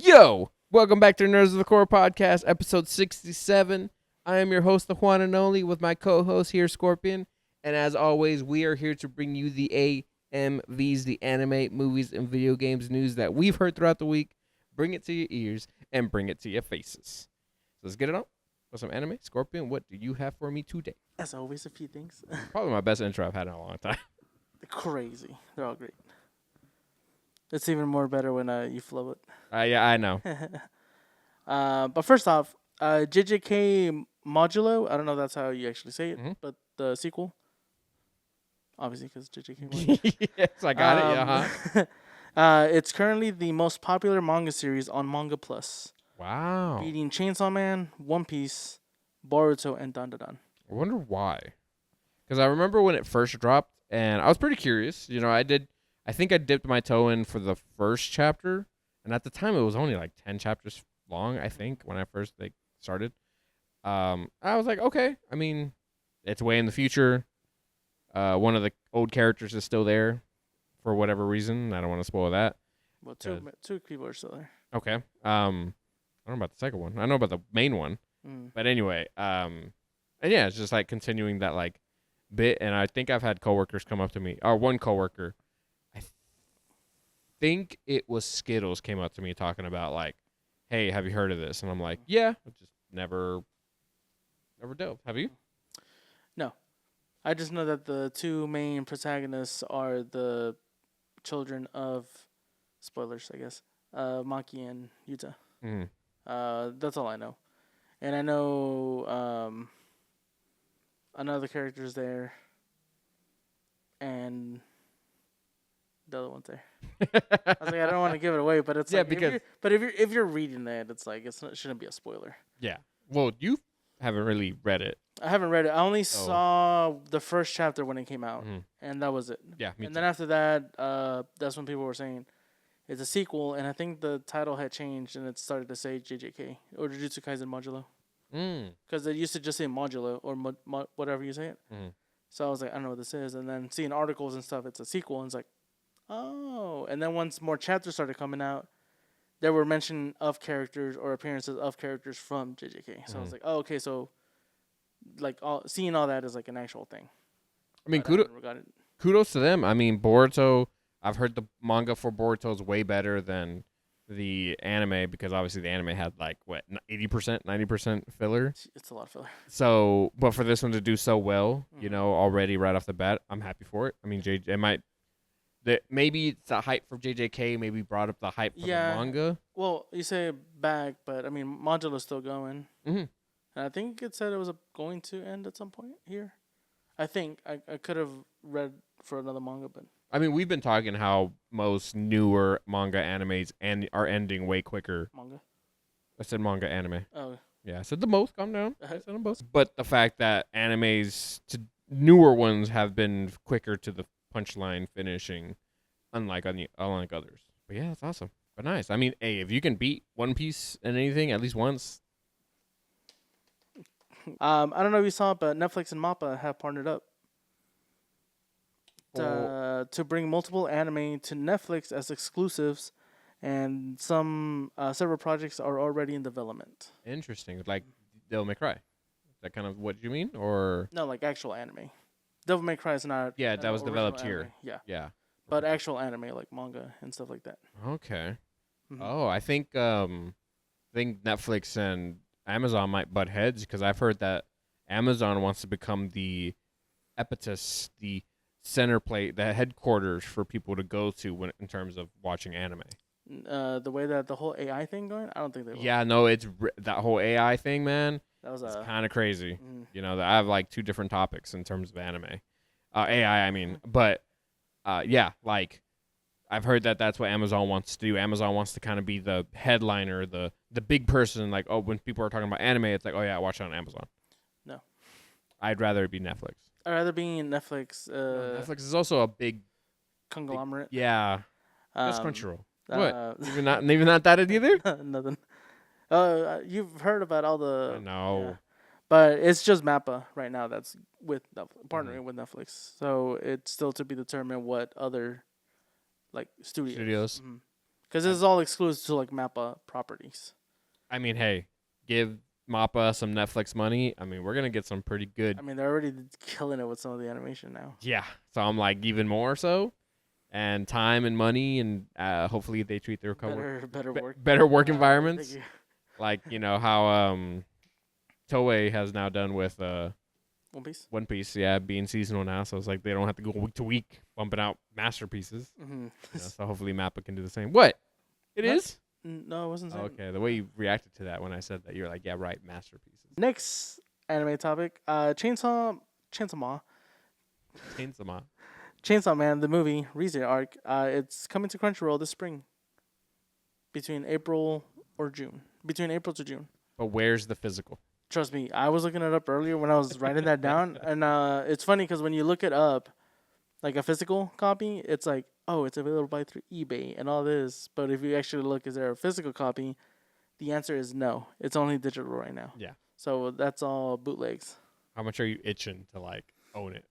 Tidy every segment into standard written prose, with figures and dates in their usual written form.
Yo, welcome back to Nerds of the Core podcast, episode 67. I am your host, the one and only, with my co-host here, Scorpion. And as always, we are here to bring you the AMVs, the anime, movies, and video games news that we've heard throughout the week. Bring it to your ears and bring it to your faces. So let's get it on with some anime. Scorpion, what do you have for me today? As always, a few things. Probably my best intro I've had in a long time. Crazy. They're all great. It's even more better when you flow it. Yeah, I know. But first off, JJK Modulo, I don't know if that's how you actually say it, but the sequel, obviously because JJK Modulo. Yes, I got it. Yeah, it's currently the most popular manga series on Manga Plus, Wow. beating Chainsaw Man, One Piece, Boruto, and Dandadan. I wonder why. Because I remember when it first dropped, and I was pretty curious. You know, I think I dipped my toe in for the first chapter, and at the time it was only like 10 chapters long, I think, when I first started. I was like, okay. I mean, it's way in the future. One of the old characters is still there for whatever reason. I don't want to spoil that. Well, two people are still there. Okay. I don't know about the second one. I know about the main one. But anyway, and yeah, it's just like continuing that like bit, and I think I've had coworkers come up to me, or one coworker, I think it was Skittles, came up to me talking about like, hey, have you heard of this? And I'm like, yeah, I just never delved. Have you? No. I just know that the two main protagonists are the children of, spoilers, I guess, Maki and Yuta. That's all I know. And I know another character's there, and the other one's there. I was like, I don't want to give it away, but it's Yeah, like, because if you're reading that, it's like it shouldn't be a spoiler. yeah, well, you haven't really read it. I haven't read it. I only saw the first chapter when it came out, and that was it. Yeah, me and too. then after that, that's when people were saying it's a sequel, and I think the title had changed, and it started to say JJK or Jujutsu Kaisen Modulo, because it used to just say Modulo or whatever you say it. So I was like, I don't know what this is, and then seeing articles and stuff, it's a sequel, and it's like, oh. And then once more chapters started coming out, there were mention of characters or appearances of characters from JJK. So I was like, oh, okay, so like seeing all that is like an actual thing. I mean, But kudos to them. I mean, Boruto, I've heard the manga for Boruto is way better than the anime, because obviously the anime had like, what, 80%, 90% filler? It's a lot of filler. So, but for this one to do so well, you know, already right off the bat, I'm happy for it. I mean, maybe it's the hype for JJK, maybe brought up the hype for the manga. Well, you say back, but I mean, Modulo's still going. And I think it said it was going to end at some point here. I think I could have read for another manga, but I mean, we've been talking how most newer manga animes are ending way quicker. Manga? I said manga anime. Oh. Yeah, I said the most. Calm down. I said them both. But the fact that animes to newer ones have been quicker to the punchline finishing, unlike others. But yeah, that's awesome. But nice. I mean, hey, if you can beat One Piece in anything at least once. I don't know if you saw it, but Netflix and MAPPA have partnered up to bring multiple anime to Netflix as exclusives, and several projects are already in development. Interesting. Like Devil May Cry. Is that kind of what you mean, or no, like actual anime? Devil May Cry is not. Yeah, that was developed anime. here. Yeah. But actual anime, like manga and stuff like that. Okay. Oh, I think Netflix and Amazon might butt heads, because I've heard that Amazon wants to become the epicenter, the center plate, the headquarters for people to go to in terms of watching anime. The way that the whole AI thing going, I don't think they will. Yeah, no, it's that whole AI thing, man. That was kind of crazy. You know, I have like two different topics in terms of anime, AI. I mean, but yeah, like I've heard that that's what Amazon wants to do. Amazon wants to kind of be the headliner, the big person. Like, oh, when people are talking about anime, it's like, oh yeah, watch it on Amazon. No, I'd rather it be Netflix. I'd rather be in Netflix. Netflix is also a big conglomerate. Yeah, that's Crunchyroll. What? even not that either. Nothing. You've heard about all the. No. Yeah. But it's just MAPPA right now that's with partnering with Netflix. So it's still to be determined what other like studios. Because this is all exclusive to like Mappa properties. I mean, hey, give Mappa some Netflix money. I mean, we're gonna get some pretty good. I mean, they're already killing it with some of the animation now. Yeah. So I'm like even more so, and time and money, and hopefully they treat their better work environments. Like how Toei has now done with One Piece. One Piece, yeah, being seasonal now, so it's like they don't have to go week to week bumping out masterpieces. So hopefully Mappa can do the same. What? It is? No, it wasn't. Okay, the way you reacted to that when I said that, you're like, yeah, right, masterpieces. Next anime topic: Chainsaw Man, the movie Rize arc. It's coming to Crunchyroll this spring. Between April to June. But where's the physical? Trust me, I was looking it up earlier when I was writing that down, and it's funny because when you look it up, like a physical copy, it's like, oh, it's available by through eBay and all this. But if you actually look, is there a physical copy? The answer is no. It's only digital right now. Yeah. So that's all bootlegs. How much are you itching to like own it?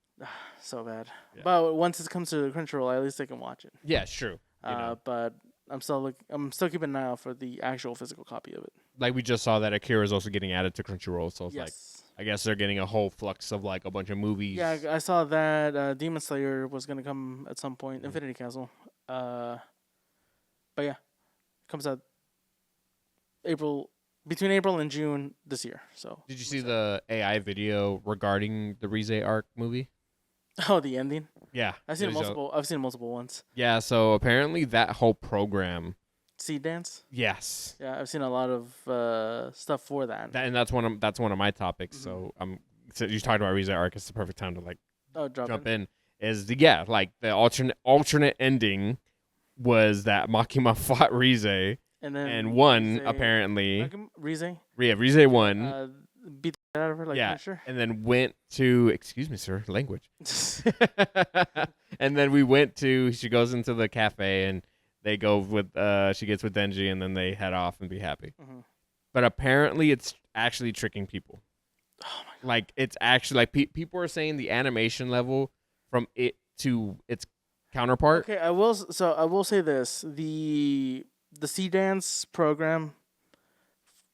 So bad. Yeah. But once it comes to Crunchyroll, at least I can watch it. Yeah, it's true. But I'm still keeping an eye out for the actual physical copy of it. Like we just saw that Akira is also getting added to Crunchyroll, so it's like Yes. I guess they're getting a whole flux of like a bunch of movies. Yeah, I saw that Demon Slayer was gonna come at some point. Infinity Castle. But yeah, comes out between April and June this year. So. Did you see the AI video regarding the Rize arc movie? Oh, the ending. Yeah, I've seen multiple ones. Yeah, so apparently that whole program. Seed Dance. Yes. Yeah, I've seen a lot of stuff for that. And that's one of my topics. Mm-hmm. So you talked about Rize arc. It's the perfect time to like jump in. Like the alternate ending was that Makima fought Rize and won apparently. Rize. Yeah, Rize won. Beat the out of her like Punisher. And then went to excuse me, sir, language. And then she goes into the cafe and they go with she gets with Denji and then they head off and be happy. Mm-hmm. But apparently it's actually tricking people. Oh my God. Like it's actually like people are saying the animation level from it to its counterpart. Okay, I will say this: the Sea Dance program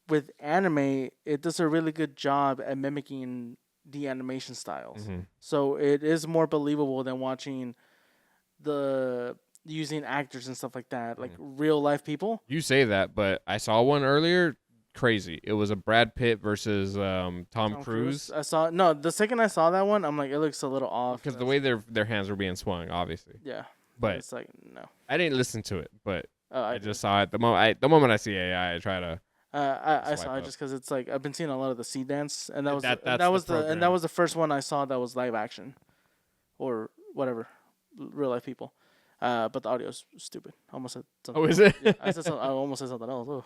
with anime, it does a really good job at mimicking the animation styles. Mm-hmm. So it is more believable than watching using actors and stuff like that, like real life people. You say that, but I saw one earlier. Crazy. It was a Brad Pitt versus Tom Cruise. The second I saw that one, I'm like, it looks a little off because the way their hands were being swung, obviously. Yeah, but it's like no. I didn't listen to it, but I just just saw it the moment I see AI, I try to. I saw it just because it's like I've been seeing a lot of the Sea Dance, and that was the first one I saw that was live action, or whatever, real life people. But the audio is stupid. I almost said something. Oh, is it? Yeah, I almost said something else.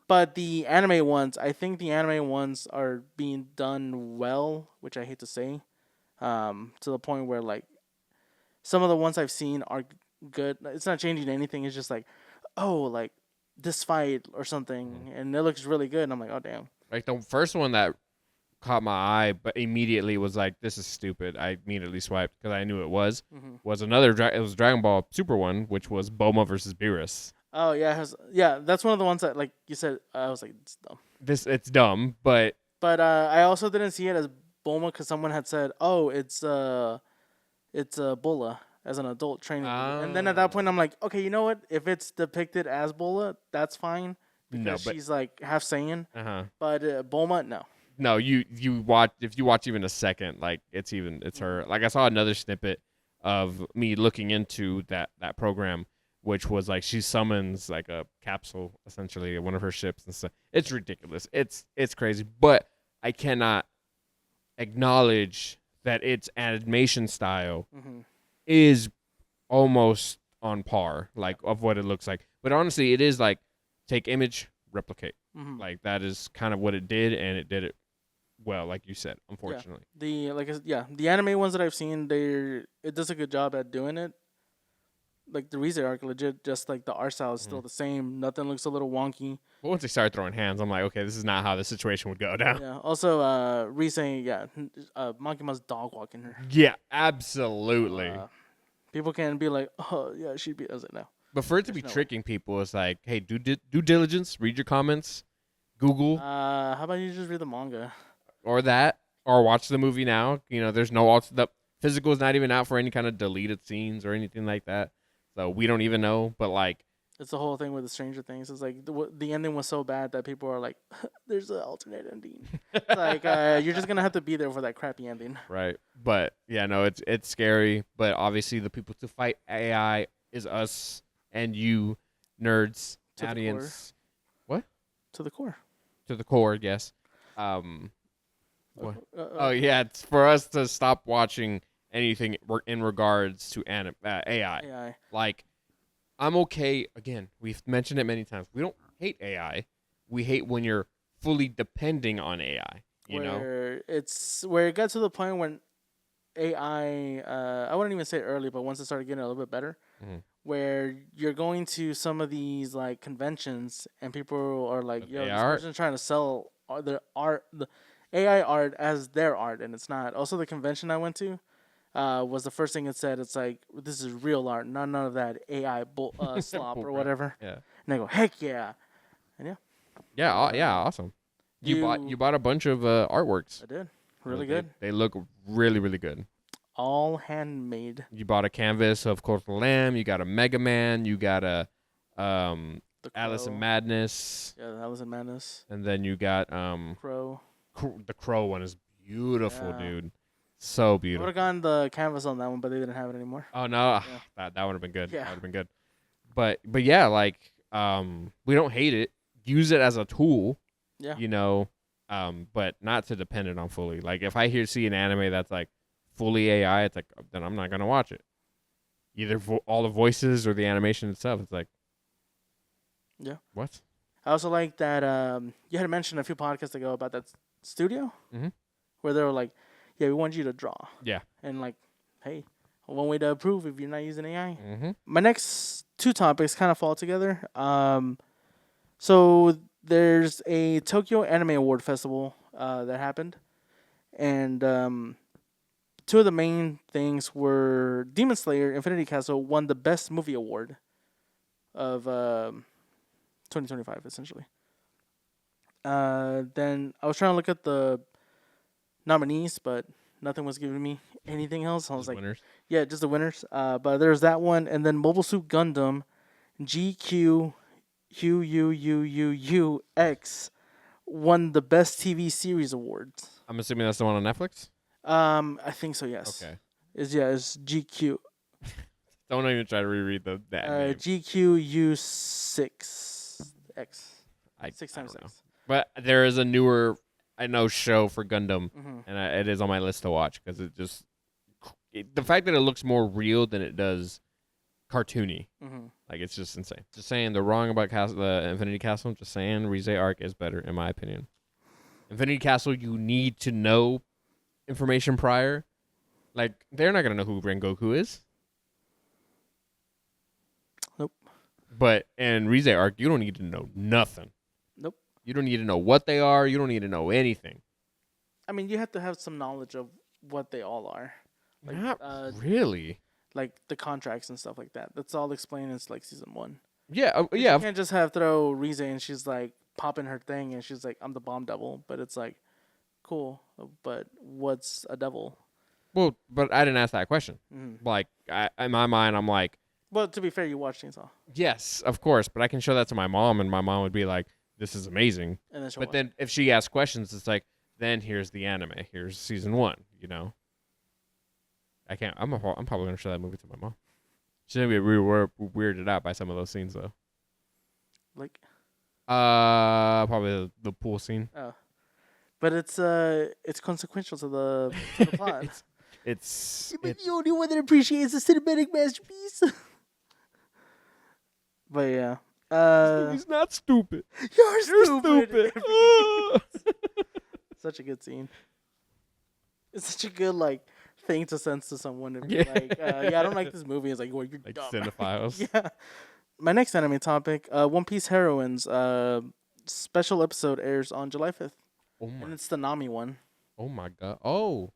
But the anime ones, I think the anime ones are being done well, which I hate to say, to the point where like some of the ones I've seen are good. It's not changing anything. It's just like, oh, like this fight or something, and it looks really good. And I'm like, oh damn. Like the first one that caught my eye, but immediately was like, this is stupid. I immediately swiped because I knew it was another. It was Dragon Ball Super one, which was Bulma versus Beerus. Oh yeah, that's one of the ones that, like you said, I was like, it's dumb. It's dumb, but I also didn't see it as Bulma because someone had said, oh, it's Bulla as an adult training, and then at that point I'm like, okay, you know what? If it's depicted as Bulla, that's fine because she's like half Saiyan. But Bulma, no. No, you watch if you watch even a second, like it's her. Like I saw another snippet of me looking into that program, which was like she summons like a capsule, essentially one of her ships and stuff. It's ridiculous. It's crazy, but I cannot acknowledge that its animation style is almost on par, like of what it looks like. But honestly, it is like take image, replicate. Like that is kind of what it did, and it did it well, like you said. Unfortunately, the anime ones that I've seen, it does a good job at doing it. Like the Rize arc, legit, just like the art style is still the same. Nothing looks a little wonky. But once they started throwing hands, I'm like, okay, this is not how the situation would go down. Yeah. Also, Rize, Makima's dog walking her. Yeah, absolutely. People can be like, oh yeah, she'd be. I was like, no. But for it to be There's no way. tricking people, it's like, hey, do due diligence, read your comments, Google How about you just read the manga? or that, or watch the movie now. You know, there's no the physical is not even out for any kind of deleted scenes or anything like that. So we don't even know. But like, It's the whole thing with the Stranger Things. It's like the ending was so bad that people are like, "There's an alternate ending." It's like you're just gonna have to be there for that crappy ending. right? But yeah, no, it's scary. But obviously, the people to fight AI is us and you, nerds, To the audience, To the core. to the core. Yes. What? Uh, Oh yeah, it's for us to stop watching anything in regards to AI. AI. Like, I'm okay. Again, we've mentioned it many times. We don't hate AI. We hate when you're fully depending on AI. You know? Where it got to the point when AI, I wouldn't even say early, but once it started getting a little bit better, Mhm. where you're going to some of these like conventions and people are like, With "Yo, this AI art? person's trying to sell their art, the AI art as their art," and it's not. Also, the convention I went to, was the first thing it said. It's like, "This is real art, none of that AI slop or Right. whatever." Yeah. And I go, "Heck yeah!" And yeah, Yeah. Yeah. Awesome. You bought a bunch of artworks. I did. You know, Really good. They look really really good. All handmade. You bought a canvas of Court of the Lamb. You got a Mega Man. You got a The Alice in Crow. Madness, Yeah, that was in Madness. and then you got Crow. the Crow one is beautiful, Yeah. dude. So I would beautiful. have gotten the canvas on that one, but they didn't have it anymore. Oh no, Yeah. that would have been good. Yeah. That would have been good. But yeah, like we don't hate it. Use it as a tool, Yeah. you know, but not to depend it on fully. Like if I see an anime that's like fully AI, it's like then I'm not gonna watch it. Either all the voices or the animation itself. It's like, Yeah. what? I also like that you had mentioned a few podcasts ago about that studio Mhm. where they were like, "Yeah, we want you to draw," Yeah. and like, "Hey, one way to approve if you're not using AI." Mm-hmm. My next two topics kind of fall together. So there's a Tokyo Anime Award Festival that happened, and two of the main things were Demon Slayer Infinity Castle won the Best Movie Award of 2025, essentially. Then I was trying to look at the nominees, but nothing was giving me anything else. I was like, Winners. yeah, just the winners. But there's that one, and then Mobile Suit Gundam GQ UUUUX won the Best TV Series awards. I'm assuming that's the one on Netflix. I think so. Yes. Okay. It's GQ. Don't even try to reread that name. GQU6X. I 6 I times don't know. 6. But there is a newer, I know, show for Gundam, Mm-hmm. and it is on my list to watch because the fact that it looks more real than it does cartoony, Mm-hmm. like it's just insane. Just saying, they're wrong about the Infinity Castle. Just saying, Rize Arc is better in my opinion. Infinity Castle, you need to know information prior. Like they're not gonna know who Rengoku is. Nope. But in Rize Arc, you don't need to know nothing. Nope. You don't need to know what they are. You don't need to know anything. I mean, you have to have some knowledge of what they all are. Like, Not really. Like the contracts and stuff like that. That's all explained in like season 1. Yeah, You yeah. can't just have throw Rize and she's like popping her thing and she's like, "I'm the bomb devil," but it's like, cool. But what's a devil? Well, but I didn't ask that question. Mm-hmm. Like, in my mind, I'm like, Well, to be fair, you watched Chainsaw, yes, of course. But I can show that to my mom, and my mom would be like, "This is amazing." and then she'll But watch then if she asks questions, it's like, then here's the anime. Here's season 1. You know. I can't. I'm probably gonna show that movie to my mom. She's gonna be weirded out by some of those scenes though. like, Probably the pool scene. but it's consequential to the plot. It's But the only one that appreciates the cinematic masterpiece. But yeah, He's not stupid. you're You're stupid. stupid. Such a good scene. It's such a good like thing to sense to someone to be Yeah. like, yeah, I don't like this movie. It's like, well, you're Like dumb. cinephiles. Yeah. My next anime topic, One Piece Heroines, special episode airs on July 5th, Oh and my. it's the Nami one. Oh my god. Oh,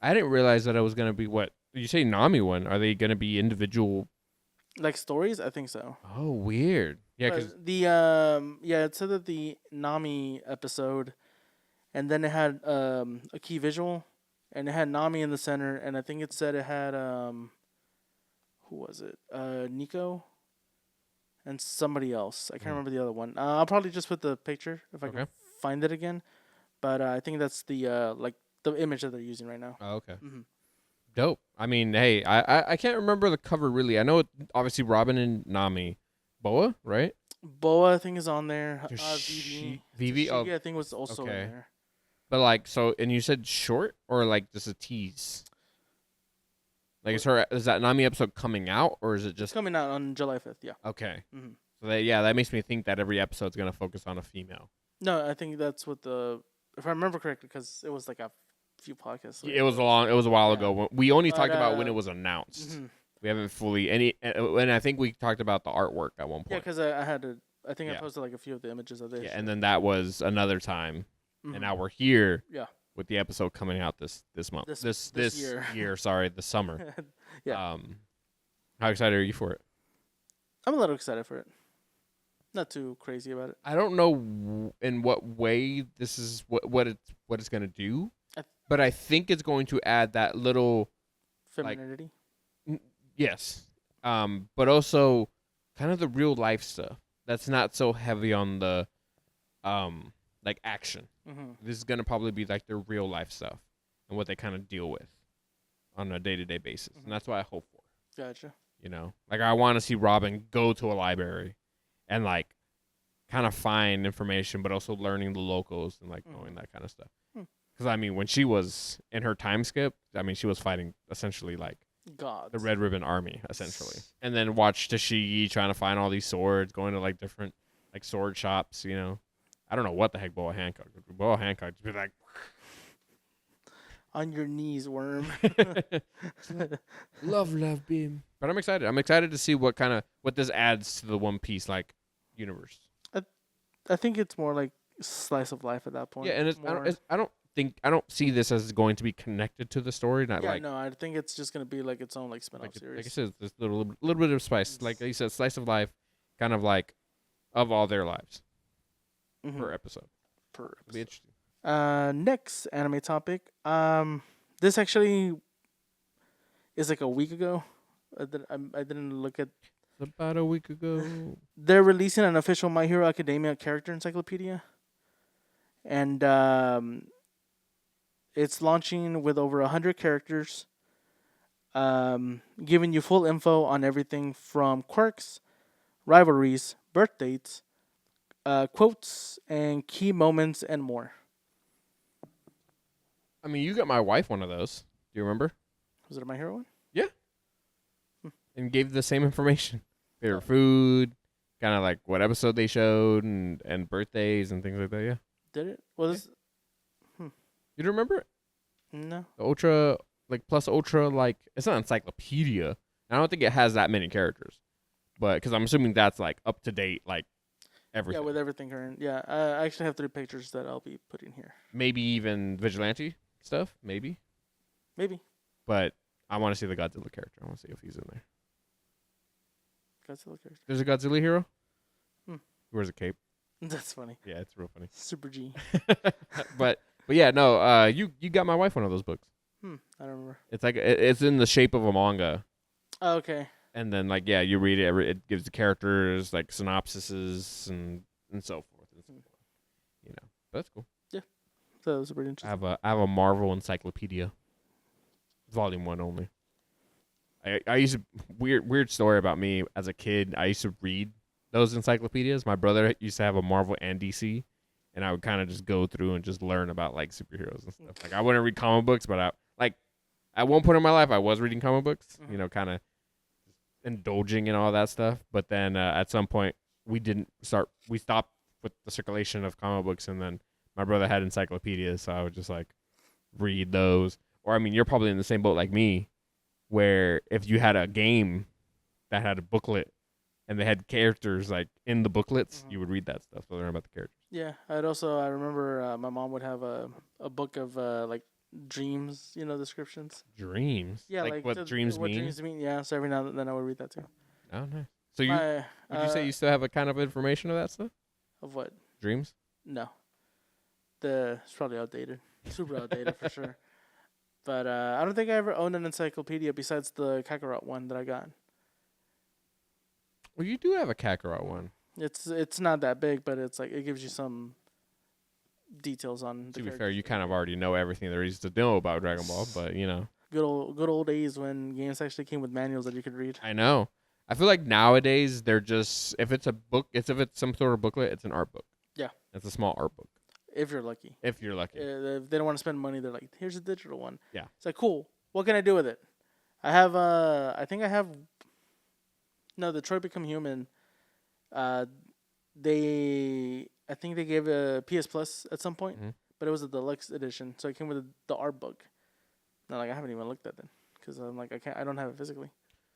I didn't realize that it was gonna be what you say. Nami one. Are they gonna be individual Like stories, I think so. Oh, weird. Yeah, because It said that the Nami episode, and then it had a key visual, and it had Nami in the center, and I think it said it had who was it? Nico and somebody else. I can't remember the other one. I'll probably just put the picture if I can find it again. But I think that's the like the image that they're using right now. Oh, okay. Mm-hmm. Dope. I mean, hey, I can't remember the cover really. I know it, obviously Robin and Nami, Boa, right? Boa, I think, is on there. Vivi, oh, I think was also in there. But like, so, and you said short or like just a tease? Like, is that Nami episode coming out or is it just coming out on July 5th? Yeah. Okay. Mm-hmm. So that makes me think that every episode's gonna focus on a female. No, I think that's what if I remember correctly, because it was like a few podcasts. It was a while ago. We only talked about when it was announced. Mm-hmm. We haven't fully and I think we talked about the artwork at one point. Yeah, because I think I posted like a few of the images of this. Yeah, and then that was another time, and now we're here. Yeah. With the episode coming out this month, this year, sorry, the summer. Yeah. How excited are you for it? I'm a little excited for it. Not too crazy about it. I don't know in what way this is what it's gonna do, but I think it's going to add that little femininity. Yes, but also kind of the real life stuff that's not so heavy on the like action. Mm-hmm. This is gonna probably be like their real life stuff and what they kind of deal with on a day-to-day basis, and that's what I hope for. Gotcha. You know, like I want to see Robin go to a library and like kind of find information, but also learning the locals and like knowing that kind of stuff. Because I mean, when she was in her time skip, I mean, she was fighting essentially like gods, the Red Ribbon Army, essentially, and then watch Tashigi trying to find all these swords, going to like different like sword shops. You know, I don't know what the heck Boa Hancock just be like. On your knees, worm. love beam. But I'm excited. I'm excited to see what this adds to the One Piece like universe. I think it's more like slice of life at that point. Yeah, and I don't see this as going to be connected to the story. No, I think it's just gonna be like its own like spin-off series. Like I said, there's a little bit of spice. Like you said, slice of life, kind of like of all their lives per episode. It'll be interesting. Next anime topic. This actually is like a week ago. I didn't look at. About a week ago. They're releasing an official My Hero Academia character encyclopedia, and it's launching with over 100 characters, giving you full info on everything from quirks, rivalries, birth dates, quotes, and key moments, and more. I mean, you got my wife one of those. Do you remember? Was it a My Hero one? Yeah. And gave the same information. Favorite food, kind of like what episode they showed, and birthdays and things like that, yeah. Did it? Well, this... You don't remember it? No. The Ultra, like, plus Ultra, like, it's not encyclopedia. I don't think it has that many characters. But, because I'm assuming that's, like, up to date, like, everything. Yeah, with everything current. Yeah, I actually have 3 pictures that I'll be putting here. Maybe even Vigilante stuff, maybe. But I want to see the Godzilla character. I want to see if he's in there. Godzilla character. There's a Godzilla hero? Who wears a cape? That's funny. Yeah, it's real funny. Super G. But yeah, no, you got my wife one of those books. I don't remember. It's like it's in the shape of a manga. Oh, okay. And then like you read it, it gives the characters like synopsises and so forth and so forth. You know, but that's cool. Yeah, so that was pretty interesting. I have a Marvel encyclopedia, volume 1 only. I used to weird story about me as a kid. I used to read those encyclopedias. My brother used to have a Marvel and DC, and I would kind of just go through and just learn about like superheroes and stuff. Like I wouldn't read comic books, but at one point in my life I was reading comic books. You know, kind of indulging in all that stuff. But then at some point we stopped with the circulation of comic books, and then my brother had encyclopedias, so I would just like read those. Or I mean, you're probably in the same boat like me, where if you had a game that had a booklet and they had characters like in the booklets, you would read that stuff to learn about the characters. Yeah, I remember my mom would have a book of like dreams, descriptions. Dreams? Yeah, like what dreams mean? What dreams mean? Yeah, so every now and then I would read that too. Oh, nice. So would you say uh, you still have a kind of information of that stuff? of what? Dreams? No, it's probably outdated, super outdated for sure. But I don't think I ever owned an encyclopedia besides the Kakarot one that I got. Well, you do have a Kakarot one. It's not that big, but it's like it gives you some details on. To be fair, you kind of already know everything there is to know about Dragon Ball, but you know. Good old days when games actually came with manuals that you could read. I know. I feel like nowadays they're just if it's a book, if it's some sort of booklet, it's an art book. Yeah, it's a small art book. If you're lucky. If you're lucky. If they don't want to spend money, they're like, here's a digital one. Yeah. It's like, cool. What can I do with it? I have I think I have. No, Detroit Become Human. I think they gave a PS Plus at some point, but it was a deluxe edition, so it came with the art book. No, like I haven't even looked at it because I'm like I don't have it physically.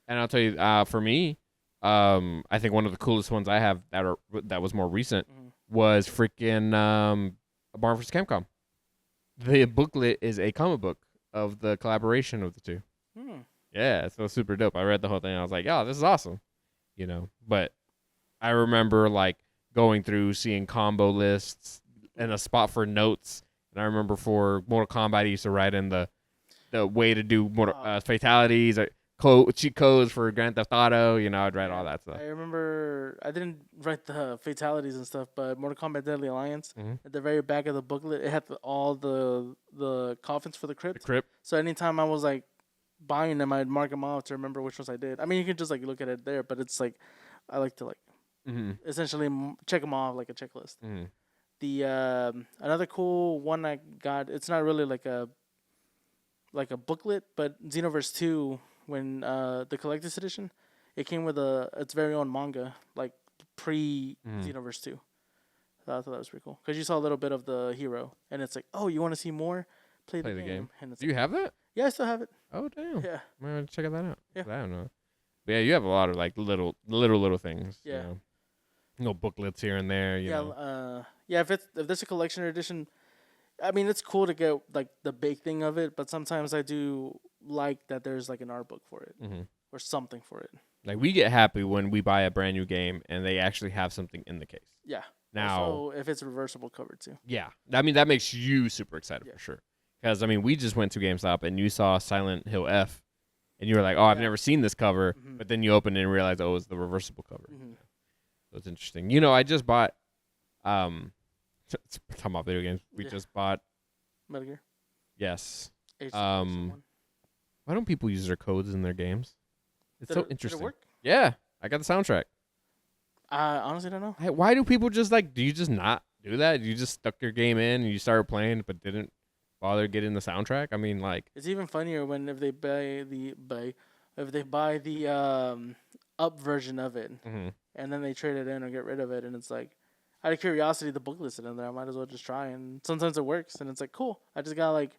And I'll tell you, for me, I think one of the coolest ones I have that was more recent was freaking Marvel vs. Capcom. The booklet is a comic book of the collaboration of the two. Yeah, so super dope. I read the whole thing. I was like, "Oh, this is awesome," you know. But I remember like going through seeing combo lists and a spot for notes. And I remember for Mortal Kombat, I used to write in the way to do fatalities, cheat codes for Grand Theft Auto. You know, I'd write all that stuff. I remember I didn't write the fatalities and stuff, but Mortal Kombat Deadly Alliance at the very back of the booklet, it had all the coffins for the crypt. So anytime I was like buying them, I'd mark them off to remember which ones I did. I mean, you can just like look at it there, but it's like I like to like essentially check them off like a checklist. The another cool one I got, it's not really like a booklet, but Xenoverse 2, when the collector's edition, it came with its very own manga, like pre Xenoverse 2. So I thought that was pretty cool because you saw a little bit of the hero, and it's like, oh, you want to see more? Play the game. And it's Do you have that? Yeah, I still have it. Oh damn! Yeah, I'm gonna check that out. Yeah, I don't know. But yeah, you have a lot of like little things. Yeah, you know? Booklets here and there. You know? Yeah. If there's a collection edition, I mean, it's cool to get like the big thing of it, but sometimes I do like that there's like an art book for it or something for it. Like we get happy when we buy a brand new game and they actually have something in the case. Yeah. Now, also, if it's reversible cover too. Yeah, I mean that makes you super excited for sure. Because I mean, we just went to GameStop and you saw Silent Hill F, and you were like, "Oh, I've never seen this cover," but then you opened it and realized, "Oh, it was the reversible cover." So it's interesting. You know, I just bought. Talking about video games, we just bought Metal Gear. Yes. Why don't people use their codes in their games? It's so interesting. Did it work? Yeah, I got the soundtrack. I honestly don't know. Why do people just like? Do you just not do that? You just stuck your game in and you started playing, but didn't bother getting the soundtrack? I mean, like it's even funnier when if they buy the up version of it, and then they trade it in or get rid of it, and it's like, out of curiosity, the booklet's in there. I might as well just try, and sometimes it works, and it's like cool. I just got like,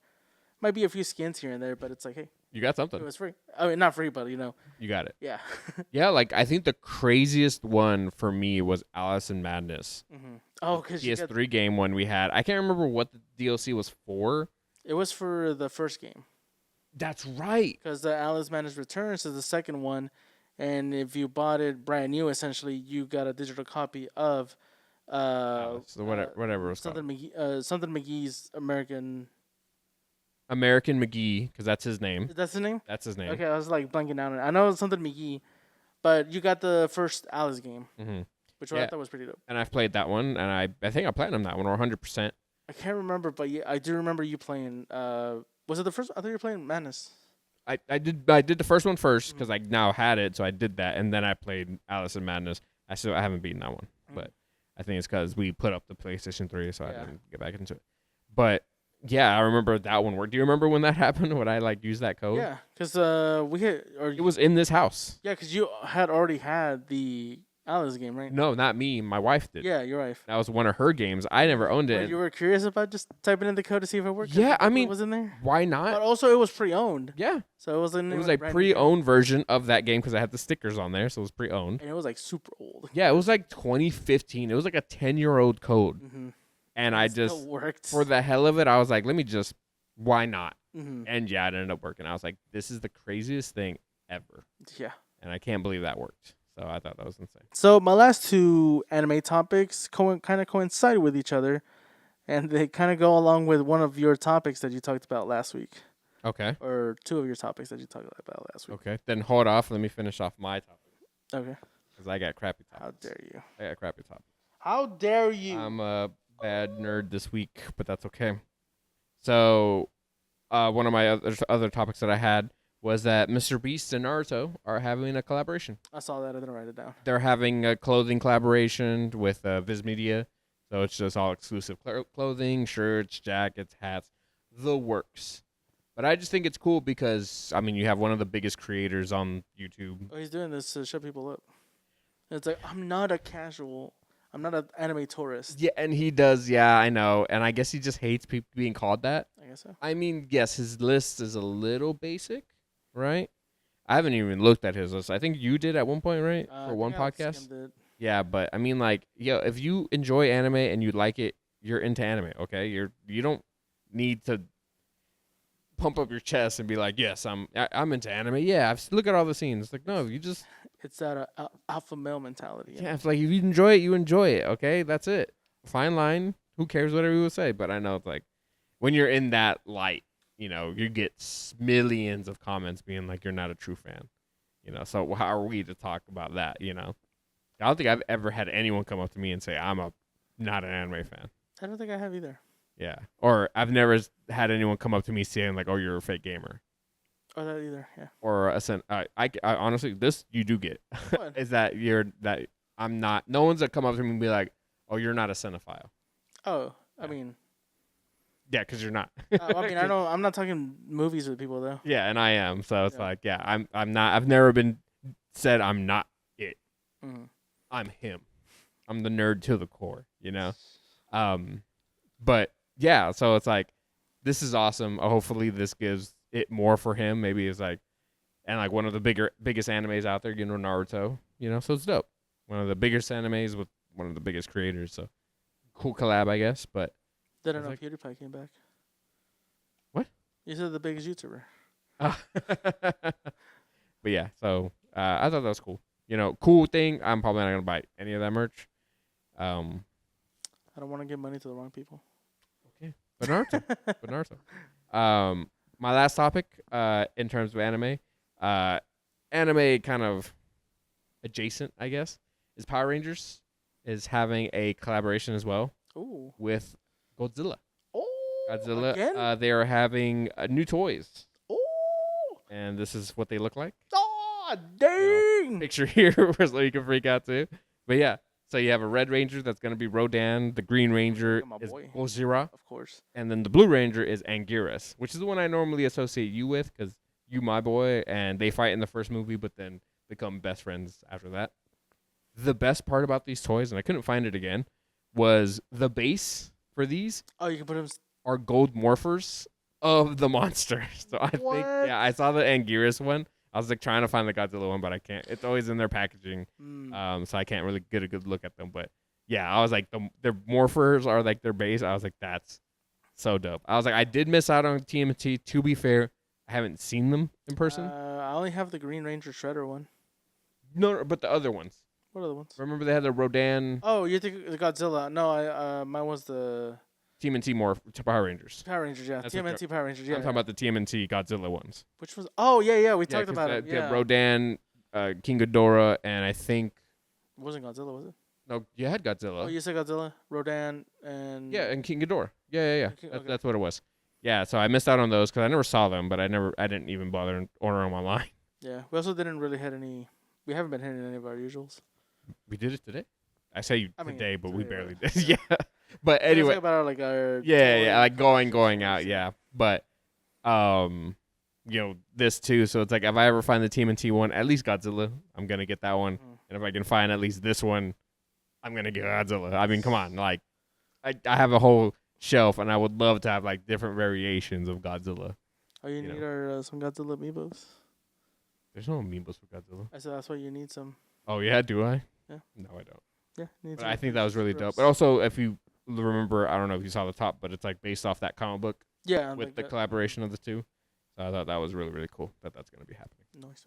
might be a few skins here and there, but it's like, hey, you got something. It was free. I mean, not free, but you know, you got it. Yeah. Yeah, like I think the craziest one for me was Alice in Madness. Oh, because PS3 game one we had. I can't remember what the DLC was for. It was for the first game. That's right. Because the Alice Madness Returns is the second one, and if you bought it brand new, essentially you got a digital copy of Alice, whatever it was something called. Something McGee's American McGee, because that's his name. That's his name? That's his name. Okay, I was like blanking out on it. I know it's something McGee, but you got the first Alice game, which I thought was pretty dope. And I've played that one, and I think I platinumed that one, or 100%. I can't remember, but yeah, I do remember you playing. Was it the first? I thought you were playing Madness. I did the first one first because I now had it, so I did that, and then I played Alice in Madness. I haven't beaten that one, but I think it's because we put up the PlayStation 3, so I didn't get back into it. But yeah, I remember that one. Do you remember when that happened? When I like used that code? Yeah, because we had. It was in this house. Yeah, because you had already had the Alice game, right? No, not me. My wife did. Yeah, your wife. That was one of her games. I never owned it. You were curious about just typing in the code to see if it worked? Yeah, I mean, it was in there. Why not? But also, it was pre-owned. Yeah. So it was in. It was a pre-owned version of that game because I had the stickers on there, so it was pre-owned. And it was like super old. Yeah, it was like 2015. It was like a 10-year-old code. And I just, worked. For the hell of it, I was like, why not? And yeah, it ended up working. I was like, this is the craziest thing ever. Yeah. And I can't believe that worked. So I thought that was insane. So my last two anime topics kind of coincide with each other, and they kind of go along with one of your topics that you talked about last week, Okay. or two of your topics that you talked about last week. Okay. Then hold off. Let me finish off my topic. Okay. Because I got crappy topics. How dare you? I got crappy topics. How dare you? I'm a bad nerd this week, but that's okay. So, one of my other topics that I had was that Mr. Beast and Naruto are having a collaboration. I saw that. I didn't write it down. They're having a clothing collaboration with Viz Media. So it's just all exclusive clothing, shirts, jackets, hats, the works. But I just think it's cool because, I mean, you have one of the biggest creators on YouTube. Oh, he's doing this to shut people up. It's like, I'm not an anime tourist. Yeah, and he does, yeah, I know. And I guess he just hates people being called that. I guess so. I mean, yes, his list is a little basic, right? I haven't even looked at his list. I think you did at one point, right? For one podcast. Yeah, but I mean, like, if you enjoy anime and you like it, you're into anime, okay? You don't need to pump up your chest and be like, yes, I'm into anime. Yeah, look at all the scenes. Like, no, you just. It's that alpha male mentality. Yeah, it's like if you enjoy it, you enjoy it. Okay, that's it. Fine line. Who cares whatever you would say? But I know it's like when you're in that light, you get millions of comments being like you're not a true fan. So how are we to talk about that? I don't think I've ever had anyone come up to me and say I'm not an anime fan. I don't think I have either. Yeah, or I've never had anyone come up to me saying like, "Oh, you're a fake gamer." Or that either, yeah. Or I honestly, this you do get is that I'm not. No one's gonna come up to me and be like, "Oh, you're not a cinephile." Oh, I mean. Yeah, because you're not. I mean, I'm not talking movies with people though. Yeah, and I am. So it's like, yeah, I'm not. I've never been said I'm not it. Mm-hmm. I'm him. I'm the nerd to the core. But yeah, so it's like, this is awesome. Hopefully, this gives it more for him. Maybe it's like, and like one of the biggest animes out there, Naruto. So it's dope. One of the biggest animes with one of the biggest creators. So cool collab, I guess. But didn't know PewDiePie came back. What? You said the biggest YouTuber. But yeah, so I thought that was cool. Cool thing. I'm probably not gonna buy any of that merch. I don't want to give money to the wrong people. Okay, but Naruto. My last topic, in terms of anime kind of adjacent, I guess, is Power Rangers is having a collaboration as well. Ooh. With Godzilla. Oh, Godzilla. Again? They are having new toys. Oh. And this is what they look like. Oh, dang! Picture here so you can freak out too. But yeah, so you have a Red Ranger that's going to be Rodan. The Green Ranger is Gojira. Of course. And then the Blue Ranger is Anguirus, which is the one I normally associate you with because you my boy, and they fight in the first movie but then become best friends after that. The best part about these toys, and I couldn't find it again, was the base for these. Oh, you can put them. Are gold morphers of the monster. So I think, yeah, I saw the Anguirus one. I was like trying to find the Godzilla one, but I can't. It's always in their packaging, so I can't really get a good look at them. But yeah, I was like, their morphers are like their base. I was like, that's so dope. I was like, I did miss out on TMNT. To be fair, I haven't seen them in person. I only have the Green Ranger Shredder one. No, but the other ones. What other ones? Remember they had the Rodan. Oh, you think the Godzilla? No, mine was the TMNT Power Rangers. Power Rangers, yeah. TMNT Power Rangers, yeah. I'm talking about the TMNT Godzilla ones. Which was? Oh, yeah. We talked about it. Yeah. Rodan, King Ghidorah, and I think. It wasn't Godzilla, was it? No, you had Godzilla. Oh, you said Godzilla, Rodan, and. Yeah, and King Ghidorah. Yeah. That's what it was. Yeah, so I missed out on those because I never saw them, but I didn't even bother ordering them online. Yeah, we also didn't really hit any. We haven't been hitting any of our usuals. We did it today. I say today, but we barely did. Yeah. But anyway, about our like going out, yeah. But this too. So it's like if I ever find the TMNT one, at least Godzilla, I'm gonna get that one. And if I can find at least this one, I'm gonna get Godzilla. I mean, come on, like I have a whole shelf, and I would love to have like different variations of Godzilla. Oh, you need some Godzilla amiibos. There's no amiibos for Godzilla. I said that's why you need some. Oh yeah, do I? Yeah. No, I don't. Yeah, but I think that was really dope. But also, if you remember, I don't know if you saw the top, but it's like based off that comic book. Yeah. With the collaboration of the two. So I thought that was really, really cool that that's going to be happening. Nice.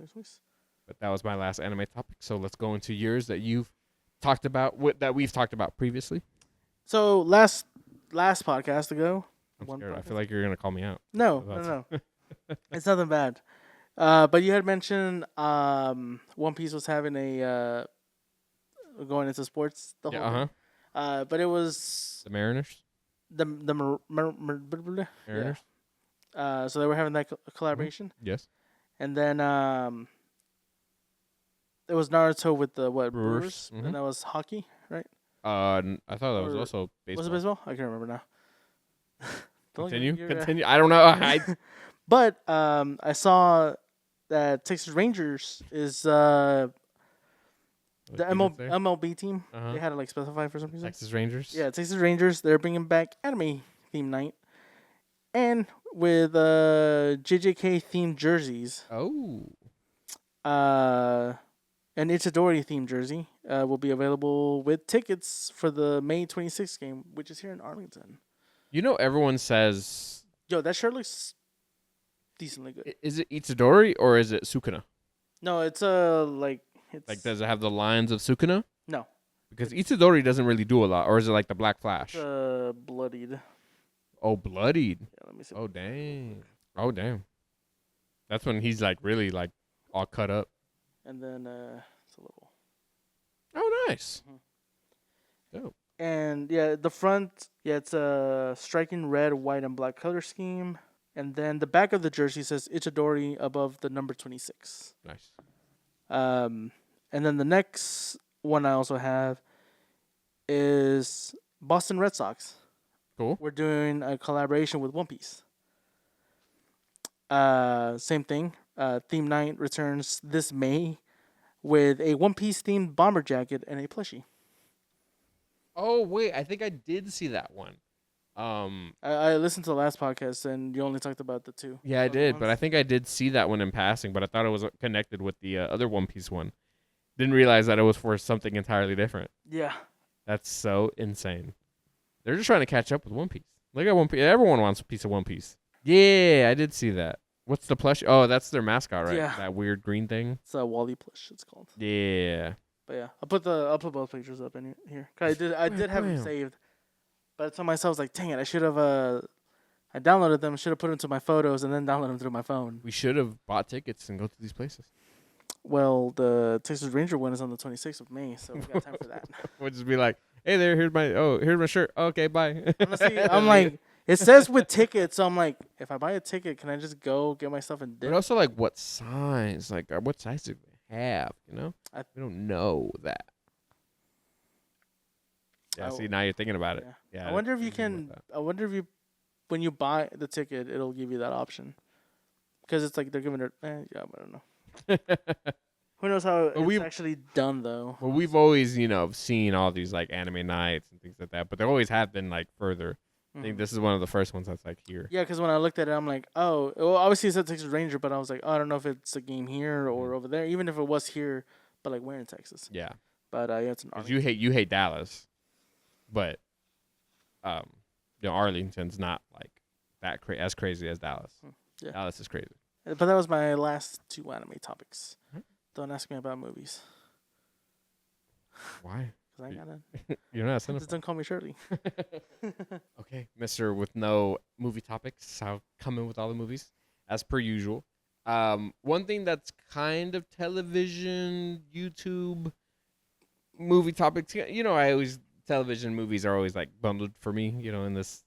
But that was my last anime topic. So let's go into yours that you've talked about, that we've talked about previously. So last podcast ago. I'm scared. I feel like you're gonna call me out. No. It's nothing bad. But you had mentioned One Piece was having a going into sports the whole thing. But it was the Mariners. Mariners. Yeah. So they were having that collaboration. Mm-hmm. Yes. And then it was Naruto with the Brewers, Mm-hmm. and that was hockey, right? I thought that was also baseball. Was it baseball? I can't remember now. Continue. I don't know. But I saw that Texas Rangers is the MLB team. They had to like specify for some reason. Texas Rangers. Yeah, Texas Rangers. They're bringing back anime theme night, and with JJK themed jerseys. Oh. An Itadori themed jersey will be available with tickets for the May 26th game, which is here in Arlington. You know, everyone says. Yo, that shirt looks decently good. Is it Itadori or is it Sukuna? No, it's it's like, does it have the lines of Sukuna? No, because Itadori doesn't really do a lot, or is it like the Black Flash? Bloodied. Oh, bloodied. Yeah, let me see. Oh dang. Oh damn. That's when he's like really like all cut up. And then it's a little. Oh, nice. Mm-hmm. Dope. And yeah, the front, it's a striking red, white, and black color scheme. And then the back of the jersey says Itadori above the number 26. Nice. And then the next one I also have is Boston Red Sox. Cool. We're doing a collaboration with One Piece. Same thing. Theme night returns this May with a One Piece themed bomber jacket and a plushie. Oh wait, I think I did see that one. I listened to the last podcast and you only talked about the two. Yeah, I did, but I think I did see that one in passing, but I thought it was connected with the other One Piece one. Didn't realize that it was for something entirely different. Yeah. That's so insane. They're just trying to catch up with One Piece. Look at One Piece. Everyone wants a piece of One Piece. Yeah, I did see that. What's the plush? Oh, that's their mascot, right? Yeah. That weird green thing. It's a Wally plush, it's called. Yeah. But yeah, I'll put both pictures up in here. 'Cause I did have them saved. But I told myself, I was like, dang it, I should have I downloaded them, should have put them to my photos and then downloaded them through my phone. We should have bought tickets and go to these places. Well, the Texas Ranger one is on the 26th of May, so we got time for that. We'll just be like, hey there, here's my shirt. Okay, bye. Honestly, I'm like, it says with tickets, so I'm like, if I buy a ticket, can I just go get my stuff and dip? But also, like, what size? Like, what size do they have? You know? We don't know that. Yeah, see, now you're thinking about it. Yeah. I wonder if you can, when you buy the ticket, it'll give you that option. Because it's like they're giving it, I don't know. Who knows how it's actually done, though. Well, we've always, seen all these, like, anime nights and things like that, but there always have been, like, further. I think this is one of the first ones that's, like, here. Yeah, because when I looked at it, I'm like, oh, well, obviously it said Texas Ranger, but I was like, oh, I don't know if it's a game here or over there, even if it was here, but, like, we're in Texas. Yeah. But, yeah, it's an Arlington. You hate Dallas, but, Arlington's not, like, that as crazy as Dallas. Yeah. Dallas is crazy. But that was my last two anime topics. Don't ask me about movies. Why? Because I got it. You're not a cinephile. Just don't call me Shirley. Okay, Mr. with no movie topics. I'll come in with all the movies, as per usual. One thing that's kind of television, YouTube, movie topics. Television movies are always, like, bundled for me, in this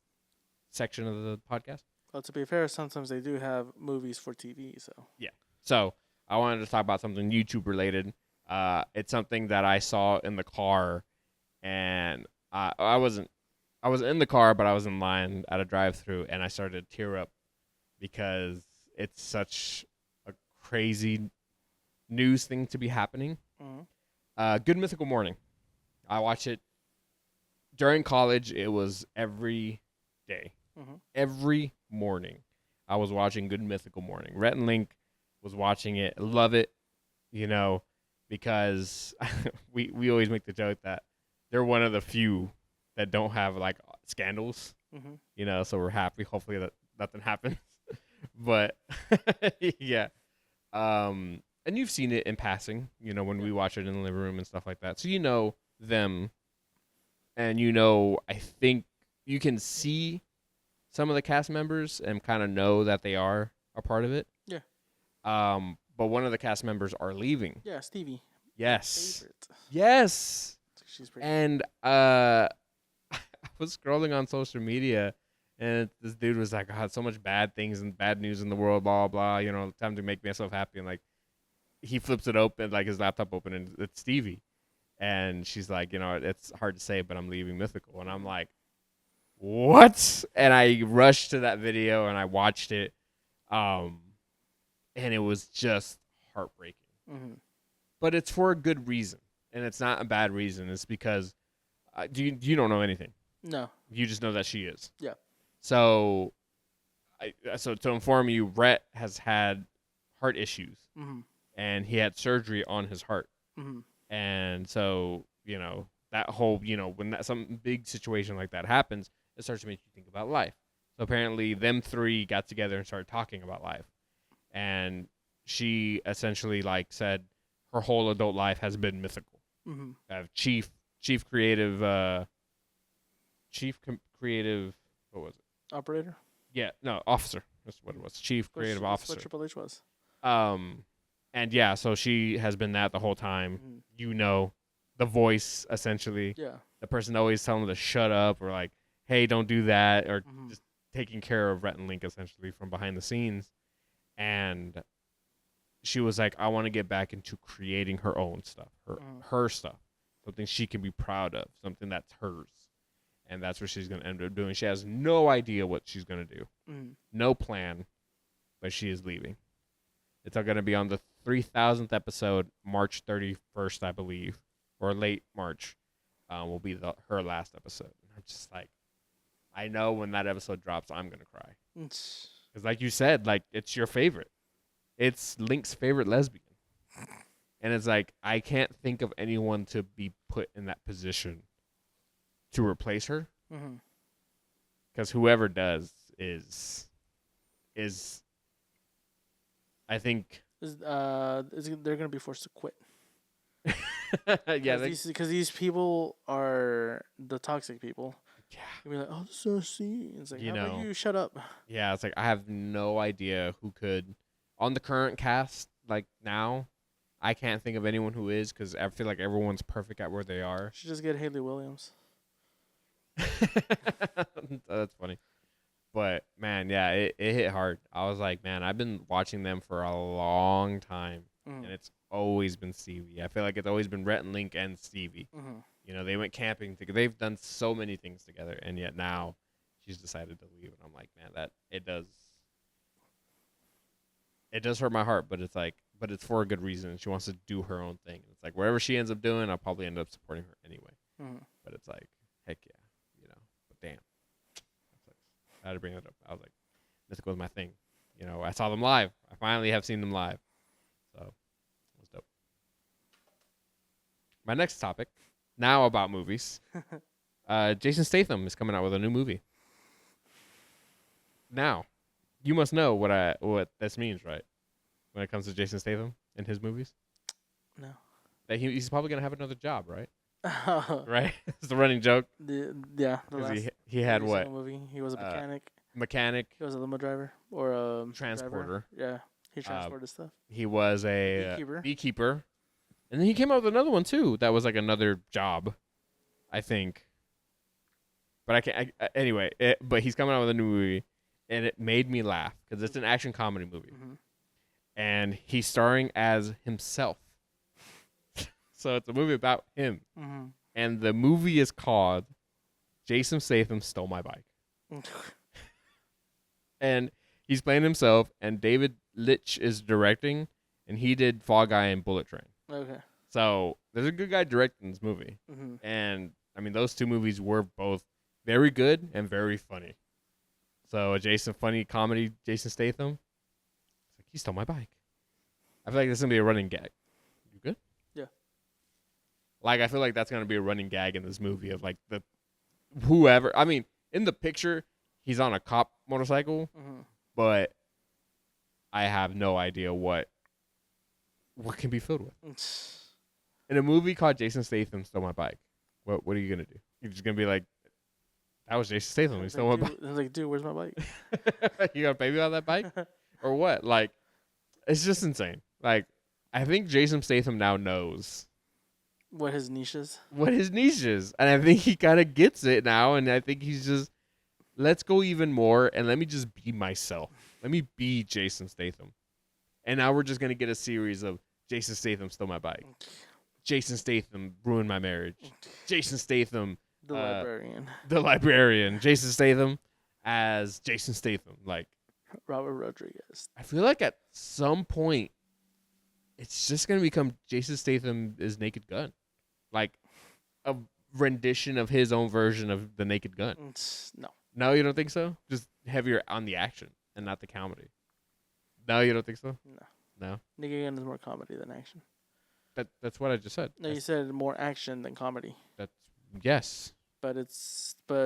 section of the podcast. Well, to be fair, sometimes they do have movies for TV, so. Yeah. So I wanted to talk about something YouTube related. It's something that I saw in the car, and I was in the car, but I was in line at a drive-thru, and I started to tear up because it's such a crazy news thing to be happening. Mm-hmm. Good Mythical Morning. I watch it during college. It was every day. Mm-hmm. Every morning, I was watching Good Mythical Morning. Rhett and Link was watching it. Love it, because we always make the joke that they're one of the few that don't have, like, scandals. Mm-hmm. So we're happy. Hopefully that nothing happens. But yeah, and you've seen it in passing, when we watch it in the living room and stuff like that. So you know them, and I think you can see some of the cast members and kind of know that they are a part of it. Yeah. But one of the cast members are leaving. Yeah, Stevie. Yes. Favorite. Yes. She's pretty. And I was scrolling on social media, and this dude was like, "God, so much bad things and bad news in the world, blah blah. Time to make myself happy." And like, he flips it open, like his laptop open, and it's Stevie, and she's like, "It's hard to say, but I'm leaving Mythical," and I'm like, "What?" And I rushed to that video and I watched it, and it was just heartbreaking. Mm-hmm. But it's for a good reason, and it's not a bad reason. It's because you don't know anything. No. You just know that she is. Yeah. So, so to inform you, Rhett has had heart issues, mm-hmm. and he had surgery on his heart. Mm-hmm. And so, that whole, when some big situation like that happens, it starts to make you think about life. So apparently them three got together and started talking about life. And she essentially said her whole adult life has been Mythical. Mm-hmm. Chief creative, what was it? Operator? Yeah, no, officer. That's what it was. Chief creative officer. That's what Triple H was. And yeah, so she has been that the whole time. Mm-hmm. The voice, essentially. Yeah. The person always telling them to shut up, or like, hey, don't do that, or Mm-hmm. just taking care of Rhett and Link, essentially, from behind the scenes. And she was like, I want to get back into creating her own stuff, her stuff, something she can be proud of, something that's hers. And that's what she's going to end up doing. She has no idea what she's going to do. Mm-hmm. No plan, but she is leaving. It's going to be on the 3,000th episode, March 31st, I believe, or late March, will be her last episode. And I'm just like, I know when that episode drops, I'm going to cry. Because like you said, it's your favorite. It's Link's favorite lesbian. And it's like, I can't think of anyone to be put in that position to replace her. Because whoever does is I think they're gonna be forced to quit. Yeah, because these people are the toxic people. Yeah, you'll be like, oh, this is so see. It's like, how about you shut up? Yeah, it's like I have no idea who could on the current cast. Like now, I can't think of anyone who is, because I feel like everyone's perfect at where they are. Should just get Haley Williams. That's funny. But man, yeah, it hit hard. I was like, man, I've been watching them for a long time, and it's always been Stevie. I feel like it's always been Rhett and Link and Stevie. They went camping together. They've done so many things together, and yet now she's decided to leave. And I'm like, man, that it does hurt my heart, but it's for a good reason. She wants to do her own thing. It's like wherever she ends up doing, I'll probably end up supporting her anyway. But it's like, heck yeah, But damn. I had to bring that up. I was like, Mythical was my thing. I saw them live. I finally have seen them live. So, it was dope. My next topic, now about movies. Jason Statham is coming out with a new movie. Now, you must know what this means, right? When it comes to Jason Statham and his movies? No. That he's probably going to have another job, right? Right? It's the running joke. The last he had what? Movie. He was a mechanic. Mechanic. He was a limo driver or a transporter. Driver. Yeah, he transported stuff. He was a beekeeper. And then he came out with another one too. That was like another job, I think. But I can't. Anyway, but he's coming out with a new movie, and it made me laugh because it's an action comedy movie, and he's starring as himself. So it's a movie about him. And the movie is called Jason Statham Stole My Bike. And he's playing himself, and David Litch is directing, and he did Fall Guy and Bullet Train. Okay. So there's a good guy directing this movie. And, I mean, those two movies were both very good and very funny. So a funny comedy, Jason Statham. It's like, he stole my bike. I feel like this is going to be a running gag. You good? Yeah. I feel like that's going to be a running gag in this movie of, whoever. I mean, in the picture, he's on a cop motorcycle, but I have no idea what what can be filled with? In a movie called Jason Statham Stole My Bike, what are you gonna do? You're just gonna be like, that was Jason Statham. He stole my bike. I was like, dude, where's my bike? You gonna pay me on that bike or what? Like, it's just insane. Like, I think Jason Statham now knows what his niche is. What his niche is, and I think he kind of gets it now. And I think he's just, let's go even more, and let me just be myself. Let me be Jason Statham. And now we're just gonna get a series of Jason Statham Stole My Bike. Jason Statham ruined my marriage. Jason Statham, the librarian. The librarian. Jason Statham as Jason Statham. Like Robert Rodriguez. I feel like at some point, it's just gonna become Jason Statham is Naked Gun, like a rendition of his own version of the Naked Gun. No, you don't think so? Just heavier on the action and not the comedy. No, you don't think so? No. Naked Gun is more comedy than action. That's what I just said. No, you said more action than comedy. Yes. But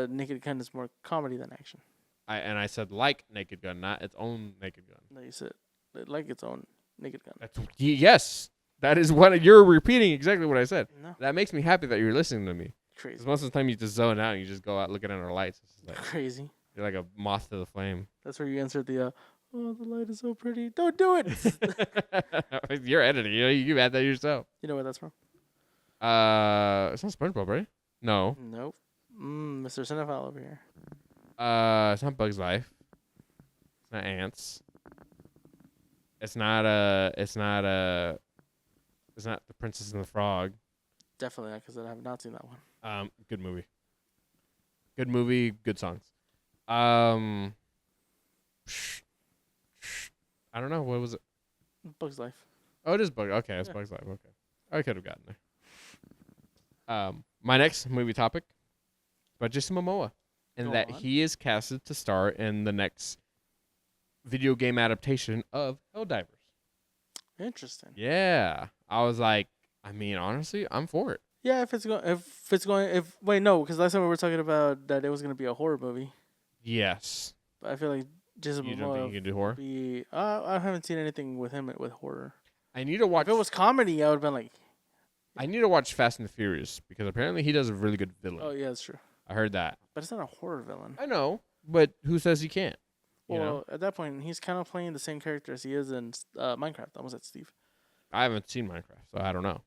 Naked Gun is more comedy than action. I said like Naked Gun, not its own Naked Gun. No, you said like its own Naked Gun. Yes. That is what you're repeating exactly what I said. No. That makes me happy that you're listening to me. Crazy. Because most of the time you just zone out and you just go out looking at our lights. It's like, crazy. You're like a moth to the flame. That's where you answered the oh, the light is so pretty. Don't do it. You're editing. You add that yourself. You know where that's from? It's not SpongeBob, right? No. Nope. Mr. Cinephile over here. It's not Bug's Life. It's not Ants. It's not The Princess and the Frog. Definitely not, because I have not seen that one. Good movie. Good movie. Good songs. I don't know. What was it? Bug's Life. Oh, it is Bug. Okay, it's Bug's Life. Okay, I could have gotten there. My next movie topic is about Jason Momoa, and that he is casted to star in the next video game adaptation of Helldivers. Interesting. Yeah, I was like, I mean, honestly, I'm for it. Yeah, because last time we were talking about that it was gonna be a horror movie. Yes. But I feel like Jason Momoa. You don't think he can do horror? I haven't seen anything with him with horror. I need to watch. If it was comedy, I would have been like. I need to watch Fast and the Furious because apparently he does a really good villain. Oh yeah, that's true. I heard that. But it's not a horror villain. I know, but who says he can't? Well, at that point, he's kind of playing the same character as he is in Minecraft. I almost said Steve. I haven't seen Minecraft, so I don't know.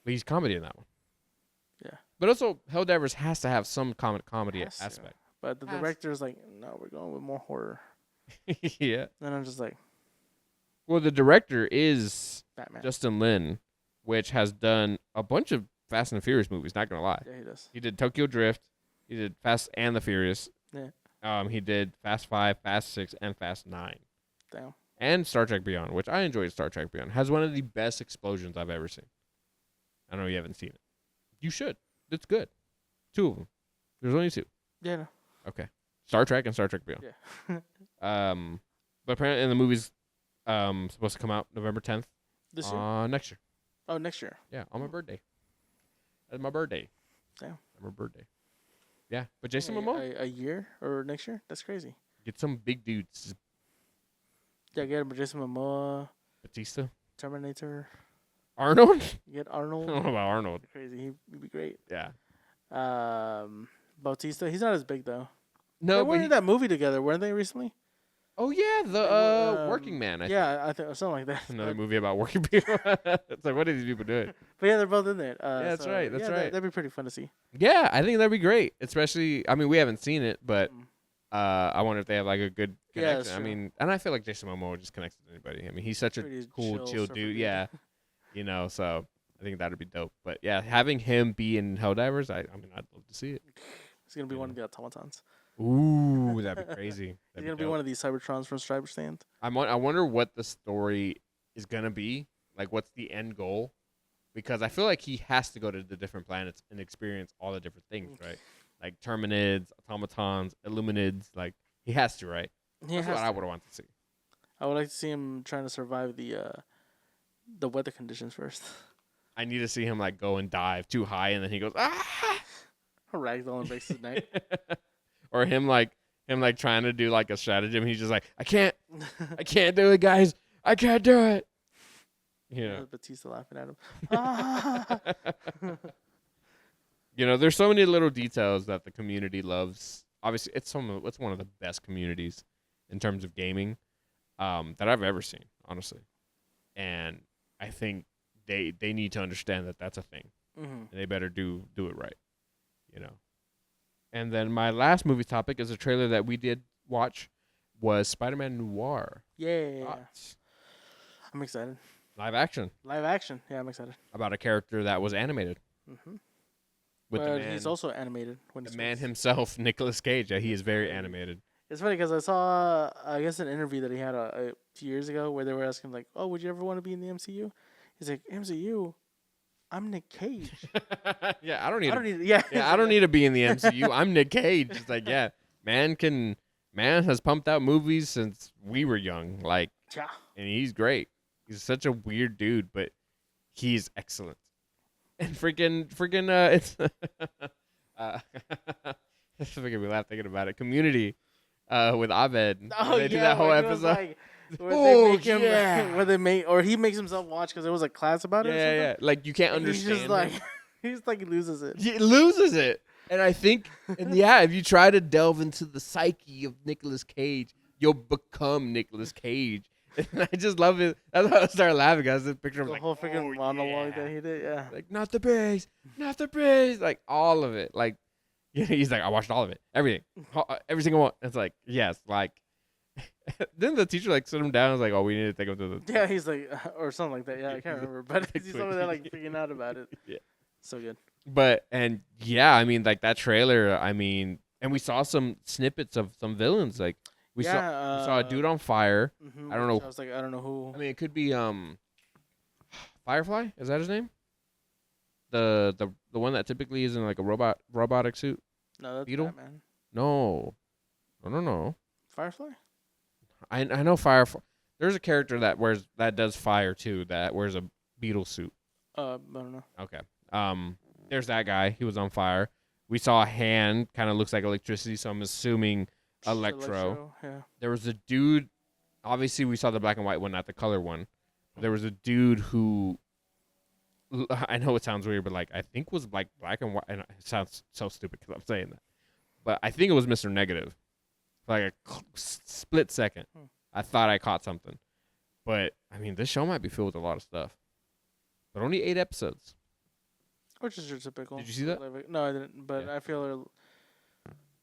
But he's comedy in that one. Yeah. But also, Helldivers has to have some comedy aspect. But the director's like, no, we're going with more horror. Yeah. And I'm just like. Well, the director is Batman. Justin Lin, which has done a bunch of Fast and the Furious movies, not going to lie. Yeah, he does. He did Tokyo Drift. He did Fast and the Furious. Yeah. He did Fast 5, Fast 6, and Fast 9. Damn. And Star Trek Beyond, which I enjoyed. Star Trek Beyond has one of the best explosions I've ever seen. I know you haven't seen it. You should. It's good. 2 of them. There's only 2. Yeah. No. Okay. Star Trek and Star Trek Beyond. Yeah. But apparently the movie's supposed to come out November 10th. This year? Next year. Oh, next year. Yeah, on my birthday. That's my birthday. Damn. My birthday. Yeah, but Jason Momoa. A year or next year? That's crazy. Get some big dudes. Yeah, get Jason Momoa. Batista. Terminator. Arnold? You get Arnold. I don't know about Arnold. Crazy. He'd be great. Yeah. Bautista. He's not as big, though. No, they were in that movie together, weren't they, recently? Oh, yeah, the Working Man. I think something like that. Another movie about working people. It's like, what are these people doing? But yeah, they're both in there. Yeah, that's right. That's right. That'd be pretty fun to see. Yeah, I think that'd be great. Especially, I mean, we haven't seen it, but I wonder if they have like a good connection. Yeah, I mean, and I feel like Jason Momoa just connects with anybody. I mean, he's such a cool, chill dude. Yeah, so I think that'd be dope. But yeah, having him be in Helldivers, I mean, I'd love to see it. He's gonna be one of the automatons. Ooh, that'd be crazy. He's gonna be one of these Cybertrons from Striper Stand. I wonder what the story is gonna be. Like, what's the end goal? Because I feel like he has to go to the different planets and experience all the different things, right? Like Terminids, automatons, Illuminids. Like, he has to, right? That's what I would want to see. I would like to see him trying to survive the weather conditions first. I need to see him like go and dive too high, and then he goes ragdoll and breaks his neck. Or him trying to do like a stratagem. He's just like, I can't do it, guys. I can't do it. You know, Batista laughing at him. Ah! you know, there's so many little details that the community loves. Obviously, it's one of the best communities in terms of gaming that I've ever seen, honestly. And I think they need to understand that that's a thing, and they better do it right, you know. And then my last movie topic is a trailer that we did watch was Spider-Man Noir. Yeah. Thoughts? I'm excited. Live action Live action. Yeah, I'm excited. about a character that was animated. Mm-hmm. With But he's also animated. When the man himself, Nicolas Cage. Yeah, he is very animated. It's funny because I saw, I guess, an interview that he had a few years ago where they were asking, like, oh, would you ever want to be in the MCU? He's like, MCU? I'm Nick Cage. Yeah, I don't need. Yeah. Yeah, I don't need to be in the MCU. I'm Nick Cage. It's like, yeah, man has pumped out movies since we were young. Like, Yeah. and he's great. He's such a weird dude, but he's excellent. And freaking, it's it's making me laugh thinking about it. Community, with Abed. Oh, They do that whole when he was episode. like, where Oh, they make him, yeah. where they make, or he makes himself watch because there was a class about it. Or something. Yeah. Like you can't And understand. He's just like, him. he's like he loses it. He loses it. And I think, and yeah, if you try to delve into the psyche of Nicolas Cage, you'll become Nicolas Cage. And I just love it. That's why I started laughing. I was just picturing The like, whole freaking monologue yeah. that he did. Yeah. Like, not the base, like all of it. Like, yeah, he's like, I watched all of it, everything, every single one. It's like, yes, like. Then the teacher like sit him down. And was like, oh, we need to take him to the. Yeah, he's like, or something like that. Yeah, I can't remember, but he's over there like freaking out about it. Yeah. So good. But and yeah, I mean, like that trailer. I mean, and we saw some snippets of some villains. Like we saw a dude on fire. I don't know. I was like, I don't know who. I mean, it could be Firefly. Is that his name? The one that typically is in like a robotic suit. No, that's Beetle? Batman. No. Firefly. I know Firefly. There's a character that does fire too. That wears a beetle suit. I don't know. Okay. There's that guy. He was on fire. We saw a hand. Kind of looks like electricity. So I'm assuming Electro. Yeah. There was a dude. Obviously, we saw the black and white one, not the color one. There was a dude who. I know it sounds weird, but like I think was like black and white. And it sounds so stupid because I'm saying that, but I think it was Mr. Negative. Like a split second, I thought I caught something, but I mean, this show might be filled with a lot of stuff. But only 8 episodes. Which is your typical. Did you see that? No, I didn't. But Yeah. I feel.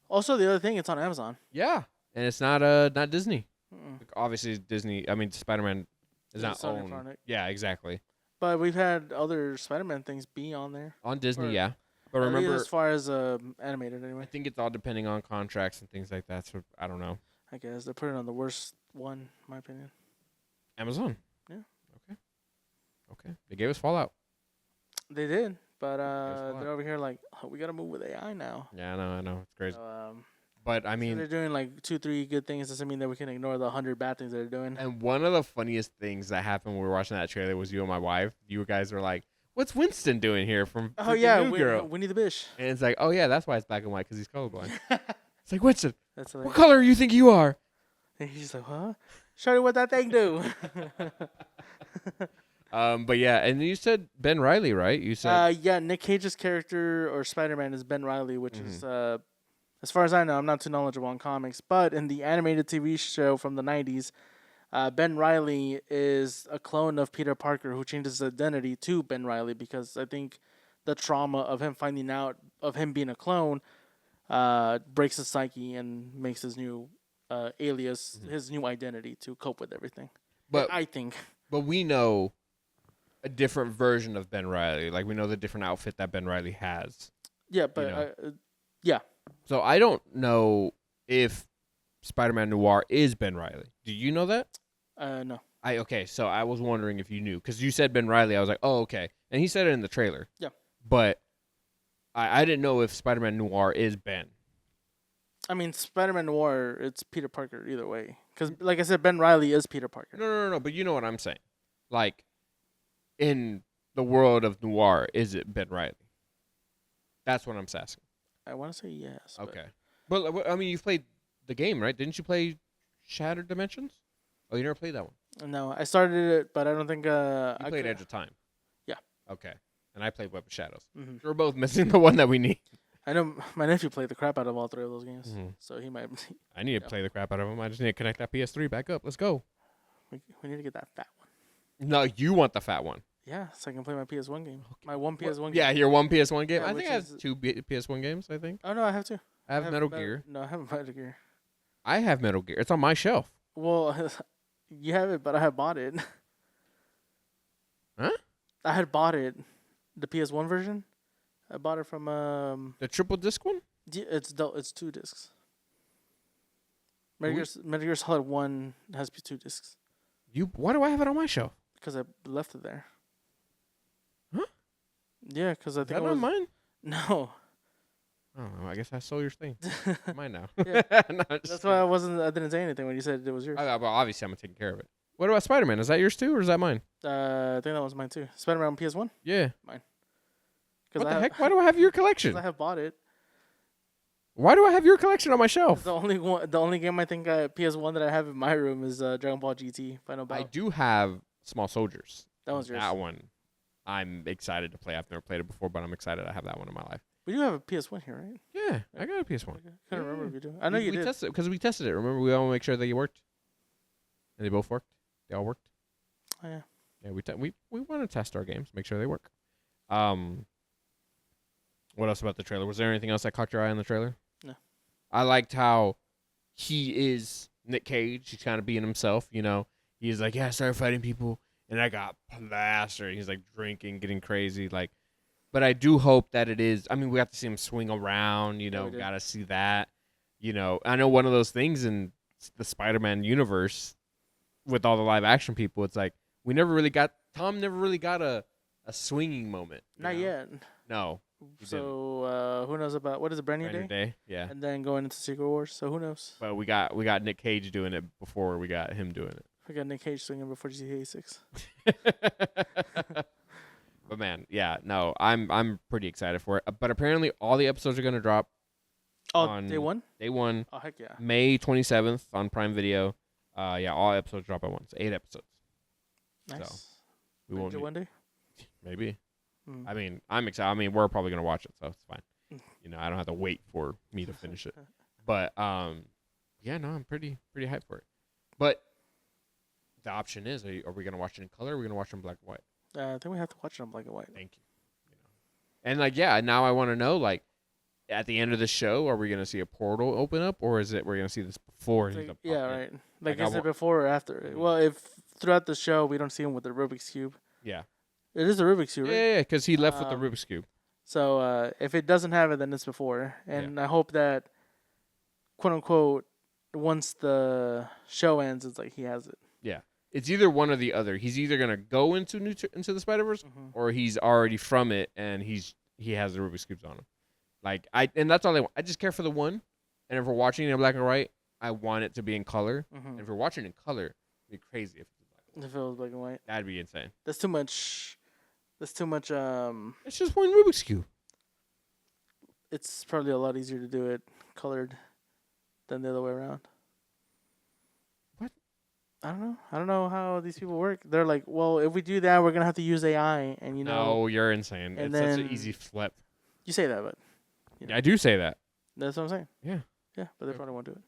Also, the other thing, it's on Amazon. Yeah, and it's not Disney. Mm-mm. Obviously, Disney. I mean, Spider-Man is not It's Sony owned. product. Yeah, exactly. But we've had other Spider-Man things be on there. On Disney, Or- yeah. But At least remember, as far as animated, I anyway. think it's all depending on contracts and things like that. So I don't know. I guess they're putting on the worst one, in my opinion. Amazon. Yeah. Okay. They gave us Fallout. They did, but a lot. they're over here like, oh, we gotta move with AI now. Yeah, I know. It's crazy. So, But I so mean, they're doing like 2-3 good things. Doesn't mean that we can ignore the 100 bad things they're doing. and one of the funniest things that happened when we were watching that trailer was you and my wife. You guys were like, "What's Winston doing here from Oh freaking yeah, New Girl?" Winnie the Bish. And it's like, "Oh yeah, that's why it's black and white because he's colorblind." It's like, Winston, That's what hilarious. color do you think you are? And he's like, huh? Show me what that thing do. But yeah, and you said Ben Riley, right? You said Yeah, Nick Cage's character or Spider-Man is Ben Riley, which is, Mm-hmm. as far as I know, I'm not too knowledgeable on comics, but in the animated TV show from the 90s, Ben Riley is a clone of Peter Parker who changes his identity to Ben Riley because I think the trauma of him finding out of him being a clone breaks his psyche and makes his new alias, his new identity to cope with everything. But I think. but we know a different version of Ben Riley. Like we know the different outfit that Ben Riley has. Yeah, but know. yeah. So I don't know if Spider-Man Noir is Ben Riley. Do you know that? No. Okay, so I was wondering if you knew because you said Ben Riley. I was like, oh, okay, and he said it in the trailer. Yeah. But I didn't know if Spider-Man Noir is Ben. I mean, Spider-Man Noir, it's Peter Parker either way. Because, like I said, Ben Riley is Peter Parker. No. But you know what I'm saying. Like, in the world of Noir, is it Ben Riley? That's what I'm asking. I want to say yes. Okay. But I mean, you've played the game, right? Didn't you play Shattered Dimensions? Oh, you never played that one. No, I started it, but I don't think You I played could. Edge of Time. Yeah. Okay. And I played Web of Shadows. Hmm. We're both missing the one that we need. I know my nephew played the crap out of all three of those games, Mhm. so he might. I need to Yeah. play the crap out of them. I just need to connect that PS3 back up. Let's go. We need to get that fat one. No, you want the fat one. Yeah, so I can play my PS1 game. My one PS1 game. Yeah, your one PS1 game. Yeah, I which think I have is- two PS1 games, I think. Oh no, I have two. I have Metal Gear. No, I have Metal Gear. I have Metal Gear. It's on my shelf. Well, you have it, but I had bought it. Huh? I had bought it, the PS1 version. I bought it from The triple disc one? It's 2 discs. We- Metal Gear Solid 1 has 2 discs Why do I have it on my shelf? because I left it there. Huh? Yeah, because I Is think that it not was mine? no. I don't know. I guess I stole your thing. Mine now. Yeah. No, I'm just That's why I didn't say anything when you said it was yours. well, obviously, I'm taking care of it. What about Spider-Man? Is that yours too, or is that mine? I think that was mine too. Spider-Man on PS1. Yeah. Because What the heck? Why do I have your collection? I have bought it. Why do I have your collection on my It's shelf? the only game I think PS1 that I have in my room is Dragon Ball GT Final I Battle. do have Small Soldiers. That one's yours. That one, I'm excited to play. I've never played it before, but I'm excited I have that one in my life. We do have a PS1 here, right? Yeah, I got a PS1. Okay. Couldn't remember Yeah. if you do. I know you we did. tested it because we tested it. Remember, we all make sure they worked, and they both worked. They all worked. Oh, yeah. Yeah, we want to test our games, make sure they work. What else about the trailer? Was there anything else that caught your eye in the trailer? No. I liked how he is Nick Cage. He's kind of being himself, you know. He's like, yeah, I started fighting people, and I got plastered. He's like drinking, getting crazy, like. But I do hope that it is. I mean, we have to see him swing around. You know, we did. got to see that. You know, I know one of those things in the Spider-Man universe with all the live action people. It's like Tom never really got a swinging moment. you Not know? yet. No. He So who knows about what is it, Brand New Brand Day? New Day. Yeah. And then going into Secret Wars. So who knows? But we got Nick Cage doing it before we got him doing We got Nick Cage swinging before GTA 6. it. But man, yeah, no, I'm pretty excited for it. But apparently, all the episodes are gonna drop Oh, on day one? Day 1, Oh, heck yeah. May 27th on Prime Video. Yeah, all episodes drop at once. 8 episodes. Nice. We won't One day? maybe. Mm. I mean, I'm excited. I mean, we're probably gonna watch it, so it's fine. You know, I don't have to wait for me to finish it. But yeah, no, I'm pretty hyped for it. But the option is, are we gonna watch it in color? Or are we gonna watch it in black and white? I think we have to watch it on black and white. Thank you. And like, yeah, now I want to know, like, at the end of the show, are we gonna see a portal open up, or is it we're gonna see this before? It's he's like- a yeah, puppet? right. Like, Like, is I it before or after? Mhm. Well, if throughout the show we don't see him with the Rubik's Cube. Yeah. It is a Rubik's Cube, right? Yeah, because he left with the Um, Rubik's Cube. So if it doesn't have it, then it's before. And I hope that, quote unquote, once the show ends, it's like he has it. It's either one or the other. He's either gonna go into into the Spider-Verse, or he's already from it and he has the Rubik's Cubes on him. Like and that's all I want. I just care for the one. And if we're watching it in black and white, I want it to be in color. And if we're watching it in color, it'd be crazy if it's black and white. If it was black and white, That'd be insane. that's too much. That's too much. It's just one Rubik's Cube. It's probably a lot easier to do it colored than the other way around. What? I don't know how these people work. They're like, well, if we do that, we're gonna have to use AI, and you know, No, you're insane. and It's such then- an easy flip. you say that, but Yeah, I do say that. that's what I'm saying. Yeah. Yeah, but they Okay. probably won't do it.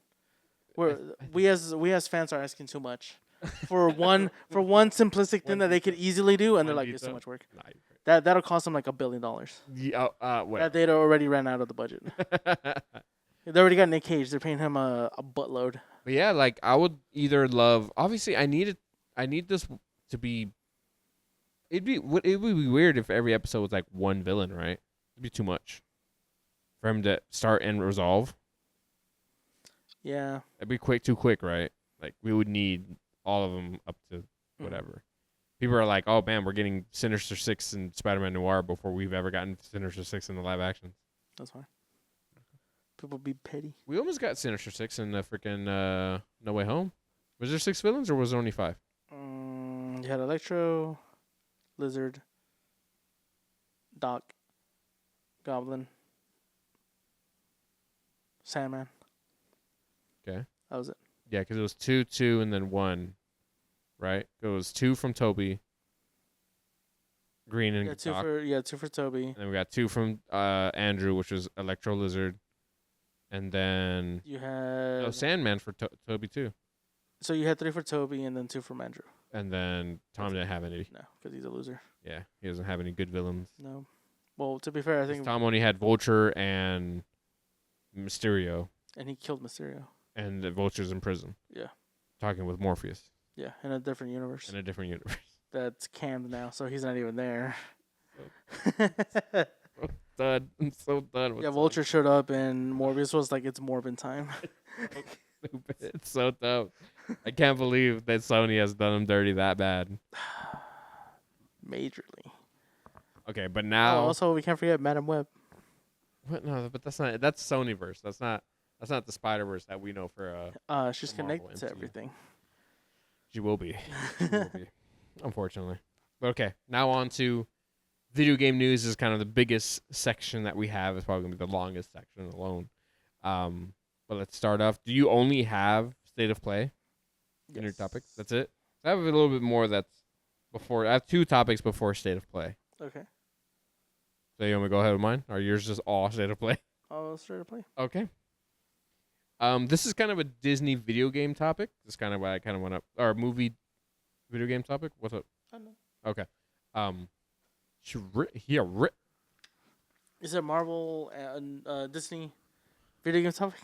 I We as fans are asking too much for one simplistic thing that they could easily do, and they're One like, it's too pizza? much work. Nah, you're That'll cost them like $1 billion. Yeah, That whatever. they'd already ran out of the budget. They already got Nick Cage. They're paying him a buttload. But yeah, like I would either love. Obviously, I need this to be. It would be weird if every episode was like one villain, right? It'd be too much for him to start and resolve. Yeah. It'd be too quick, right? Like we would need all of them up to whatever. People are like, "Oh man, we're getting Sinister Six and Spider-Man Noir before we've ever gotten Sinister Six in the live action." That's fine. People be petty. We almost got Sinister Six in the freaking No Way Home. Was there 6 villains or was there only 5? You had Electro, Lizard, Doc, Goblin, Sandman. Okay. That was it. Yeah, because it was 2, 2, and then 1, right? It was 2 from Toby Green and Doc. Two for Toby. And then we got 2 from Andrew, which was Electro Lizard. And then You had Sandman for Toby too. So you had 3 for Toby and then 2 from Andrew. And then Tom didn't have any. No, because he's a loser. Yeah, he doesn't have any good villains. No. Well, to be fair, I think Tom only had Vulture and Mysterio. And he killed Mysterio. And the Vulture's in prison. Yeah. Talking with Morpheus. Yeah, in a different universe. In a different universe. That's canned now, so he's not even there. Done. I'm so done with Vulture showed up and Morbius was like, it's Morbin time. Stupid. It's so dumb. I can't believe that Sony has done him dirty that bad. Majorly. Okay, but now also we can't forget Madam Web. What? No, but that's Sonyverse. That's not the Spider-Verse that we know for she's the Marvel connected to MCU. everything. She will be. Unfortunately. But okay, now on to video game news is kind of the biggest section that we have. It's probably going to be the longest section alone. But let's start off. Do you only have State of Play in your topics? That's it? I have a little bit more that's before. I have 2 topics before State of Play. Okay. So you want me to go ahead with mine? Or yours just all State of Play? All State of Play. Okay. This is kind of a Disney video game topic. This is kind of why I kind of went up. Or movie video game topic? What's up? I don't know. Okay. Is it Marvel and Disney video game topic?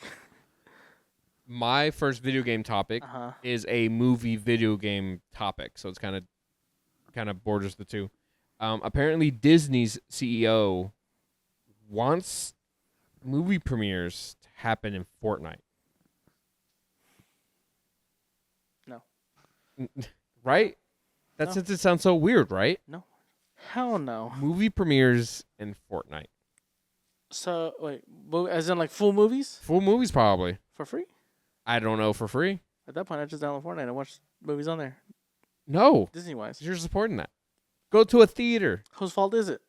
My first video game topic is a movie video game topic, so it's kind of borders the two. Apparently, Disney's CEO wants movie premieres to happen in Fortnite. No. Right? That since it sounds so weird, right? No. Hell no. Movie premieres in Fortnite. So wait, as in like full movies? Full movies, probably. For free? I don't know, for free. At that point, I just download Fortnite and watch movies on there. No. Disney wise. You're supporting that. Go to a theater. Whose fault is it?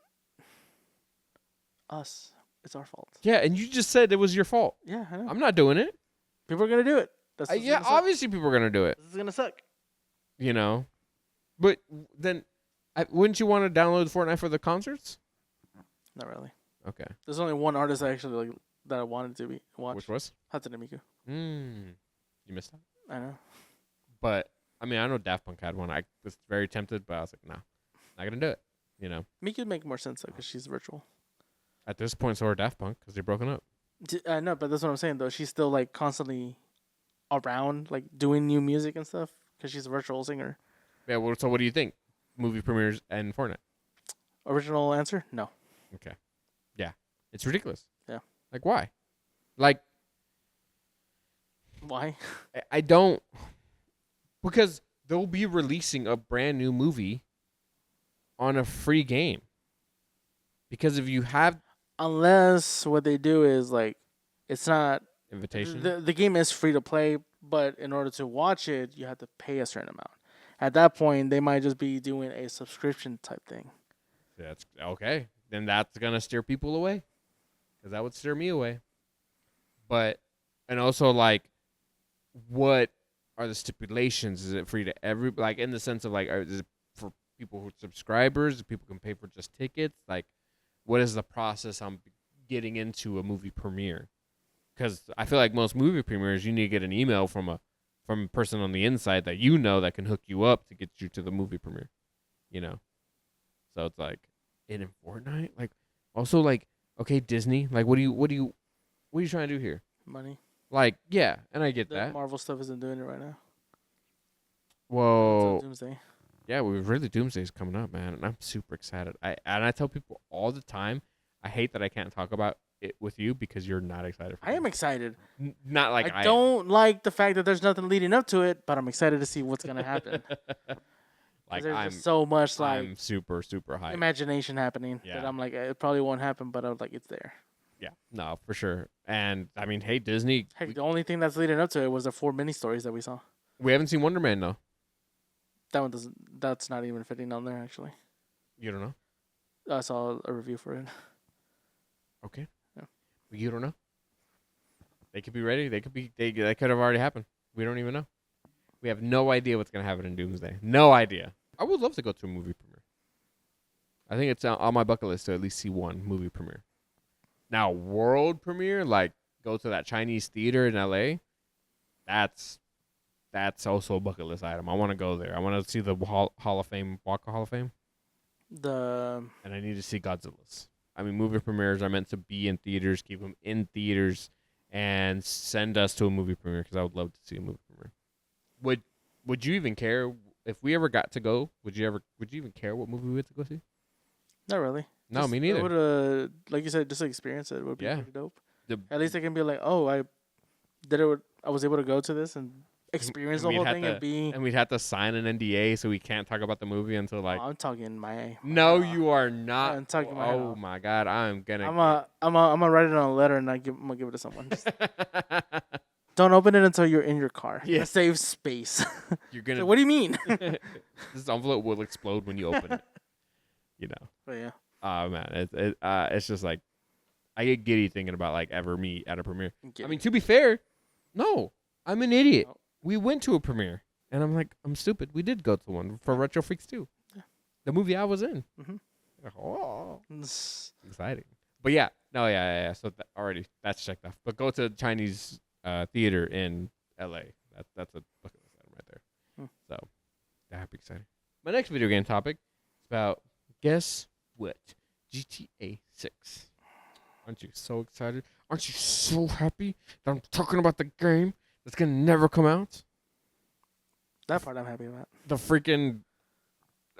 Us. It's our fault. Yeah, and you just said it was your fault. Yeah, I know. I'm not doing it. People are gonna do it. Yeah, obviously people are gonna do it. This is gonna suck. You know, but then, wouldn't you want to download Fortnite for the concerts? Not really. Okay. There's only one artist I actually like that I wanted to watch. Which was? Hatsune Miku. You missed that. I know. But I mean, I know Daft Punk had one. I was very tempted, but I was like, no, not gonna do it. You know. Miku would make more sense though, because she's virtual. At this point, so are Daft Punk because they're broken up. I know, but that's what I'm saying though. She's still like constantly around, like doing new music and stuff, because she's a virtual singer. Yeah. Well, so what do you think? Movie premieres and Fortnite. Original answer? No. Okay. Yeah, it's ridiculous. Yeah. Like why? Like why? I don't, because they'll be releasing a brand new movie on a free game. Because if you have, unless what they do is like, it's not invitation. The game is free to play, but in order to watch it, you have to pay a certain amount. At that point, they might just be doing a subscription type thing. That's okay. Then that's gonna steer people away, because that would steer me away. But, and also like, what are the stipulations? Is it free to like in the sense of like, is it for people who are subscribers? People can pay for just tickets. Like, what is the process on getting into a movie premiere? Because I feel like most movie premieres, you need to get an email from a person on the inside that you know that can hook you up to get you to the movie premiere. You know, so it's like in Fortnite, like also like, okay, Disney, like what are you trying to do here? Money. Like, yeah, and I get The that. Marvel stuff isn't doing it right now. Whoa. Doomsday. Yeah, Doomsday's coming up, man, and I'm super excited. I tell people all the time, I hate that I can't talk about it with you because you're not excited for I am excited. Not like I don't like the fact that there's nothing leading up to it, but I'm excited to see what's gonna happen. Like there's just so much like I'm super hyped. imagination happening Yeah. that I'm like, it probably won't happen, but I'm like, it's there. Yeah, no, for sure. And I mean, hey, Disney, Heck, the only thing that's leading up to it was the 4 mini stories that we saw. we haven't seen Wonder Man though. That one doesn't. That's not even fitting on there actually. You don't know? I saw a review for it. Okay. Yeah. You don't know? They could be ready. They could be. They could have already happened. We don't even know. We have no idea what's gonna happen in Doomsday. No idea. I would love to go to a movie premiere. I think it's on my bucket list to at least see one movie premiere. Now, world premiere, like go to that Chinese theater in LA. That's also a bucket list item. I want to go there. I want to see the Hall of Fame, Walk of Hall of Fame. And I need to see Godzilla's. I mean, movie premieres are meant to be in theaters. Keep them in theaters, and send us to a movie premiere because I would love to see a movie premiere. Would you even care if we ever got to go? Would you even care what movie we went to go see? Not really. No, me neither. Would like you said, just experience it would be pretty dope. At least I can be like, oh, I was able to go to this and experience the whole thing and we'd have to sign an NDA so we can't talk about the movie until like. I'm talking my. No, you are not. I'm talking my. Oh my God, I'm gonna write it on a letter and I'm gonna give it to someone. Don't open it until you're in your car. Yeah. Save space. You're gonna. So what do you mean? This envelope will explode when you open it. You know. But yeah. Oh man, it's just like I get giddy thinking about like ever me at a premiere. I mean, to be fair, no, I'm an idiot. No. We went to a premiere, and I'm like, I'm stupid. We did go to one for Retro Freaks 2. Yeah. The movie I was in. Mm-hmm. Oh, exciting. But yeah, no, yeah. So that's checked off. But go to Chinese theater in LA. That's a bucket list item right there. So that'd be exciting. My next video game topic is about guess what? GTA 6. Aren't you so excited? Aren't you so happy that I'm talking about the game that's gonna never come out? That part I'm happy about. The freaking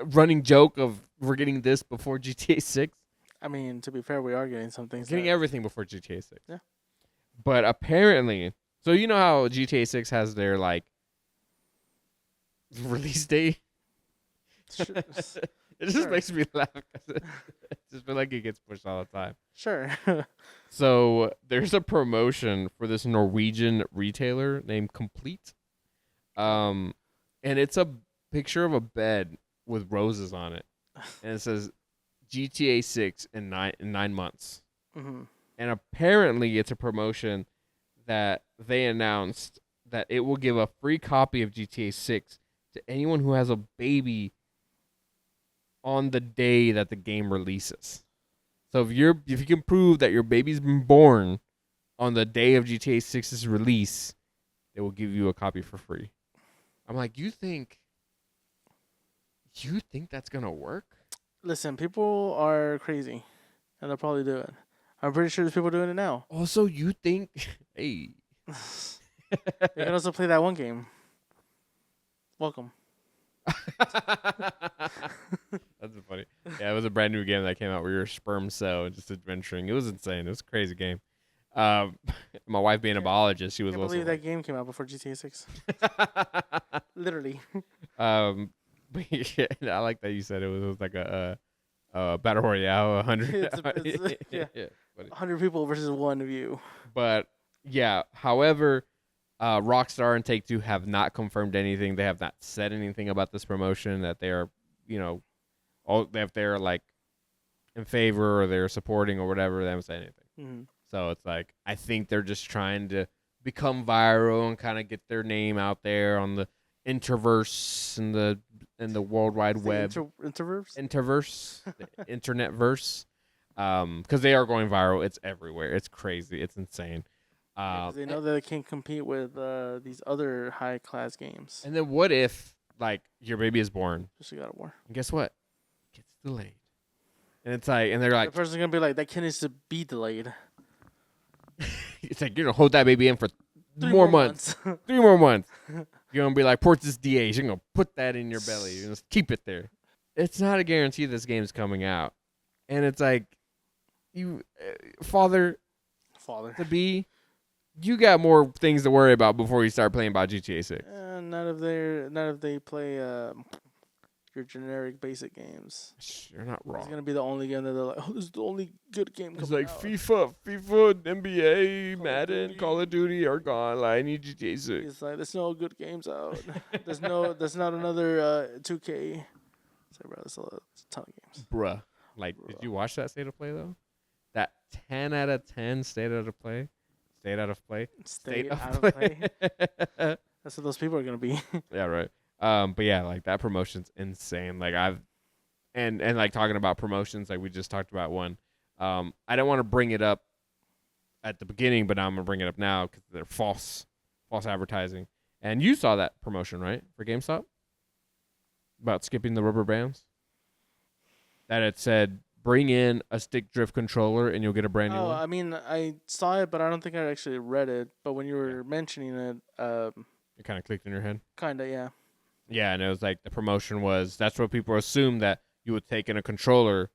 running joke of we're getting this before GTA 6. I mean, to be fair, we are getting some things. Getting everything before GTA 6. Yeah. But apparently, so you know how GTA 6 has their like release date? It just makes me laugh because I just feel like it gets pushed all the time. Sure. So there's a promotion for this Norwegian retailer named Complete. And it's a picture of a bed with roses on it. And it says GTA 6 in 9 months. Mm-hmm. And apparently it's a promotion that they announced that it will give a free copy of GTA 6 to anyone who has a baby on the day that the game releases. So if you can prove that your baby's been born on the day of GTA 6's release, they will give you a copy for free. I'm like, you think that's gonna work? Listen, people are crazy, and they'll probably do it. I'm pretty sure there's people doing it now. Also, you think, hey, you can also play that one game. Welcome. That's funny. Yeah, it was a brand new game that came out where you're a sperm cell and just adventuring. It was insane. It was a crazy game. My wife being a biologist, she was also. I believe that game came out before GTA 6. Literally. But yeah, I like that you said it was like a battle royale. 100. Yeah. 100 people versus one of you. But yeah, however. Rockstar and Take-Two have not confirmed anything. They have not said anything about this promotion that they are, if they're like in favor or they're supporting or whatever. They haven't said anything. Mm-hmm. So it's like I think they're just trying to become viral and kind of get their name out there on the interverse and the World Wide Web. Interverse, the internet verse, because they are going viral. It's everywhere. It's crazy. It's insane. They know that they can't compete with these other high-class games. And then what if, like, your baby is born? Just God of War. And guess what? It gets delayed. And it's like, and they're like... The person's going to be like, that kid needs to be delayed. It's like, you're going to hold that baby in for 3 more months. 3 more months. You're going to be like, port this DA. You're going to put that in your belly. You're going to keep it there. It's not a guarantee this game's coming out. And it's like, you, father to be... You got more things to worry about before you start playing about GTA 6. Not if they play your generic basic games. You're not wrong. It's gonna be the only game that they're like, oh, this is the only good game. It's like out. FIFA, NBA, Madden, Call of Duty are gone. Like, I need GTA 6. It's like there's no good games out. there's not another 2K. So bro, there's a ton of games. Bruh, did you watch that State of Play though? That 10 out of 10 State of Play. State out of play. State out of play. That's That's what those people are gonna be. Yeah, right. But yeah, like that promotion's insane. Like and like talking about promotions, like we just talked about one. I don't want to bring it up at the beginning, but I'm gonna bring it up now because they're false advertising. And you saw that promotion, right, for GameStop about skipping the rubber bands. That it said, bring in a stick drift controller and you'll get a brand new Oh, one. I mean, I saw it, but I don't think I actually read it. But when you were mentioning it, It kind of clicked in your head. kinda, yeah. Yeah, and it was like the promotion was that's what people assume that you would take in a controller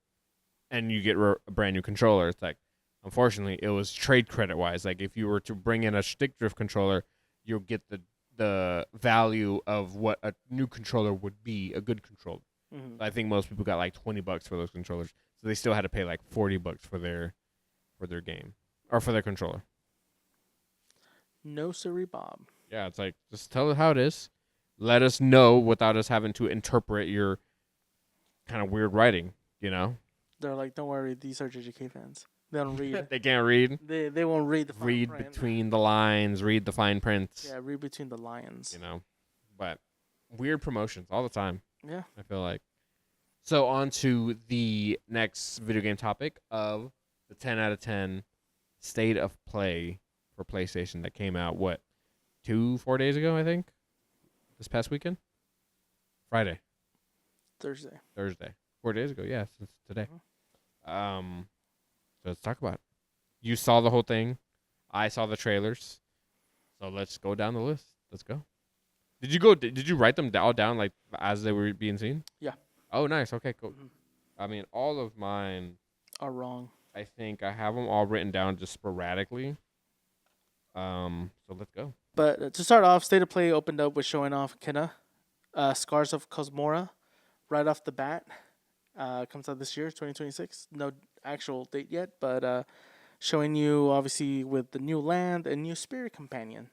and you get a brand new controller. It's like, unfortunately, it was trade credit wise. Like if you were to bring in a stick drift controller, you'll get the value of what a new controller would be, a good controller. Mm-hmm. I think most people got like $20 for those controllers, so they still had to pay like $40 for their game or for their controller. No siree, Bob. Yeah, it's like just tell it how it is. Let us know without us having to interpret your kind of weird writing. You know, They're like, don't worry, these are JJK fans. They don't read. they can't read. They won't read the fine Read print. between the lines. Read the fine print. Yeah, read between the lines. You know, but weird promotions all the time. Yeah. I feel like. So on to the next video game topic of the 10 out of 10 state of play for PlayStation that came out, 4 days ago, I think? This past weekend? Friday. Thursday. 4 days ago, yeah, since today. Mm-hmm. So let's talk about it. You saw the whole thing. I saw the trailers. So let's go down the list. Let's go. Did you write them all down like as they were being seen? Yeah. Oh, nice. Okay, cool. Mm-hmm. I mean, all of mine, Are wrong. I think I have them all written down just sporadically. So let's go. But to start off, State of Play opened up with showing off Kena, Scars of Cosmora, right off the bat. Comes out this year, 2026. No actual date yet, but showing you obviously with the new land and new spirit companion,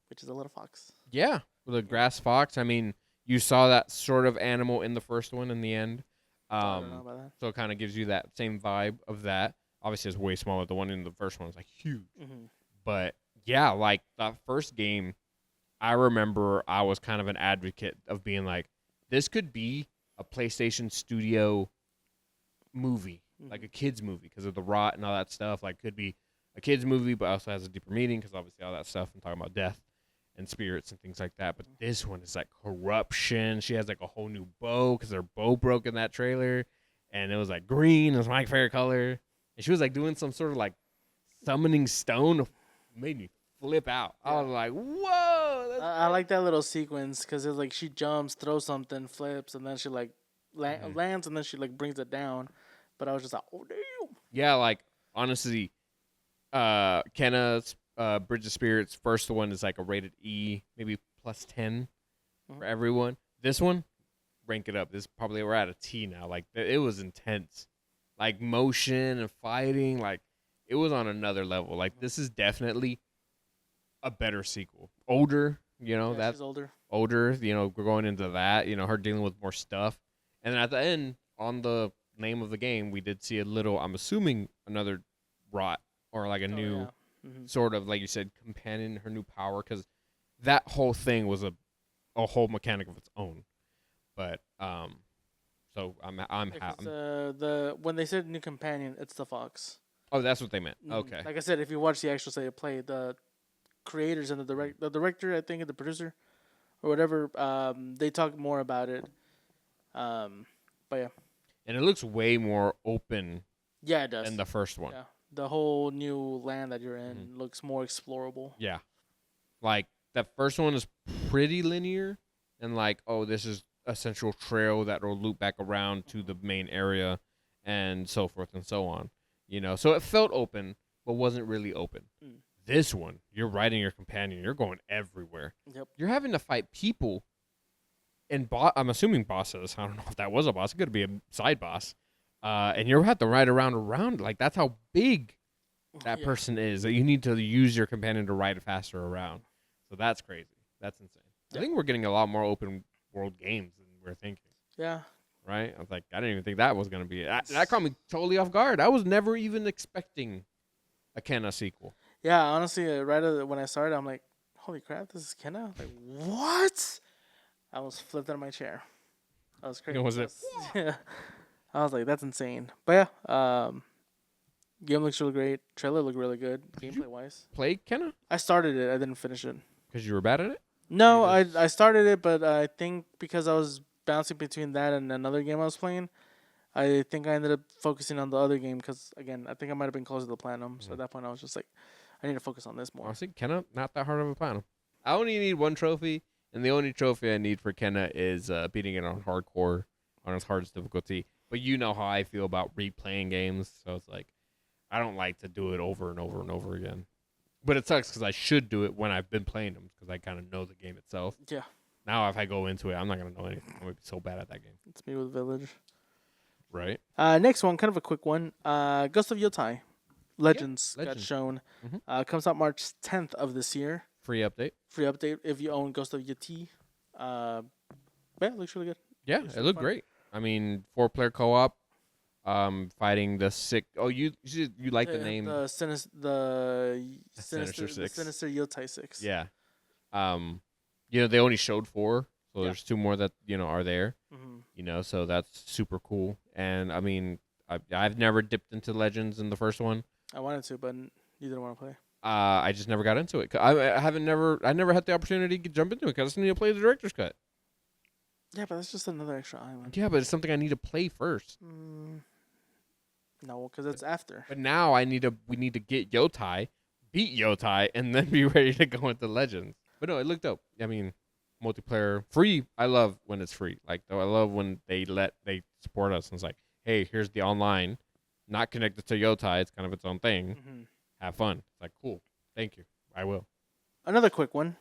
which is a little fox. Yeah, the grass fox. I mean, you saw that sort of animal in the first one in the end. I don't know about that. So it kind of gives you that same vibe of that. Obviously, it's way smaller. The one in the first one was like huge. Mm-hmm. But yeah, like that first game, I remember I was kind of an advocate of being like, this could be a PlayStation Studio movie, like a kids movie, because of the rot and all that stuff. Like, could be a kids movie, but also has a deeper meaning because obviously all that stuff. I'm talking about death and spirits and things like that. But this one is like corruption. She has like a whole new bow because her bow broke in that trailer, and it was like green. It was my favorite color, and she was like doing some sort of like summoning stone. Made me flip out. Yeah. I was like, whoa. I like that little sequence because it's like she jumps, throws something, flips, and then she like lands, and then she like brings it down. But I was just like, oh damn. Yeah, like honestly, Kenna's Bridge of Spirits first one is like a rated E, maybe plus 10 for everyone. This one, rank it up. This probably we're at a T now. Like it was intense, like motion and fighting. Like it was on another level. Like this is definitely a better sequel. Older, you know, Yeah, she's older. older, you know, we're going into that, you know, her dealing with more stuff. And then at the end, on the name of the game, we did see a little, I'm assuming another rot or like a new sort of, like you said, companion, her new power, because that whole thing was a whole mechanic of its own. But so I'm happy. The when they said new companion, it's the fox. Oh, that's what they meant. Okay. Like I said, if you watch the actual State of Play, the creators and the director, I think, and the producer, or whatever, they talk more about it. But yeah. And it looks way more open Yeah, it does. than the first one. Yeah. The whole new land that you're in looks more explorable. Yeah. Like, that first one is pretty linear. And, like, oh, this is a central trail that will loop back around to the main area and so forth and so on. You know, so it felt open, but wasn't really open. This one, you're riding your companion. You're going everywhere. Yep. You're having to fight people. And I'm assuming bosses. I don't know if that was a boss. It could be a side boss. And you have to ride around. Like, that's how big that person is. That you need to use your companion to ride faster around. So that's crazy. That's insane. I think we're getting a lot more open world games than we're thinking. Yeah. Right? I was like, I didn't even think that was going to be it. That caught me totally off guard. I was never even expecting a Kenna sequel. Yeah, honestly, when I started, I'm like, holy crap, this is Kenna? Like, what? I almost flipped out of my chair. That was crazy. Was it? Yeah. I was like, that's insane. But yeah, game looks really great. Trailer looked really good, gameplay wise. Play Kenna? I started it. I didn't finish it. Because you were bad at it? No, You just- I started it, but I think because I was bouncing between that and another game I was playing, I think I ended up focusing on the other game because, again, I think I might have been closer to the platinum. So at that point, I was just like, I need to focus on this more. Honestly, Kenna, not that hard of a platinum. I only need one trophy, and the only trophy I need for Kenna is beating it on hardcore, on its hardest difficulty. But you know how I feel about replaying games, so it's like, I don't like to do it over and over and over again. But it sucks because I should do it when I've been playing them because I kind of know the game itself. Yeah. Now if I go into it, I'm not going to know anything. I'm going to be so bad at that game. It's me with Village. Right? Next one, kind of a quick one. Ghost of Yotai Legends got Legends. shown. Mhm. Comes out March 10th of this year. Free update. Free update if you own Ghost of Yeti. Yeah, it looks really good. Yeah, Looks it really looked fun. great. I mean, 4-player co-op, fighting the sick. Oh, you like the name? The Sinister, the Sinister Sinister, the Six. Sinister Yotai 6. Yeah. They only showed 4, so Yeah. there's 2 more that are there. Mm-hmm. So that's super cool. And I mean, I've never dipped into Legends in the first one. I wanted to, but you didn't want to play. I just never got into it. I never had the opportunity to jump into it because I just need to play the director's cut. Yeah, but that's just another extra island. Yeah, but it's something I need to play first. No, because it's after. But now we need to get Yotai, beat Yotai, and then be ready to go into Legends. But no, it looked dope. I mean, multiplayer free. I love when it's free. Like, though, I love when they support us and it's like, hey, here's the online, not connected to Yotai. It's kind of its own thing. Mm-hmm. Have fun. It's like, cool. Thank you. I will. Another quick one.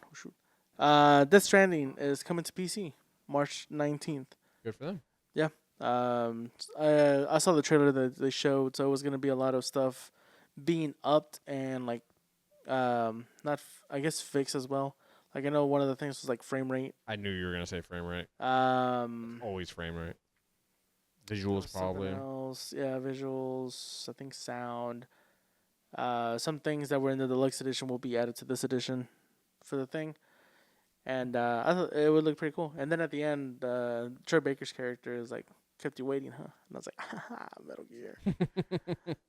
Death Stranding is coming to PC March 19th. Good for them. Yeah. I saw the trailer that they showed, so it was gonna be a lot of stuff being upped and like, I guess fixed as well. Like I know one of the things was like frame rate. I knew you were gonna say frame rate. Always frame rate. Visuals probably. Else. Yeah, visuals. I think sound. Some things that were in the deluxe edition will be added to this edition for the thing. And I thought it would look pretty cool. And then at the end, Troy Baker's character is like, kept you waiting, huh? And I was like, haha, Metal Gear.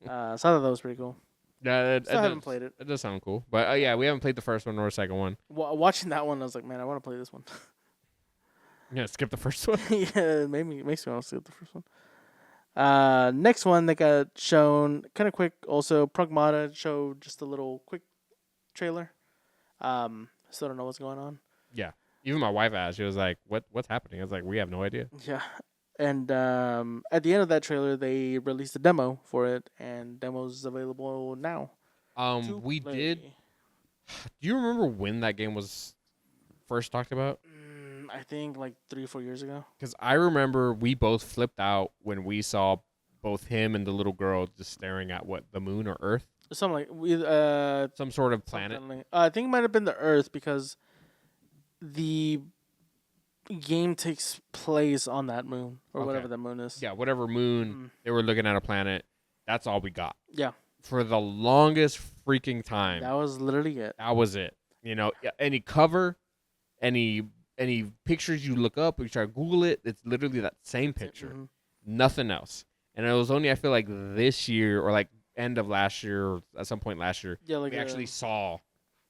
So I thought that was pretty cool. Yeah, Still haven't played it. It does sound cool. But yeah, we haven't played the first one nor the second one. Watching that one, I was like, man, I want to play this one. Yeah, skip the first one. Yeah, it makes me want to skip the first one. Next one that got shown kind of quick. Also, Pragmata showed just a little quick trailer. Still don't know what's going on. Yeah. Even my wife asked. She was like, "What's happening?" I was like, "We have no idea." Yeah, and at the end of that trailer, they released a demo for it, and demo's available now. to We play. did. Do you remember when that game was first talked about? I think like 3 or 4 years ago. Because I remember we both flipped out when we saw both him and the little girl just staring at the moon or Earth, Something like some sort of planet. I think it might have been the Earth because the game takes place on that moon or whatever Okay. that moon is. Yeah, whatever moon they were looking at a planet. That's all we got Yeah, for the longest freaking time. that was literally it. That was it. Any cover, any pictures you look up, or you try to Google it, it's literally that same picture. Mhm. Nothing else. And it was only, I feel like, this year or like end of last year or at some point last year, Yeah, like we actually it saw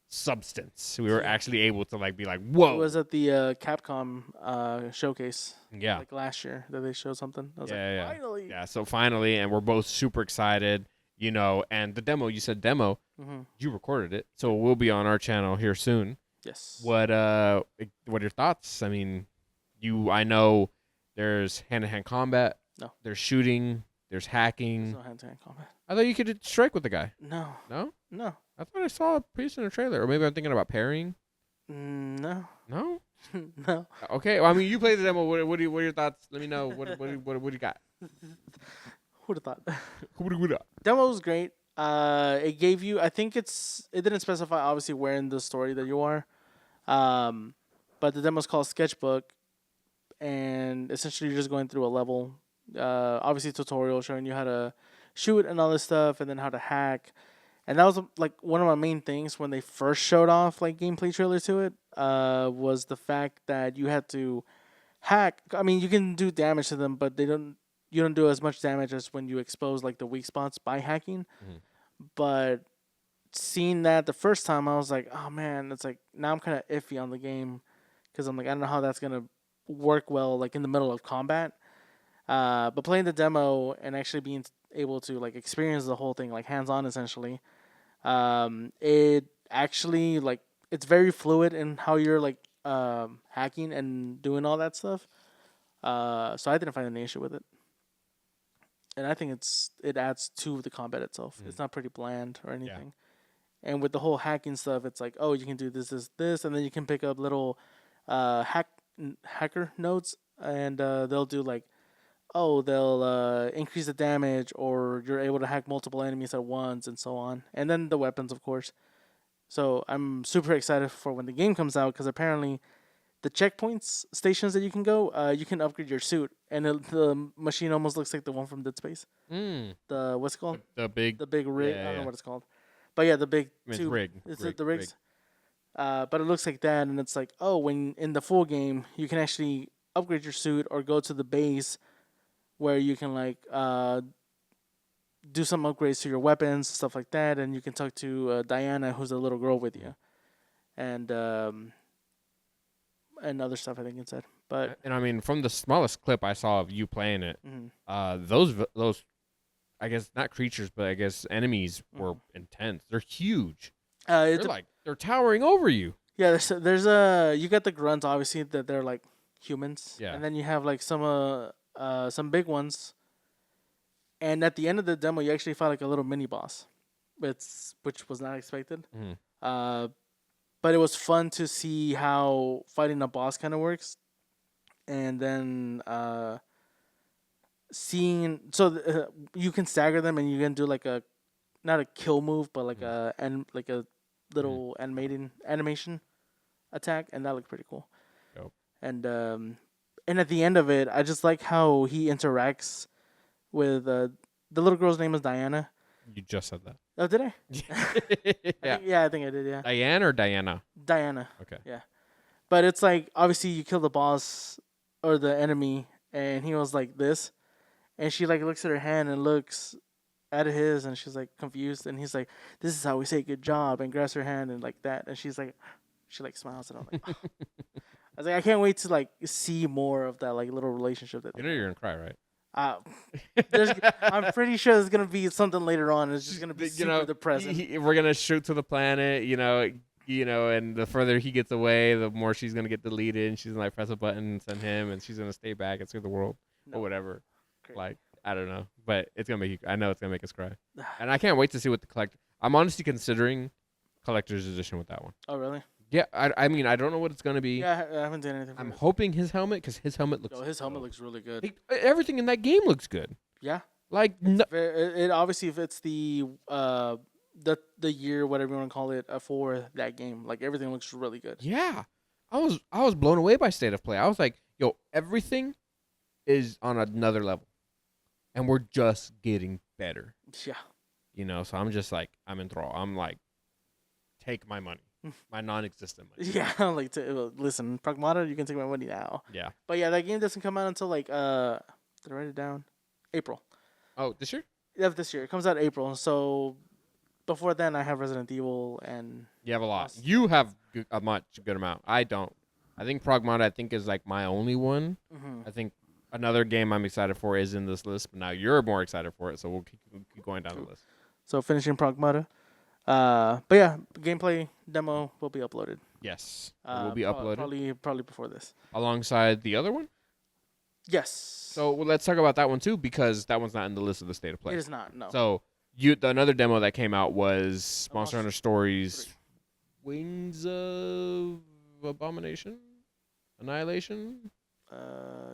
substance. We were Yeah. actually able to like be like, whoa. was at the Capcom showcase Yeah. like last year that they showed something. I was Yeah. like, finally. Yeah. So finally, and we're both super excited, and the demo, you said demo, Mm-hmm. you recorded it. So it will be on our channel here soon. Yes. What are your thoughts? I mean, I know there's hand-to-hand combat. No. There's shooting. There's There's hacking. no hand-to-hand combat. I thought you could strike with the guy. No. No? No. I thought I saw a piece in a trailer. Or maybe I'm thinking about parrying. No. No? No. Okay. Well, I mean, you played the demo. What are your thoughts? Let me know. What do you got? Who'd have thought? What do you got? Demo was great. It gave you. I think it didn't specify obviously where in the story that you are, but the demo's called Sketchbook, and essentially you're just going through a level. Obviously tutorial showing you how to shoot and all this stuff, and then how to hack, And that was like one of my main things when they first showed off like gameplay trailer to it. Was the fact that you had to hack. I mean, you can do damage to them, but they don't. You don't do as much damage as when you expose like the weak spots by hacking. Mhm. But seeing that the first time, I was like, oh man, it's like now I'm kind of iffy on the game because I'm like, I don't know how that's gonna work well like in the middle of combat. But playing the demo and actually being able to like experience the whole thing like hands on essentially, it actually like it's very fluid in how you're like hacking and doing all that stuff. So I didn't find any issue with it, and I think it adds to the combat itself. It's not pretty bland or anything. And with the whole hacking stuff, it's like, oh, you can do this, and then you can pick up little hacker nodes, and they'll do like, oh, they'll increase the damage, or you're able to hack multiple enemies at once, and so on. And then the weapons, of course. So I'm super excited for when the game comes out because apparently the checkpoints stations that you can go, you can upgrade your suit, and the machine almost looks like the one from Dead Space. The what's it called? The big. The big rig. Yeah, I don't know yeah. what it's called, but yeah, the big I mean, tube. rig. Is rig, it the rigs? rig. But it looks like that, and it's like, oh, when in the full game, you can actually upgrade your suit or go to the base where you can like do some upgrades to your weapons, stuff like that, and you can talk to Diana, who's the little girl with you, and other stuff I think it said. But And I mean, from the smallest clip I saw of you playing it, mhm. those, I guess not creatures, but I guess enemies were intense. They're huge. They're towering over you. Yeah, there's a you got the grunts obviously that they're like humans, Yeah. and then you have like some big ones, and at the end of the demo you actually fight like a little mini boss, which was not expected. Mhm. But it was fun to see how fighting a boss kind of works, and then seeing you can stagger them and you can do like a not a kill move but like a little animation attack, and that looked pretty cool. Dope. And at the end of it, I just like how he interacts with the little girl's name is Diana. You just said that. Oh, did I? Yeah. I think I did. Yeah, Diane or Diana? Diana. Okay. Yeah, but it's like obviously you kill the boss or the enemy, and he was like this, and she like looks at her hand and looks at his, and she's like confused, and he's like, "This is how we say good job," and grabs her hand and like that, and she's like, she like smiles, and I'm like, oh. I was like, I can't wait to like see more of that like little relationship that You know you're gonna cry, right? I'm pretty sure there's gonna be something later on. It's just gonna be super depressing. We're gonna shoot to the planet, and the further he gets away, the more she's gonna get deleted, and she's gonna like press a button and send him, and she's gonna stay back and save the world or whatever. Crazy. Like I don't know, but it's gonna make you. I know it's gonna make us cry, and I can't wait to see what the collect. I'm honestly considering collector's edition with that one. Oh really? Yeah, I mean I don't know what it's gonna be. Yeah, I haven't done anything. I'm hoping his helmet, because his helmet looks. His helmet looks really good. Everything in that game looks good. Yeah. Like It obviously fits the year, whatever you want to call it, for that game. Like everything looks really good. Yeah, I was blown away by State of Play. I was like, yo, everything is on another level, and we're just getting better. Yeah. So I'm just like, I'm enthralled. I'm like, take my money, my non-existent money. Yeah, like listen, Pragmata, you can take my money now. Yeah. But yeah, that game doesn't come out until like did I write it down? April. Oh, this year? Yeah, this year. It comes out April. So before then, I have Resident Evil and. You have a lot. You have a good amount. I don't. I think Pragmata, is like my only one. Mm-hmm. I think another game I'm excited for is in this list, but now you're more excited for it, so we'll keep going down the list. So finishing Pragmata. But yeah, gameplay demo will be uploaded. Yes, it will be uploaded. Probably before this. Alongside the other one? Yes. So let's talk about that one too, because that one's not in the list of the State of Play. It is not, no. So another demo that came out was Monster Hunter Stories 3. Wings of Annihilation?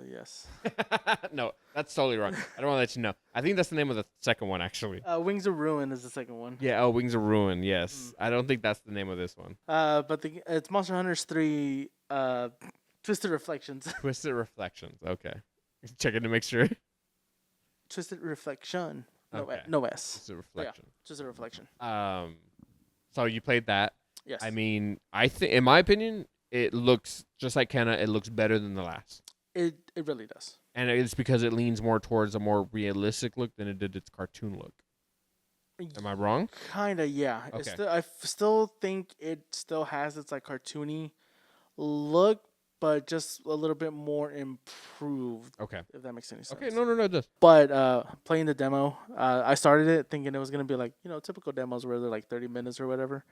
Yes. No, that's totally wrong. I don't want to let you know. I think that's the name of the second one, actually. Wings of Ruin is the second one. Yeah, Wings of Ruin, yes. I don't think that's the name of this one. But it's Monster Hunter 3 Twisted Reflections. Twisted Reflections, okay. Checking to make sure. Twisted Reflection. No, Okay. no S. It's a Yeah, reflection. just a reflection. So you played that. Yes. I mean, I think, in my opinion, it looks just like Kenna. It looks better than the last, it really does. and it's because it leans more towards a more realistic look than it did its cartoon look. Am I wrong? Kinda, yeah. Okay. I still think it still has its like cartoony look, but just a little bit more improved. Okay. If that makes any sense. Okay. No, it does. But playing the demo, I started it thinking it was gonna be like typical demos where they're like 30 minutes or whatever.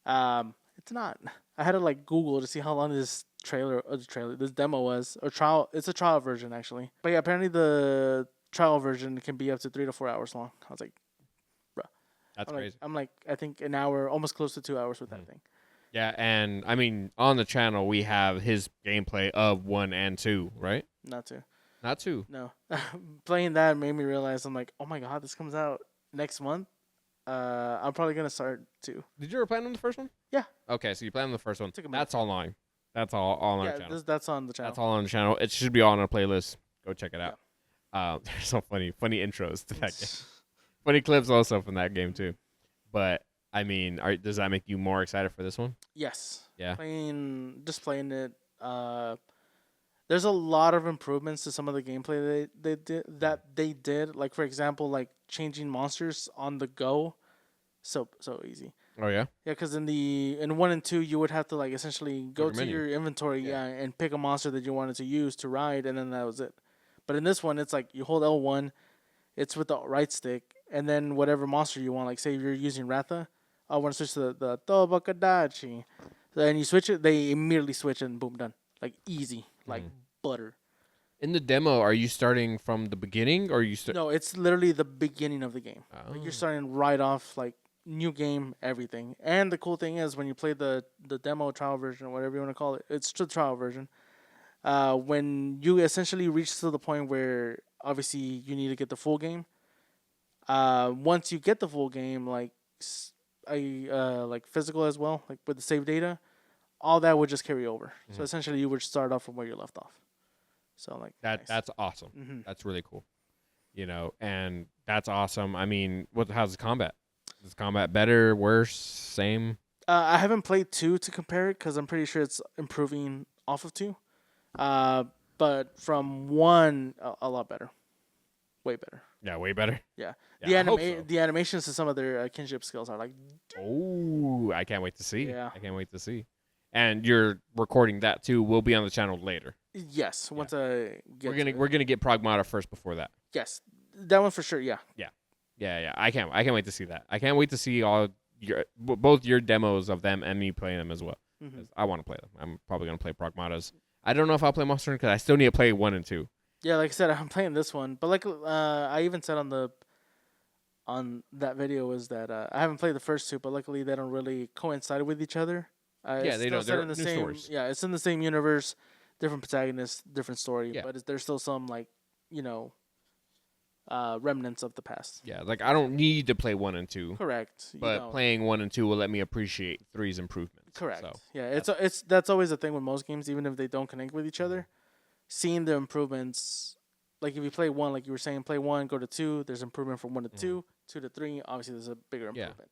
It's not. I had to like Google to see how long this this demo was, or trial. It's a trial version actually. But yeah, apparently the trial version can be up to 3 to 4 hours long. I was like, That's I'm crazy. like, I think an hour, almost close to 2 hours with that thing. Yeah, and I mean, on the channel we have his gameplay of 1 and 2, right? Not to. Not 2. No. Playing that made me realize I'm like, oh my god, this comes out next month. I'm probably gonna start 2. Did you ever play on the first one? Yeah. Okay, so you played on the first one. Took a minute. That's online. That's all on our Yeah, channel. that's on the channel. That's all on the channel. It should be all on our playlist. Go check it out. There's some funny intros to that game. Funny clips also from that game too. But I mean, does that make you more excited for this one? Yes. Yeah. Playing it. There's a lot of improvements to some of the gameplay they did. Like for example, like changing monsters on the go, so easy. Oh yeah. Yeah, because in 1 and 2 you would have to like essentially go to menu. your inventory, and pick a monster that you wanted to use to ride, and then that was it. But in this one, it's like you hold L1, it's with the right stick, and then whatever monster you want. Like say you're using Ratha, I want to switch to the Tobakadachi. So then you switch it, they immediately switch and boom, done. Like easy, like butter. In the demo, are you starting from the beginning or are you No, it's literally the beginning of the game. Like Oh. you're starting right off, like new game, everything. And the cool thing is when you play the demo trial version, or whatever you want to call it, it's the trial version. When you essentially reach to the point where obviously you need to get the full game. Once you get the full game, like like physical as well, like with the save data, all that would just carry over. So essentially, you would start off from where you left off. So like nice. That's awesome. Mhm. That's really cool. And that's awesome. I mean, how's the combat? Is combat better, worse, same? I haven't played 2 to compare it because I'm pretty sure it's improving off of 2. But from 1, a lot better, way better. Yeah, way better. Yeah, Yeah, I hope so. the animations to some of their kinship skills are like, Oh, I can't wait to see. Yeah. I can't wait to see. And you're recording that too. We'll be on the channel later. yes. Once I get We're gonna get Pragmata first before that. yes, that one for sure. Yeah. Yeah. I can't wait to see that. I can't wait to see both your demos of them and me playing them as well. 'Cause I want to play them. I'm probably gonna play Pragmatas. I don't know if I'll play Monster Hunter because I still need to play 1 and 2. Yeah, like I said, I'm playing this one, but like I even said on that video is that I haven't played the first 2, but luckily they don't really coincide with each other. Yeah, it's they still don't. set They're in the new same. stories. Yeah, it's in the same universe, different protagonists, different story, Yeah. but there's still some like remnants of the past. Yeah, like I don't need to play 1 and 2, Correct. You but don't. playing 1 and 2 will let me appreciate 3's improvements. Correct. So, Yeah, that's always the thing with most games, even if they don't connect with each other. Seeing the improvements, like if you play 1, like you were saying, play 1, go to 2. There's improvement from 1 to 2, 2 to 3. Obviously, there's a bigger Yeah. improvement.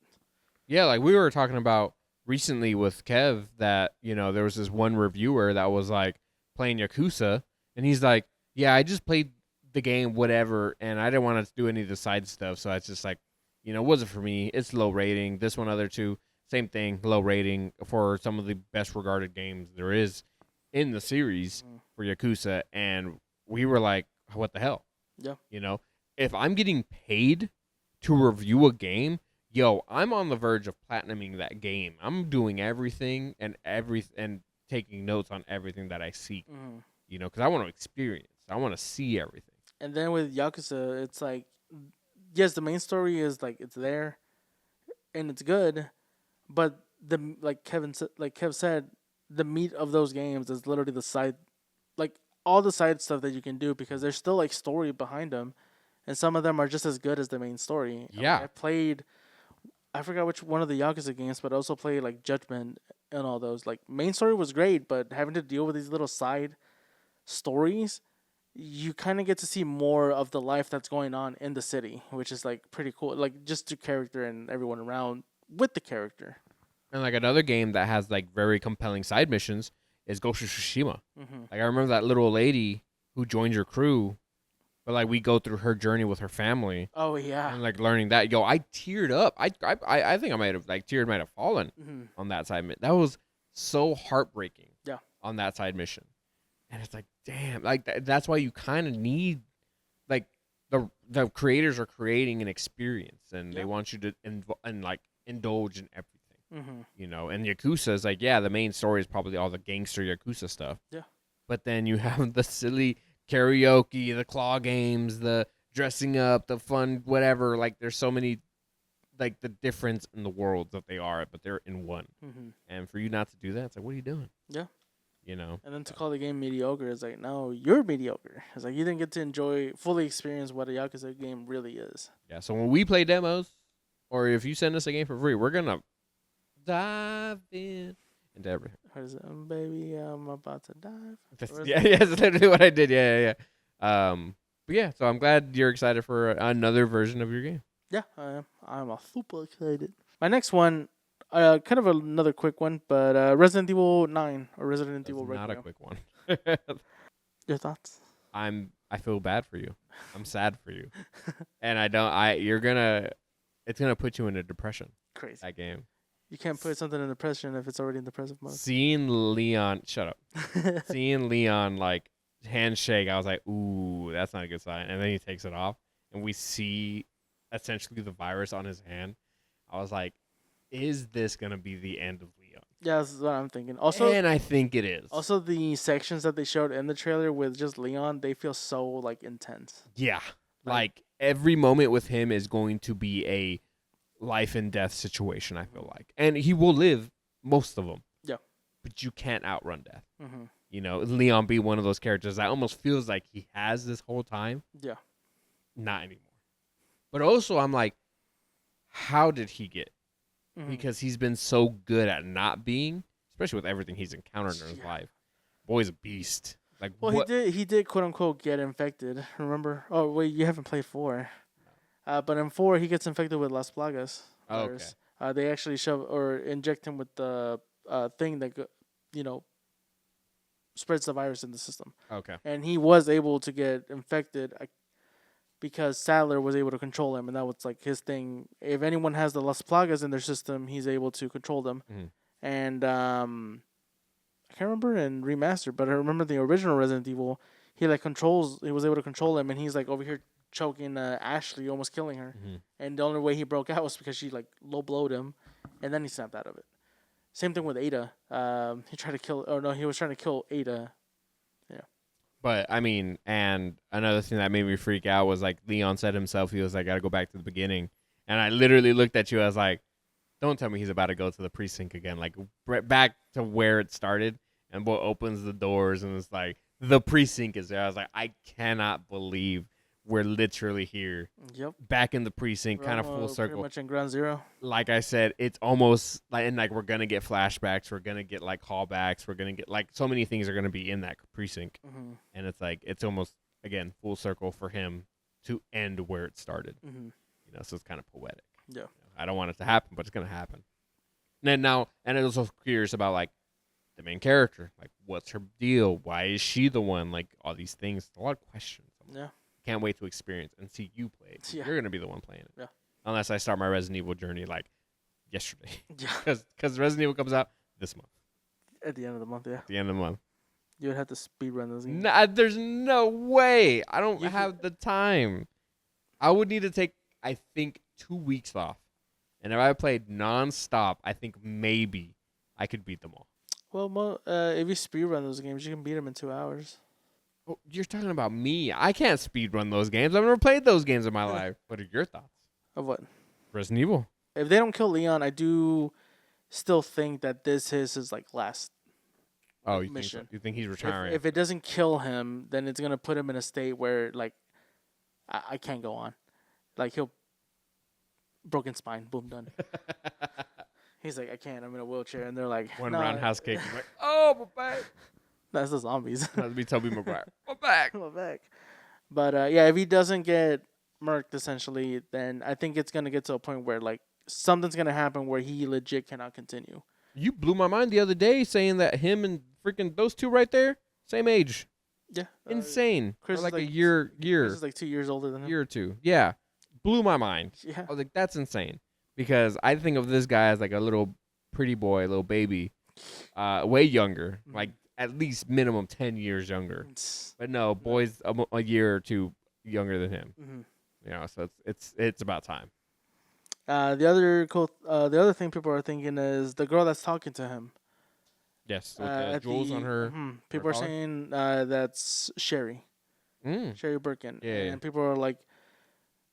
yeah, like we were talking about recently with Kev that, there was this one reviewer that was like playing Yakuza and he's like, yeah, I just played the game, whatever, and I didn't want to do any of the side stuff. So it's just like, wasn't for me. It's low rating. This one, other 2, same thing, low rating for some of the best regarded games there is in the series for Yakuza. And we were like, what the hell? Yeah. If I'm getting paid to review a game, I'm on the verge of platinuming that game. I'm doing everything and taking notes on everything that I see. Mm-hmm. Because I want to experience. I want to see everything. And then with Yakuza, it's like, yes, the main story is like it's there, and it's good, but like Kev said, the meat of those games is literally the side, like all the side stuff that you can do because there's still like story behind them, and some of them are just as good as the main story. Yeah. I forgot which one of the Yakuza games, but I also played like Judgment and all those. Like main story was great, but having to deal with these little side stories you kind of get to see more of the life that's going on in the city, which is like pretty cool. Like just the character and everyone around with the character. And like another game that has like very compelling side missions is Ghost of Tsushima. Mm-hmm. Like I remember that little lady who joined your crew, but like we go through her journey with her family Oh yeah. and like learning that. Yo, I teared up. I think I might have like tears might have fallen Mm-hmm. on that side. That was so heartbreaking. Yeah. On that side mission, and it's like damn, like that's why you kind of need like the creators are creating an experience and they want you to and like indulge in everything. Mm-hmm. You know, and Yakuza is like, yeah, the main story is probably all the gangster Yakuza stuff. Yeah. But then you have the silly karaoke, the claw games, the dressing up, the fun, whatever. Like, there's so many, like, the difference in the worlds that they are, but they're in one. Mm-hmm. And for you not to do that, it's like, what are you doing? Yeah. You know? And then to call the game mediocre is like, no, you're mediocre. It's like you didn't get to fully experience what a Yakuza game really is. Yeah, so when we play demos, or if you send us a game for free, we're going to dive in into everything. What is it? Baby, I'm about to dive. Yeah, that's literally what I did. Yeah. But yeah, so I'm glad you're excited for another version of your game. Yeah, I am. I'm super excited. My next one, kind of another quick one, but Resident Evil 9 or Resident Evil Not Requiem. a quick one. Your thoughts? I feel bad for you. I'm sad for you, and it's gonna put you in a depression. Crazy. That game. You can't put something in depression if it's already in depressive mode. Seeing Leon, shut up. Seeing Leon like handshake, I was like, ooh, that's not a good sign. And then he takes it off, and we see essentially the virus on his hand. I was like, is this gonna be the end of Leon? Yeah, that's what I'm thinking. Also, and I think it is. Also, the sections that they showed in the trailer with just Leon, they feel so like intense. Yeah, like every moment with him is going to be a life and death situation. I feel like, and he will live most of them. Yeah, but you can't outrun death. Mm-hmm. You know, Leon be one of those characters that almost feels like he has this whole time. Yeah, not anymore. But also, I'm like, how did he get? Mm-hmm. Because he's been so good at not being, especially with everything he's encountered in his life. Boy's a beast. Like, well, what? he did quote unquote get infected. Remember? Oh wait, you haven't played 4. But in 4, he gets infected with Las Plagas virus. Okay. They actually shove or inject him with the thing that spreads the virus in the system. Okay. And he was able to get infected because Sadler was able to control him, and that was like his thing. If anyone has the Las Plagas in their system, he's able to control them. Mm-hmm. And I can't remember in Remastered, but I remember the original Resident Evil. He was able to control him, and he's like over here choking Ashley, almost killing her. Mm-hmm. And the only way he broke out was because she like low blowed him, and then he snapped out of it. Same thing with Ada. He tried to kill. Oh no, he was trying to kill Ada. Yeah. But I mean, and another thing that made me freak out was like Leon said himself. He was like, "I gotta go back to the beginning," and I literally looked at you. I was like, "Don't tell me he's about to go to the precinct again, like back to where it started." And what opens the doors and it's like the precinct is there. I was like, I cannot believe we're literally here. Yep. Back in the precinct, kind of full circle. Pretty much in Ground Zero. Like I said, it's almost like, and like we're gonna get flashbacks, we're gonna get like callbacks, we're gonna get like so many things are gonna be in that precinct, and it's like it's almost again full circle for him to end where it started. You know, so it's kind of poetic. Yeah. You know, I don't want it to happen, but it's gonna happen. And I was also curious about like the main character, like what's her deal? Why is she the one? Like all these things, a lot of questions. Yeah. Can't wait to experience and see you play it. Yeah. You're gonna be the one playing it. Yeah. Unless I start my Resident Evil journey like yesterday. Yeah. Because Resident Evil comes out this month. At the end of the month, yeah. At the end of the month. You would have to speed run those games. Nah, there's no way. I don't have the time. I would need to take, I think, 2 weeks off. And if I played nonstop, I think maybe I could beat them all. Well, if you speed run those games, you can beat them in 2 hours. Oh, you're talking about me. I can't speed run those games. I've never played those games in my life. What are your thoughts? Of what? Resident Evil. If they don't kill Leon, I do still think that this is his like last you mission. Think so? You think he's retiring? If it doesn't kill him, then it's gonna put him in a state where like I can't go on. Like he'll broken spine, boom, done. He's like, I can't. I'm in a wheelchair, and they're like, One nah. roundhouse kick. Like, oh, my back. That's the zombies. That'd be Tobey Maguire. I'm back. I'm back. But yeah, if he doesn't get murked, essentially, then I think it's gonna get to a point where like something's gonna happen where he legit cannot continue. You blew my mind the other day saying that him and freaking those two right there, same age. Yeah, Insane. Chris Or like is a like- year, Chris is like 2 years older than him. year or two. Yeah, blew my mind. Yeah, I was like, that's insane. Because I think of this guy as like a little pretty boy, little baby, way younger, Mhm. like at least minimum 10 years younger. It's- But no, boy's a year or two younger than him. mhm. You know, so it's about time. The other thing people are thinking is the girl that's talking to him. Yes, with the at jewels on her. People are collar? saying that's Sherry Mm. Birkin. Yeah, And yeah. people are like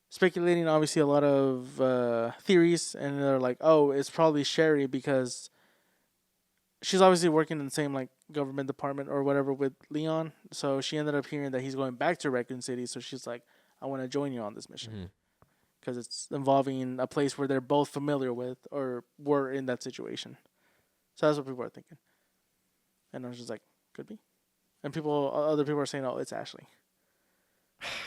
speculating, obviously, a lot of theories, and they're like, oh, it's probably Sherry because she's obviously working in the same like government department or whatever with Leon. So she ended up hearing that he's going back to Raccoon City. So she's like, I want to join you on this mission Mhm. because it's involving a place where they're both familiar with or were in that situation. So that's what people are thinking. And I was just like, could be. And other people are saying, oh, it's Ashley.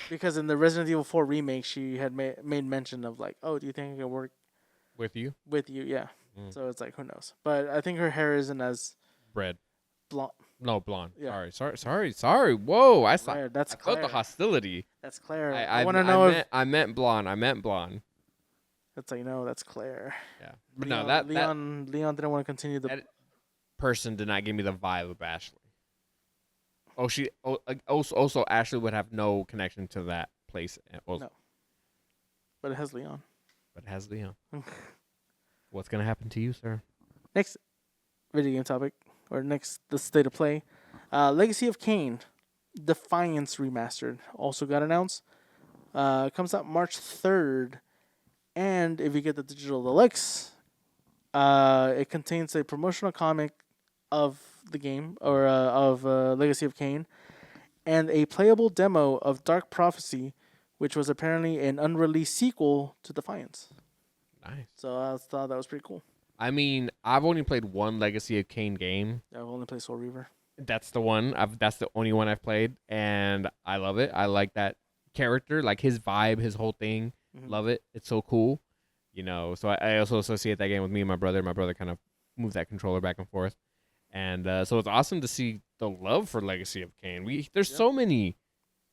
Because in the Resident Evil 4 remake, she had made mention of like, oh, do you think I can work With you, with you? Yeah. Mm. So it's like, who knows? But I think her hair isn't as red. blonde. No, blonde. Yeah. Sorry. Whoa, I saw. Claire, that's I felt Claire. the hostility. That's Claire. I want to know if I meant blonde. it's like, no, that's Claire. Yeah, but no, that Leon didn't want to continue the. That- person did not give me the vibe of Ashley. Oh, also Ashley would have no connection to that place. Also, No. But it has Leon. but it has Leon. What's gonna happen to you, sir? Next video game topic, or next the state of play, Legacy of Kain, Defiance Remastered also got announced. Comes out March 3rd, and if you get the digital deluxe, it contains a promotional comic of the game or of Legacy of Kain, and a playable demo of Dark Prophecy, which was apparently an unreleased sequel to Defiance. Nice. So I thought that was pretty cool. I mean, I've only played one Legacy of Kain game. I've only played Soul Reaver. That's the one. That's the only one I've played, and I love it. I like that character, like his vibe, his whole thing. Mhm. Love it. It's so cool. You know, so I also associate that game with me and my brother. My brother kind of moved that controller back and forth. And so it's awesome to see the love for Legacy of Kain. There's Yeah. so many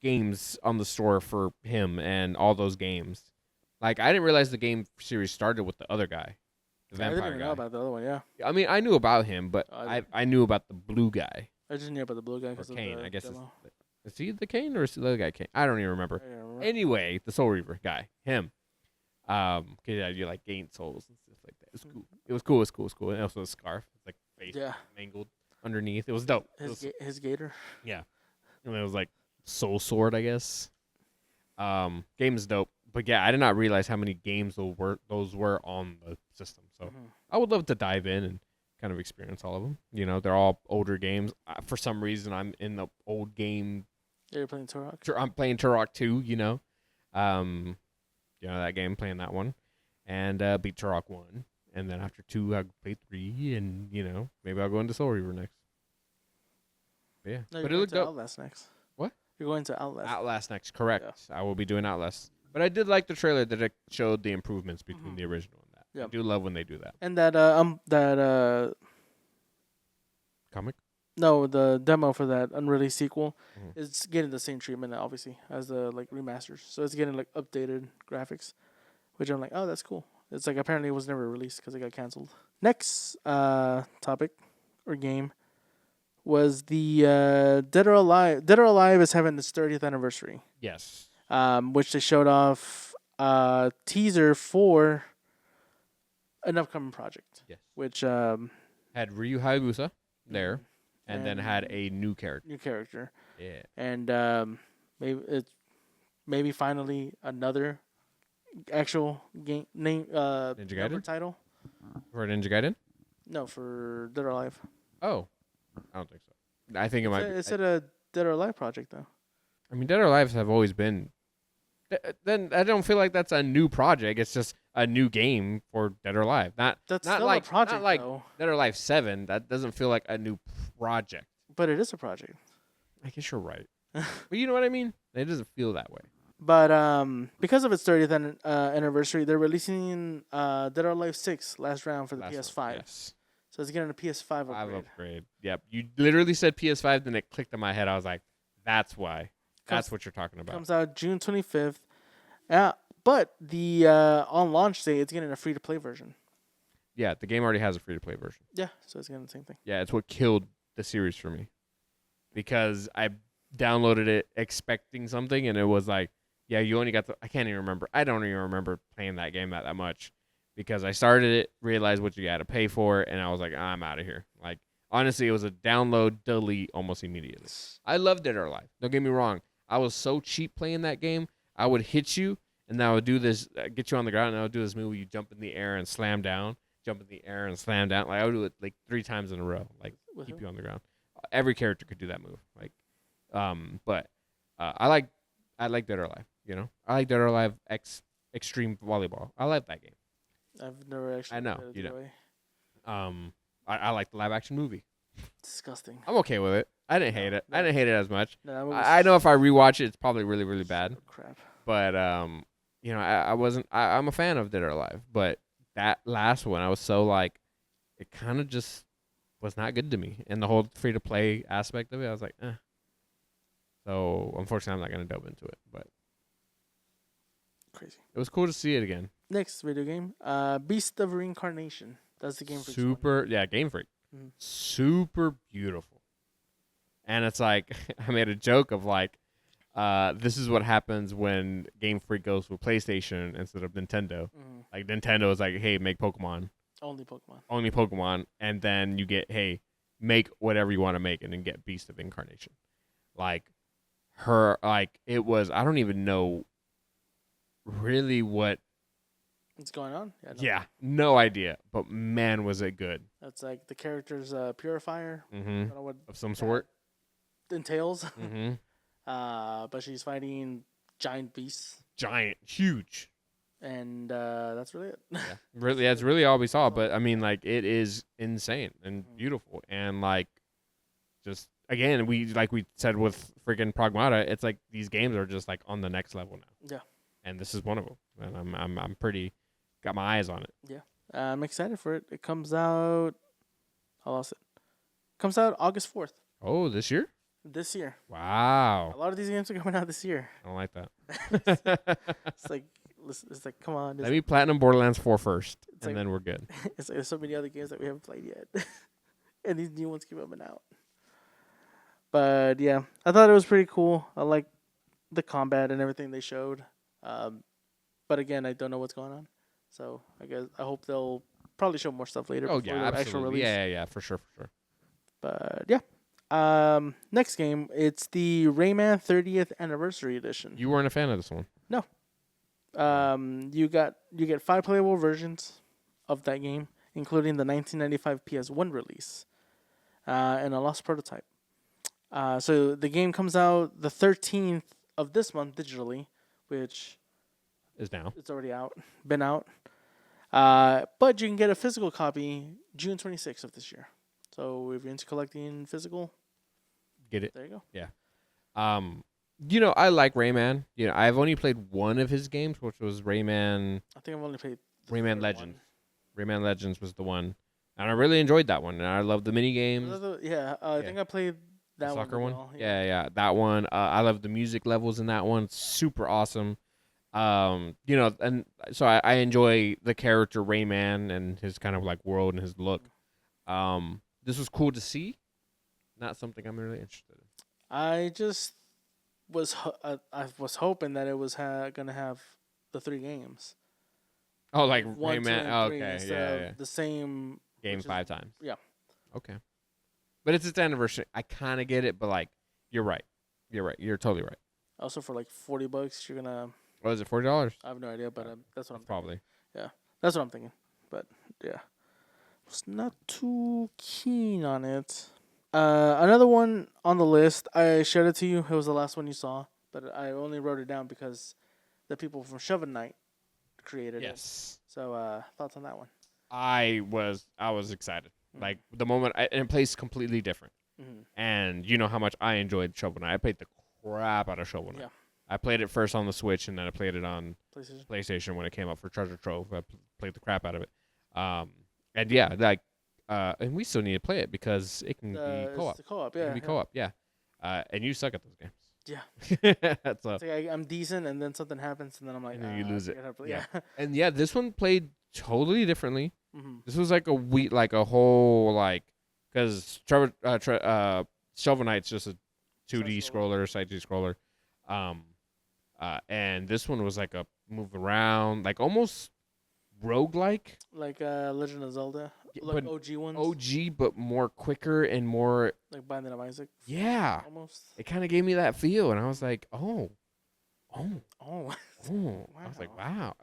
games on the store for him and all those games. Like, I didn't realize the game series started with the other guy, the I didn't vampire even guy. know about the other one. Yeah, I mean, I knew about him, but Oh, I I knew about the blue guy. I just knew about the blue guy Or because of Kane, the I guess. demo. Is he the Kane or is the other guy Kane? I don't even remember. I don't remember. Anyway, the Soul Reaver guy, him. 'Cause, yeah, you like gain souls and stuff like that. It was cool. It was cool. And also a scarf, like face Yeah, mangled underneath. It was dope. It was, his gator. and it was like soul sword, I guess. Game is dope, but yeah, I did not realize how many games those were on the system. So Mhm. I would love to dive in and kind of experience all of them. You know, they're all older games. For some reason, I'm in the old game. Yeah, you're playing Turok. I'm playing Turok 2, you know. That game, playing that one. And beat Turok 1. And then after 2, I'll play 3. And, maybe I'll go into Soul Reaver next. But yeah. No, But you're it going looked to dope. Outlast next. What? You're going to Outlast. Outlast next, correct. I will be doing Outlast. But I did like the trailer that it showed the improvements between Mhm. the original and that. I Yep. do love when they do that. And that Comic? no, the demo for that unreleased sequel Mhm. is getting the same treatment, obviously, as the like remasters. So it's getting like updated graphics, which I'm like, oh, that's cool. It's like apparently it was never released because it got canceled. Next topic or game was the Dead or Alive. Dead or Alive is having its 30th anniversary, Yes. which they showed off a teaser for an upcoming project, Yes. which Had Ryu Hayabusa there, and then And- had a new character. new character. Yeah. And maybe finally another actual game name Ninja number Gaiden? title. For Ninja Gaiden? No, for Dead or Alive. Oh. I don't think so. I think it might be. It's a Dead or Alive project though. I mean, Dead or Alive have always been. Then I don't feel like that's a new project. It's just a new game for Dead or Alive. That's Not still like- a project not like- though. Dead or Alive 7. That doesn't feel like a new project. But it is a project. I guess you're right. But you know what I mean? It doesn't feel that way. But because of its 30th anniversary, they're releasing Dead or Alive 6 last round for the PS5. One, yes. So it's getting a PS5 upgrade. Yep. You literally said PS5, then it clicked in my head. I was like, that's why. That's what you're talking about. Comes out June 25th. But the on launch day, it's getting a free-to-play version. Yeah, the game already has a free-to-play version. Yeah, so it's getting the same thing. Yeah, it's what killed the series for me. Because I downloaded it expecting something, and it was like, yeah, you only got I can't even remember. I don't even remember playing that game that much. Because I started it, realized what you had to pay for, and I was like, I'm out of here. Like, honestly, it was a download, delete almost immediately. I loved Dead or Alive. Don't get me wrong. I was so cheap playing that game. I would hit you, and then I would do this, get you on the ground, and I would do this move where you jump in the air and slam down, jump in the air and slam down. Like, I would do it like 3 times in a row, like, keep you on the ground. Every character could do that move. Like, but I like Dead or Alive, you know? I like Dead or Alive Extreme Volleyball. I like that game. I've never actually. I know, you know. I like the live action movie. Disgusting. I'm okay with it. I didn't hate it. No. I didn't hate it as much. No, I know if I rewatch it, it's probably really, really bad. Crap. But you know, I wasn't. I'm a fan of Dead or Alive, but that last one, I was so like, it kind of just was not good to me, and the whole free to play aspect of it, I was like, eh. So unfortunately, I'm not gonna delve into it, but crazy. It was cool to see it again. Next video game, Beast of Reincarnation. That's the Game Freak. Super, yeah, Game Freak. Mm-hmm. Super beautiful. And it's like, I made a joke of like, this is what happens when Game Freak goes with PlayStation instead of Nintendo. Mm-hmm. Like, Nintendo is like, hey, make Pokemon. Only Pokemon. Only Pokemon. And then you get, hey, make whatever you want to make, and then get Beast of Incarnation. Like, it was, I don't even know really what. What's going on? Yeah, no idea. But man, was it good. That's like the character's purifier. Mm-hmm. I don't know what of some sort. Entails. Mm-hmm. But she's fighting giant beasts. Giant, huge. And that's really it. Yeah, really, that's really all we saw. But I mean, like, it is insane and beautiful, and like, just again, we said with freaking Pragmata, it's like these games are just like on the next level now. Yeah. And this is one of them, and I'm pretty got my eyes on it. Yeah, I'm excited for it. It comes out. I lost it. Comes out August 4th. Oh, this year? This year. Wow. A lot of these games are coming out this year. I don't like that. It's like, come on. Let me platinum Borderlands 4 first, and like, then we're good. It's like there's so many other games that we haven't played yet, and these new ones keep coming out. But yeah, I thought it was pretty cool. I like the combat and everything they showed. But again, I don't know what's going on, so I hope they'll probably show more stuff later. Oh before yeah, the absolutely. actual release. Yeah, for sure. But yeah, next game, it's the Rayman 30th Anniversary Edition. You weren't a fan of this one? No. You get 5 playable versions of that game, including the 1995 PS1 release, and a lost prototype. So the game comes out the 13th of this month digitally, which is now. It's already out, been out. But you can get a physical copy June 26th of this year. So if you're into collecting physical, get it. There you go. Yeah. You know, I like Rayman. You know, I've only played one of his games, which was Rayman. I think I've only played Rayman Legends. Rayman Legends was the one, and I really enjoyed that one. And I love the mini games. I think I played that the one. Soccer one. Well. Yeah, that one. I love the music levels in that one. It's super awesome. You know, and so I enjoy the character Rayman and his kind of like world and his look. This was cool to see. Not something I'm really interested in. I just was I was hoping that it was gonna have the 3 games. Oh, like 1, Rayman. 2, Oh, 3 okay, yeah. The same game 5 times. Yeah. Okay. But it's its anniversary. I kind of get it, but like, you're right. You're totally right. Also, for like $40, you're gonna. What is it? $40? I have no idea, but that's what I'm probably. Yeah, that's what I'm thinking. But yeah, was not too keen on it. Another one on the list. I shared it to you. It was the last one you saw, but I only wrote it down because the people from Shovel Knight created it. So thoughts on that one? I was excited. Mm-hmm. Like the moment, and it plays completely different. Mm-hmm. And you know how much I enjoyed Shovel Knight. I played the crap out of Shovel Knight. Yeah. I played it first on the Switch, and then I played it on PlayStation. PlayStation when it came up for Treasure Trove. I played the crap out of it. And yeah, like, and we still need to play it because it can be co-op. It's the co-op, It yeah. can be co-op, yeah. And you suck at those games. Yeah. So, It's like I'm decent, and then something happens, and then I'm like, and then you lose it. Yeah. And yeah, this one played totally differently. Mm-hmm. This was like a whole like, because Shovel Knight's just a 2D scroller, side 2D scroller, and this one was like a move around, like almost roguelike. Like Legend of Zelda, Yeah, like but OG ones, OG, but more quicker and more. like Binding of Isaac. Yeah, Almost. it kind of gave me that feel, and I was like, oh. Oh. I was like, wow.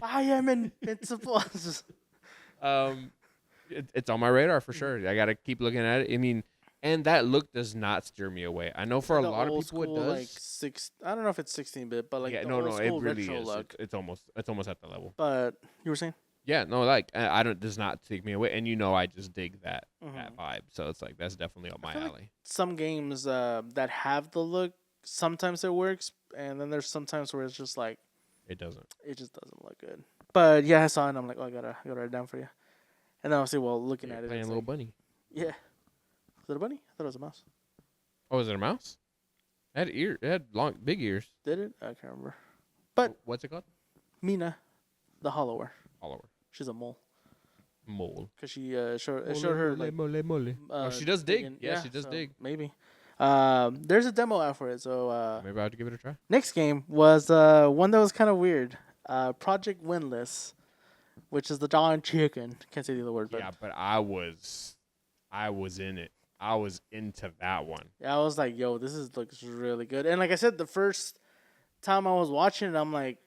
I am invincible. It's on my radar for sure. I gotta keep looking at it. I mean, and that look does not steer me away. I know for a The lot of old people it school, does. Like I don't know if it's 16-bit, but like Yeah, the no, old it school really retro is. look. It's almost at the level. But you were saying? Yeah, no, like I don't does not take me away, and I just dig that Mhm. vibe. So it's like that's definitely up my feel like alley. Some games that have the look, sometimes it works, and then there's sometimes where it's just like It doesn't. it just doesn't look good. But yeah, I saw it, and I'm like, oh, I gotta write it down for you. And then obviously, well, looking You're at it, playing it's Little like, Bunny. yeah. Is it a bunny? I thought it was a mouse. Oh, is it a mouse? It had long, big ears. Did it? I can't remember. But What's it called? Mina, the Hollower, Follower. she's a mole. Mole. Because she showed her like mole. Oh, she does dig. digging- Yeah, she does so dig. Maybe. There's a demo out for it. So Maybe I have to give it a try. next game was one that was kind of weird. Project Windless, which is the Dawn Chicken. Can't say the other word, but Yeah, but I was in it. I was into that one. yeah, I was like, yo, looks really good. And like I said, the first time I was watching it, I'm like,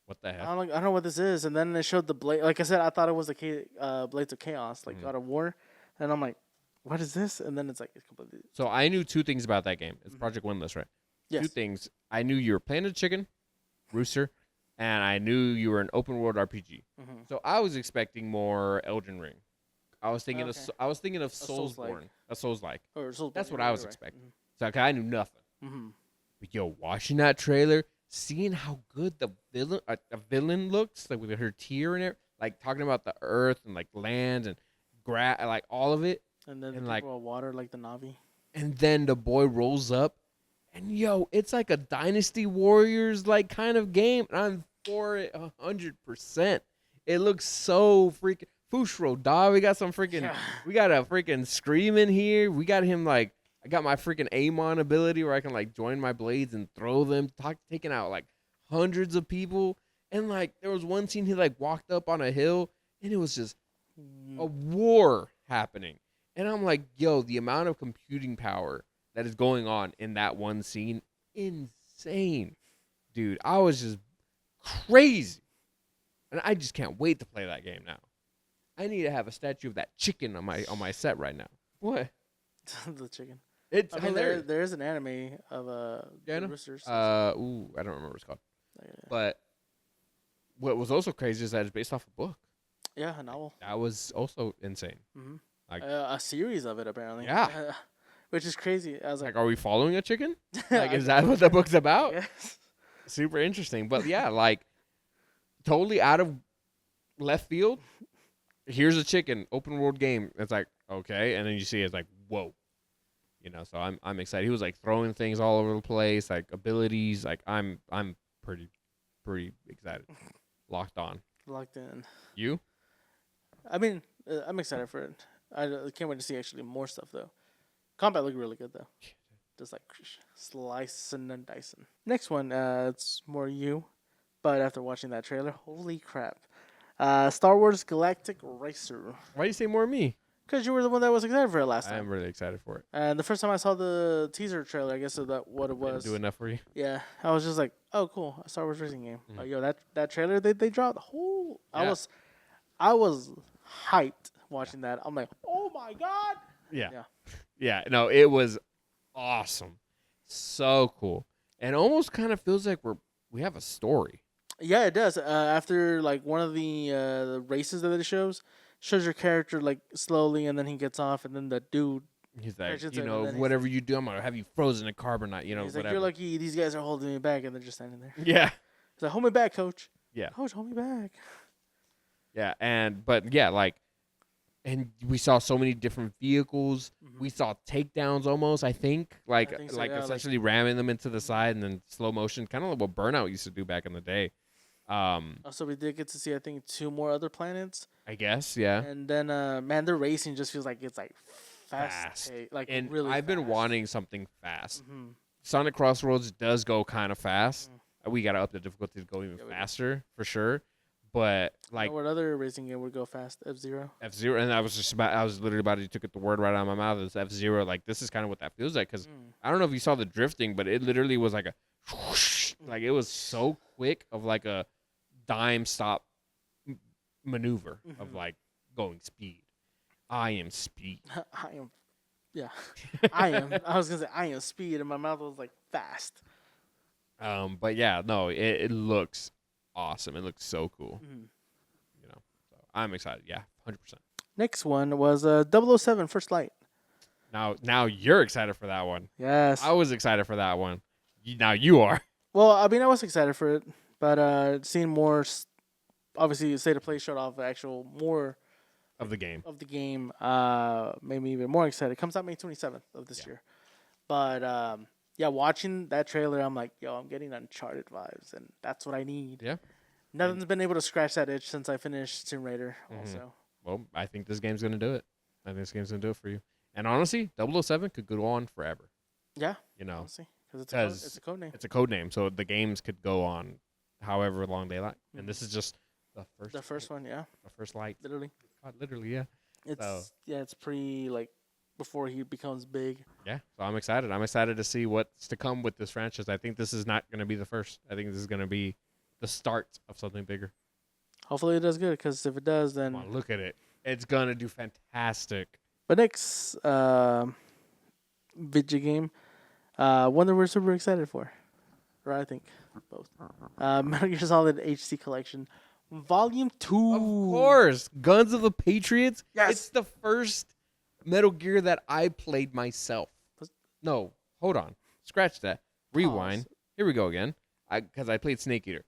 What the heck? I don't know what this is. And then they showed the blade. Like I said, I thought it was the Blades of Chaos, like God of War. And I'm like, what is this? And then it's like it's completely. So I knew two things about that game. It's Project Windless, right? Yes. Two things. I knew you were playing a chicken, rooster, and I knew you were an open world RPG. Mm-hmm. So I was expecting more Elden Ring. I was thinking Okay. of Souls-like. Soulsborne, a Soulslike. Or That's what I was expecting. Mm-hmm. So okay, I knew nothing. Mm-hmm. But yo, watching that trailer, seeing how good the villain looks, like with her tear in it, like talking about the earth and like land and like all of it. And then And the like- people of water, like the Navi. And then the boy rolls up, and yo, it's like a Dynasty Warriors like kind of game. And I'm for it 100%. It looks so freaking Fushro, dog. We got some freaking, Yeah. we got a freaking scream in here. We got him like, I got my freaking Amon ability where I can like join my blades and throw them, taking out like hundreds of people. And like there was one scene he like walked up on a hill, and it was just a war happening. And I'm like, yo, the amount of computing power that is going on in that one scene, insane. Dude, I was just crazy. And I just can't wait to play that game now. I need to have a statue of that chicken on my set right now. What? the chicken. It's I mean, hilarious. there is an anime of Yeah, I know. roosters. I don't remember what it's called. But what was also crazy is that it's based off a book. Yeah, a novel. That was also insane. Mm-hmm. Like- A series of it apparently. Yeah. Which is crazy. I was like, Like, are we following a chicken? Like, is that what the book's about? Yes. Super interesting. But yeah, like totally out of left field. Here's a chicken, open world game. It's like, okay, and then you see it's like, whoa. So I'm excited. He was like throwing things all over the place, like abilities. Like I'm pretty excited. Locked on. Locked in. You? I mean, I'm excited for it. I can't wait to see actually more stuff though. Combat looked really good though. Just like slicing and dicing. Next one, it's more you, but after watching that trailer, holy crap! Star Wars Galactic Racer. Why do you say more me? Because you were the one that was excited for it last I time. am really excited for it. And the first time I saw the teaser trailer, I guess that what it Didn't was. do enough for you. Yeah, I was just like, oh, cool, a Star Wars racing game. Mhm. Yo, that trailer they dropped. Yeah. I was hyped watching that. I'm like, oh my god. Yeah. Yeah. Yeah. No, it was awesome. So cool. And almost kind of feels like we have a story. Yeah, it does. After like one of the races that it shows shows your character like slowly, and then he gets off, and then the dude. He's like, Crashes you in, know, and then he's whatever you do, I'm gonna have you frozen in carbonite. You know, He's like, whatever. you're lucky these guys are holding me back, and they're just standing there. Yeah. He's like, hold me back, coach. Yeah. Coach, hold me back. Yeah, but yeah, like, and we saw so many different vehicles. Mhm. We saw takedowns almost. I think like I think so, like yeah, essentially ramming them into the side and then slow motion, kind of like what Burnout used to do back in the day. Also, we did get to see, I think, 2 more other planets. I guess, yeah. And then, man, the racing just feels like it's like Fast. like And really. I've been fast. wanting something fast. Mm-hmm. Sonic Crossroads does go kind of fast. We gotta up the difficulty to go even Yeah, we do. faster for sure. But like what other racing game would go fast? F-Zero. F-Zero, and I was literally about to took the word right out of my mouth. It's F-Zero. Like this is kind of what that feels like because I don't know if you saw the drifting, but it literally was like a whoosh, like it was so quick of like a dime stop maneuver of like going speed. I am speed. I am. Yeah, I am. I was gonna say I am speed, and my mouth was like fast. But yeah, no, it looks awesome. It looks so cool. You know, so I'm excited. Yeah, 100%. Next one was 007 First Light. Now you're excited for that one. Yes. I was excited for that one. Now you are. Well, I mean, I was excited for it, but seeing more, obviously, State of Play showed off actual more Of the game. made me even more excited. It comes out May 27th of this year. But yeah, watching that trailer, I'm like, yo, I'm getting Uncharted vibes, and that's what I need. Yeah. Nothing's been able to scratch that itch since I finished Tomb Raider. Also, Well, I think this game's gonna do it. I think this game's gonna do it for you. And honestly, 007 could go on forever. yeah, You know, honestly, because it's a code name. it's a code name, so the games could go on however long they like. And this is just the first. The first one, yeah, The first light. literally. Literally, yeah. It's it's pre like before he becomes big. Yeah. So I'm excited. I'm excited to see what's to come with this franchise. I think this is not gonna be the first. I think this is gonna be the start of something bigger. Hopefully, it does good. Because if it does, then. Come on, look at it. It's gonna do fantastic. But next video game, one that we're super excited for, or I think both. Metal Gear Solid HD Collection, Volume 2. Of course, Guns of the Patriots. Yes. It's the first Metal Gear that I played myself. No, hold on. Scratch that. Rewind. Here we go again. Because I played Snake Eater.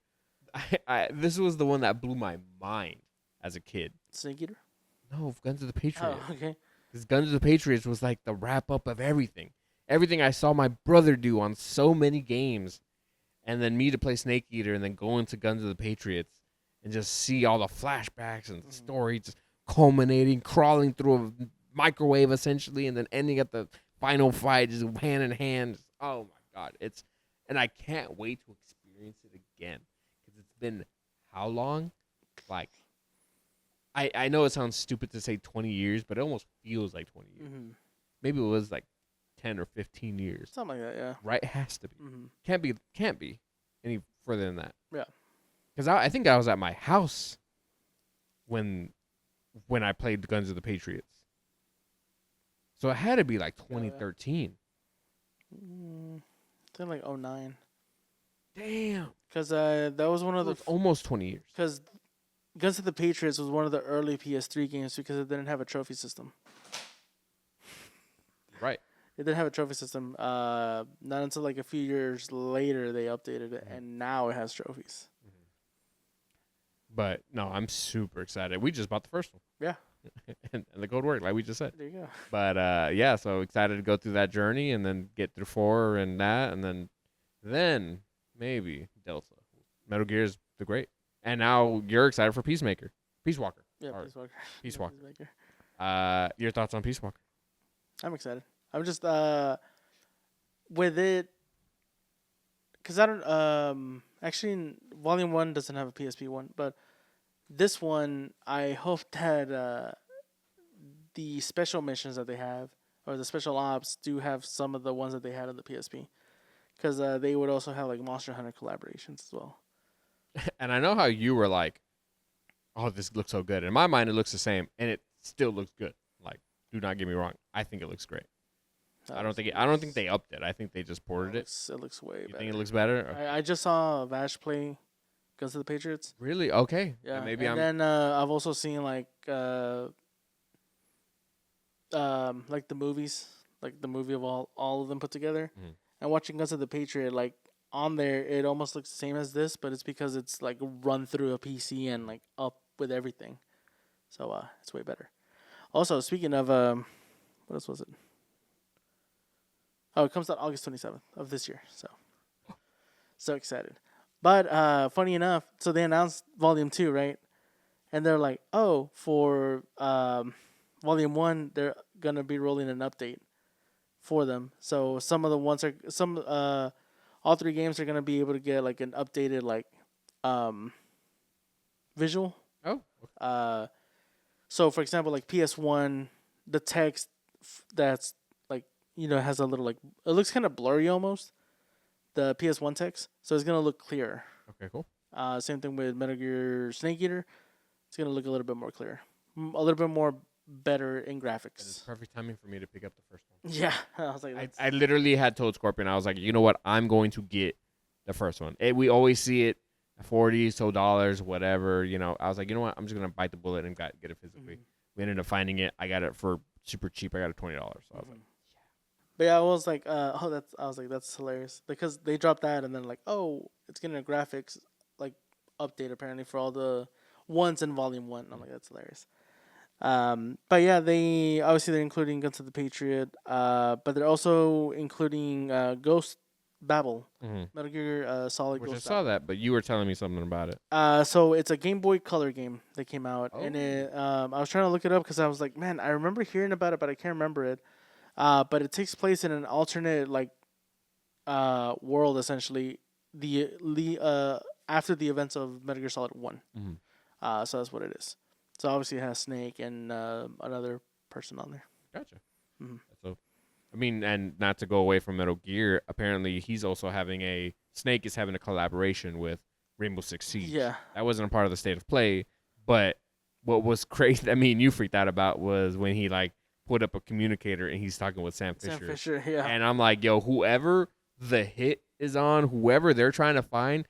This was the one that blew my mind as a kid. Snake Eater? No, Guns of the Patriots. Oh, okay. Because Guns of the Patriots was like the wrap up of everything. Everything I saw my brother do on so many games. And then me to play Snake Eater and then go into Guns of the Patriots and just see all the flashbacks and the story just culminating, crawling through a microwave essentially, and then ending at the final fight just hand in hand. Oh my God. And I can't wait to experience it again. Because it's been how long? Like, I know it sounds stupid to say 20 years, but it almost feels like 20 years. Mm-hmm. Maybe it was like 10 or 15 years. Something like that, yeah. Right? It has to be. Mm-hmm. Can't be any further than that. Yeah. Because I think I was at my house when I played Guns of the Patriots. So it had to be like 2013. I think like 09. Damn. Because that was one of the. Almost 20 years. Because Guns of the Patriots was one of the early PS3 games because it didn't have a trophy system. Right. It didn't have a trophy system. Not until like a few years later they updated it, and now it has trophies. But no, I'm super excited. We just bought the first one. Yeah. and the code worked, like we just said. There you go. But yeah, so excited to go through that journey and then get through 4 and that, and then maybe Delta. Metal Gear is the great. And now you're excited for Peace Walker. Yeah, Sorry. Peace Walker. Peacemaker. Your thoughts on Peace Walker? I'm excited. I'm just with it because I don't actually Volume 1 doesn't have a PSP one, but this one I hope that the special missions that they have or the special ops do have some of the ones that they had on the PSP, because they would also have like Monster Hunter collaborations as well. And I know how you were like, "Oh, this looks so good." In my mind, it looks the same, and it still looks good. Like, do not get me wrong. I think it looks great. I don't think they upped it. I think they just ported it. It looks way You better. think it looks better? I just saw Vash play Guns of the Patriots. Really? Okay. Yeah. Maybe and then I've also seen like the movies, like the movie of all of them put together. Mhm. And watching Guns of the Patriot, like on there, it almost looks the same as this, but it's because it's like run through a PC and like up with everything. So it's way better. Also, speaking of what else was it? Oh, it comes out August 27th of this year. So excited. But funny enough, so they announced Volume 2, right? And they're like, oh, for Volume 1, they're going to be rolling an update for them. So some of the ones are, all 3 games are going to be able to get like an updated like visual. Oh. So for example, like PS1, the text that's like, has a little like, it looks kind of blurry almost, the PS1 text. So it's going to look clearer. Okay, cool. Same thing with Metal Gear Snake Eater. It's going to look a little bit more clear. A little bit more better in graphics. It's perfect timing for me to pick up the first one. Yeah. I was like, I literally had told Scorpion, I was like, you know what? I'm going to get the first one. We always see it $40 so whatever. I was like, you know what? I'm just going to bite the bullet and get it physically. Mhm. We ended up finding it. I got it for super cheap. I got it $20. So I was like, But yeah, I was like, that's hilarious because they dropped that and then like, oh, it's getting a graphics like update apparently for all the ones in Volume 1. And I'm like, that's hilarious. But yeah, they're including Guns of the Patriot, but they're also including Ghost Babel, Metal Gear Solid which Ghost I saw that, but you were telling me something about it. So it's a Game Boy Color game that came out, and Oh. I was trying to look it up because I was like, man, I remember hearing about it, but I can't remember it. But it takes place in an alternate like world essentially, after the events of Metal Gear Solid 1. Mhm. So that's what it is. So obviously it has Snake and another person on there. Gotcha. Mhm. So, I mean, and not to go away from Metal Gear, apparently he's also Snake is having a collaboration with Rainbow Six Siege. Yeah. That wasn't a part of the state of play, but what was crazy, I mean, you freaked out about was when he like put up a communicator and he's talking with Sam Fisher. Sam Fisher, yeah. And I'm like, yo, whoever the hit is on, whoever they're trying to find,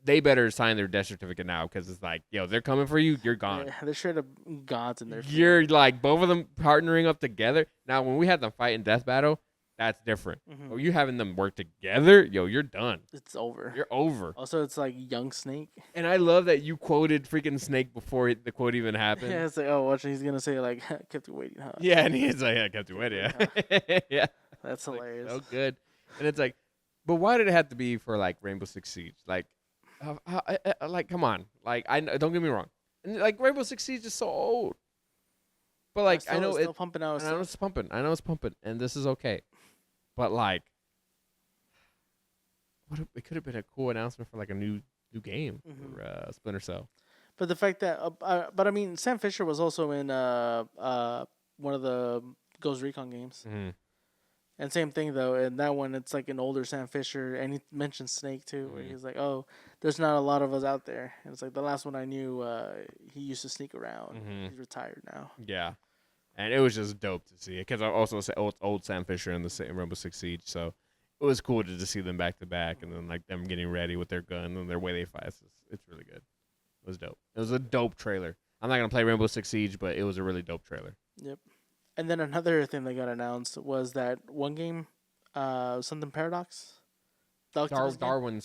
they better sign their death certificate now because it's like, yo, they're coming for you. You're gone. Yeah, they're straight up gods in their field. You're like both of them partnering up together. Now, when we had them fight in death battle, that's different. Mhm. But you having them work together, yo, you're done. It's over. You're over. Also, it's like young Snake. And I love that you quoted freaking Snake before the quote even happened. Yeah, it's like, oh, watch, he's gonna say like, kept you waiting, huh? Yeah, and he's like, I kept you waiting. Yeah. Yeah. That's Like, hilarious. so good. And it's like, but why did it have to be for like Rainbow Six Siege? Like, like, come on. Like, don't get me wrong. And like Rainbow Six Siege is so old. But like, I know it's still pumping out. I know it's pumping. And this is okay. But like, it could have been a cool announcement for like a new game for Splinter Cell. But the fact that, but I mean, Sam Fisher was also in one of the Ghost Recon games. Mm-hmm. And same thing though, in that one it's like an older Sam Fisher, and he mentioned Snake too, where he's like, "Oh, there's not a lot of us out there." And it's like the last one I knew, he used to sneak around. Mhm. He's retired now. Yeah, and it was just dope to see it because I also said old Sam Fisher in the Rainbow Six Siege, so it was cool to just see them back to back, and then like them getting ready with their gun and their way they fight. It's really good. It was dope. It was a dope trailer. I'm not gonna play Rainbow Six Siege, but it was a really dope trailer. Yep. And then another thing that got announced was that one game, something Paradox. Darwin's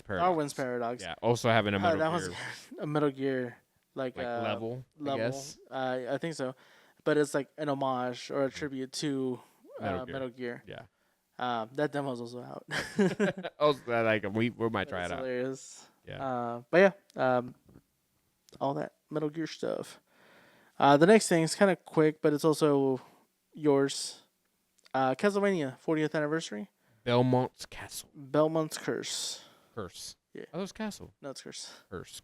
Paradox. Darwin's Paradox. Yeah, also having a Metal that Gear was a Metal Gear like level. I guess. I think so, but it's like an homage or a tribute to Metal Gear. Yeah. That demo's also out. Like we might try it out. Hilarious. Yeah. But yeah, all that Metal Gear stuff. The next thing is kind of quick, but it's also yours. Castlevania 40th anniversary. Belmont's Castle. Belmont's Curse. Curse. Yeah. Oh, that was Castle. No, it's Curse. Curse.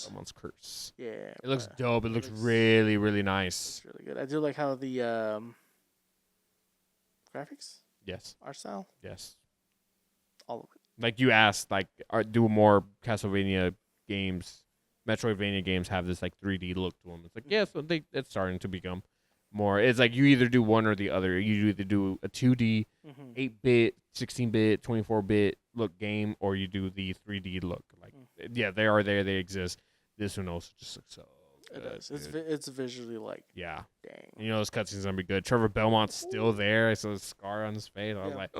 Belmont's Curse. Yeah. It looks dope. It looks really, really nice. It's really good. I do like how the graphics, Yes. art style, Yes. all of it. Like you asked, like, do more Castlevania games, Metroidvania games have this like 3D look to them? It's like, yeah, so it's starting to become more. It's like you either do one or the other. You either do a 2D, 8-bit, 16-bit, 24-bit look game, or you do the 3D look. Like yeah, they are there. They exist. This one also just looks so It good. does. Dude. It's visually like, Yeah. dang. You know, this cutscene's going to be good. Trevor Belmont's still there. I saw a scar on his face. I was Yeah. like,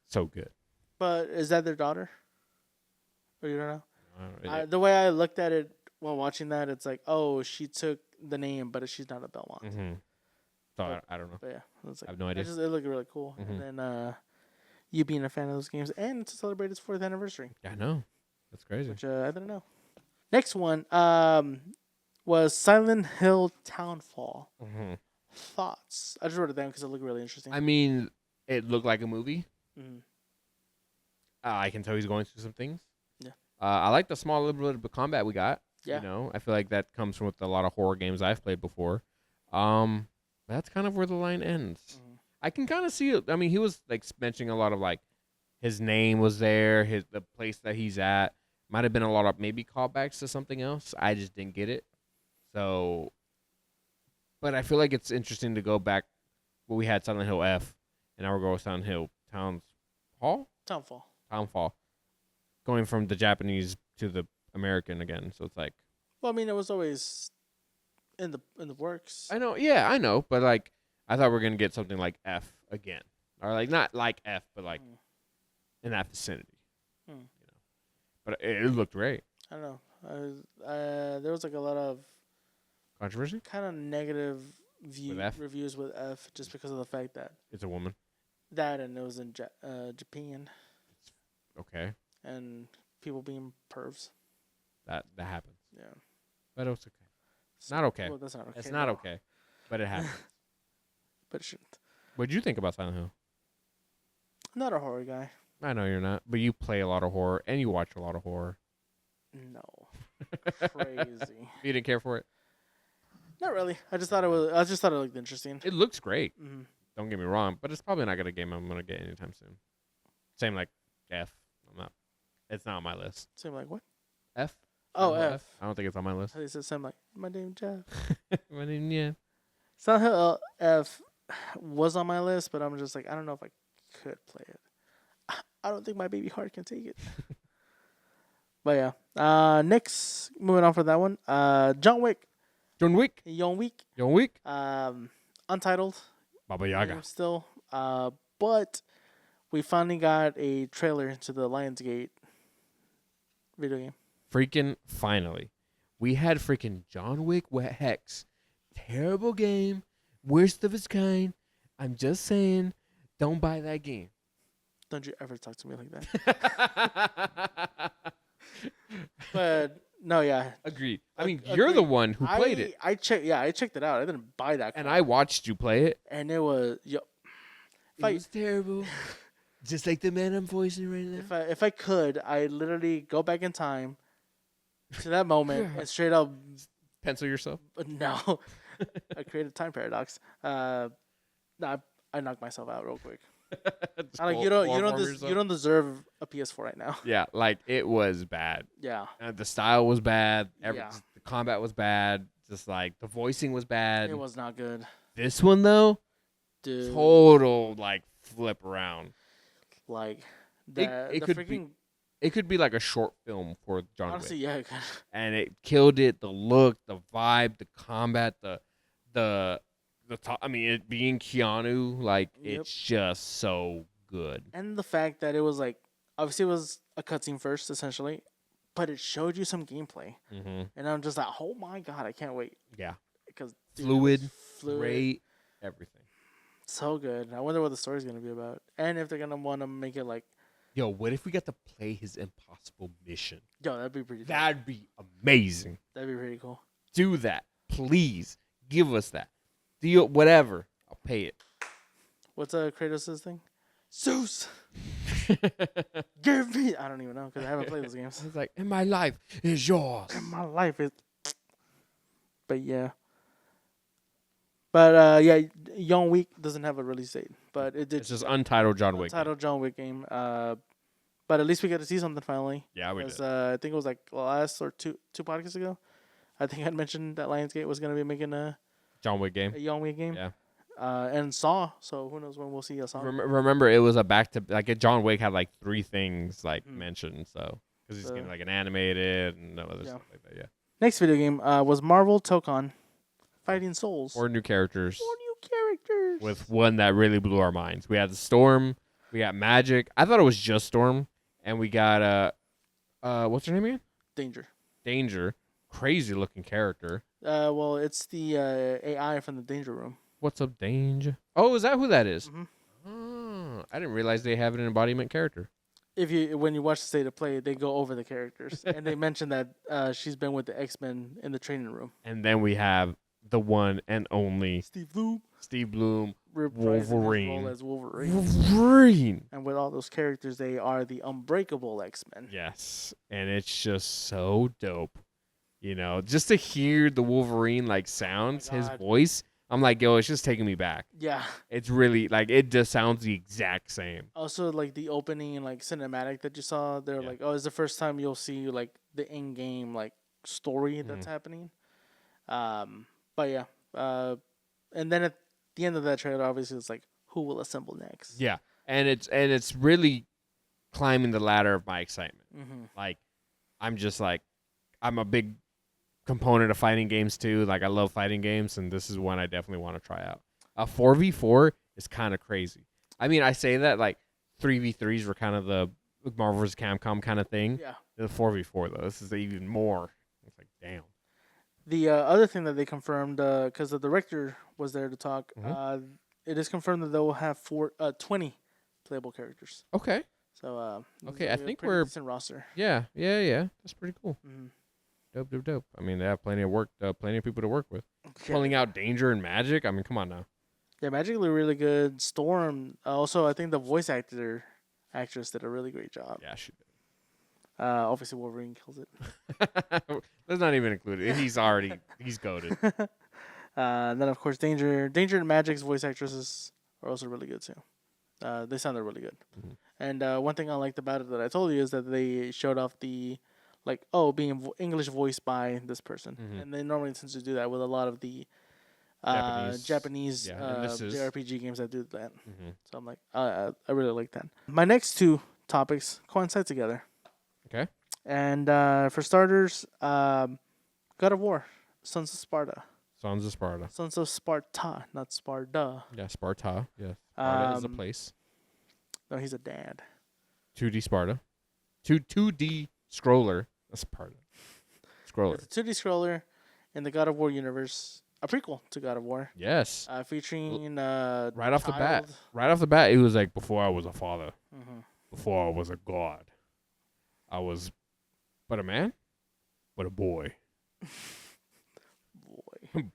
so good. But is that their daughter? Or you don't know? I don't The way I looked at it while watching that, it's like, oh, she took the name, but she's not a Belmont. mm-hmm. So I don't know. But yeah, it's like, I have no idea. it looked really cool. Mhm. And then you being a fan of those games, and to celebrate its 4th anniversary, Yeah, I know. That's crazy. which I didn't know. Next one was Silent Hill Townfall. Mm-hmm. Thoughts? I just wrote it down because it looked really interesting. I mean, it looked like a movie. Mhm. I can tell he's going through some things. Yeah. I like the small little bit of combat we got. Yeah. You know, I feel like that comes from with a lot of horror games I've played before. That's kind of where the line ends. Mhm. I can kind of see it. I mean, he was like mentioning a lot of like his name was there, the place that he's at. Might have been a lot of maybe callbacks to something else. I just didn't get it. So, but I feel like it's interesting to go back. Well, we had Silent Hill F, and now we're going with Silent Hill Townfall, going from the Japanese to the American again. So it's like Well, I mean, it was always in the works. I know, but like I thought we were gonna get something like F again, or like not like F, but like in that vicinity. Hmm. You know, but it looked great. I don't know. There was like a lot of Controversy? kind of negative With F? reviews with F just because of the fact that It's a woman. and it was in Japan Okay, and people being pervs. that happens, Yeah. but it's okay. It's not okay. Well, that's not okay. It's not no. okay, but it happens. But it shouldn't. What did you think about Silent Hill? I'm not a horror guy. I know you're not, but you play a lot of horror and you watch a lot of horror. No. Crazy. You didn't care for it? Not really. I just thought it looked interesting. It looks great. Mm-hmm. Don't get me wrong, but it's probably not a game I'm gonna get anytime soon. Same like F. It's not on my list. Same like what? F. Oh, Silent Hill F. I don't think it's on my list. They said something like, my name Jeff. I mean, yeah. Silent Hill F was on my list, but I'm just like, I don't know if I could play it. I don't think my baby heart can take it. But yeah. Next, moving on for that one. John Wick. John Wick. John Wick. John Wick. Untitled. Baba Yaga. Game still. But we finally got a trailer into the Lionsgate video game. Freaking finally. We had freaking John Wick Hex. Terrible game. Worst of its kind. I'm just saying, don't buy that game. Don't you ever talk to me like that. But no, yeah. Agreed. I mean, Agreed. you're the one who played it. I checked it out. I didn't buy that. And crap. I watched you play it. And it was It was terrible. Just like the man I'm voicing right now. if I could, I'd literally go back in time to that moment and straight up Pencil yourself. no. I created a time paradox. No, I knocked myself out real quick. I'm like, you don't deserve a PS4 right now. Yeah, like it was bad. Yeah. The style was bad. Yeah. The combat was bad. Just like the voicing was bad. It was not good. This one though, Dude. total like flip around. Like It the could freaking It could be like a short film for John honestly, Wick. yeah, it could. And it killed it. The look, the vibe, the combat, the top. I mean, it being Keanu, like Yep. it's just so good. And the fact that it was like obviously it was a cutscene first, essentially, but it showed you some gameplay, Mm-hmm. and I'm just like, oh my god, I can't wait Yeah, because fluid, great, everything. so good. I wonder what the story's gonna be about, and if they're gonna want to make it like, Yo, what if we got to play his impossible mission? yo, that'd be pretty. That'd be amazing. That'd be pretty cool. Do that, please. Give us that. Deal, whatever. I'll pay it. What's Kratos' thing? Zeus, give me. I don't even know because I haven't played those games. It's like, and my life is yours. And my life is. But yeah. But yeah, Young Week doesn't have a release date, but it did. It's just untitled John Wick. Untitled John Wick game. But at least we got to see something finally. Yeah, we 'Cause, did. I think it was like last or two podcasts ago. I think I'd mentioned that Lionsgate was gonna be making a John Wick game. Young Week game. Yeah. And Saw. So who knows when we'll see a Saw. Remember, it was a back to like John Wick had like 3 things like Hmm. mentioned. So because he's getting like an animated and other stuff like that. Yeah. Next video game was Marvel Tokon Fighting Souls. 4 new characters. 4 new characters. With one that really blew our minds. We had the Storm. We got Magic. I thought it was just Storm, and we got what's her name again? Danger. Danger. Crazy looking character. Well, it's the AI from the Danger Room. What's up, Danger? Oh, is that who that is? Mm-hmm. Oh, I didn't realize they have an embodiment character. When you watch the state of play, they go over the characters and they mention that she's been with the X-Men in the training room. And then we have the one and only Steve Bloom, Wolverine. As Wolverine. Wolverine. And with all those characters, they are the Unbreakable X-Men. Yes, and it's just so dope. You know, just to hear the Wolverine like sounds, his voice. I'm like, yo, it's just taking me back. Yeah. It's really like it just sounds the exact same. Also, like the opening and like cinematic that you saw, they're like, oh, it's the first time you'll see like the in-game like story that's happening. But yeah, and then at the end of that trailer, obviously, it's like, who will assemble next? Yeah, and it's really climbing the ladder of my excitement. Like, I'm a big component of fighting games too. Like, I love fighting games, and this is one I definitely want to try out. A 4v4 is kind of crazy. I mean, I say that like 3v3s were kind of the Marvel vs. Capcom kind of thing. Yeah. The 4v4 though, this is even more. It's like, damn. The other thing that they confirmed, because the director was there to talk, it is confirmed that they will have 20 playable characters. Okay. So okay, I think we're decent roster. Yeah. That's pretty cool. Dope. I mean, they have plenty of work, plenty of people to work with. Yeah. Pulling out Danger and Magic. I mean, come on now. Yeah, Magic looked really good. Storm. Also, I think the voice actress did a really great job. Yeah, she did. Obviously, Wolverine kills it. Let's not even include it. He's goated. And then, of course, Danger and Magic's voice actresses are also really good, too. They sounded really good. And one thing I liked about it that I told you is that they showed off the, like, being English voiced by this person. And they normally tend to do that with a lot of the Japanese JRPG games that do that. So I'm like, I really like that. My next two topics coincide together. Okay. And for starters, God of War, Sons of Sparta. Sons of Sparta. Sons of Sparta, not Sparta. Yeah, Sparta. Yeah. Sparta is a place. No, he's a dad. 2D Sparta. 2D scroller. That's Sparta. Scroller. It's a 2D scroller in the God of War universe. A prequel to God of War. Yes. Featuring right off the bat, it was like, before I was a father. Before I was a god. I was but a man, but a boy.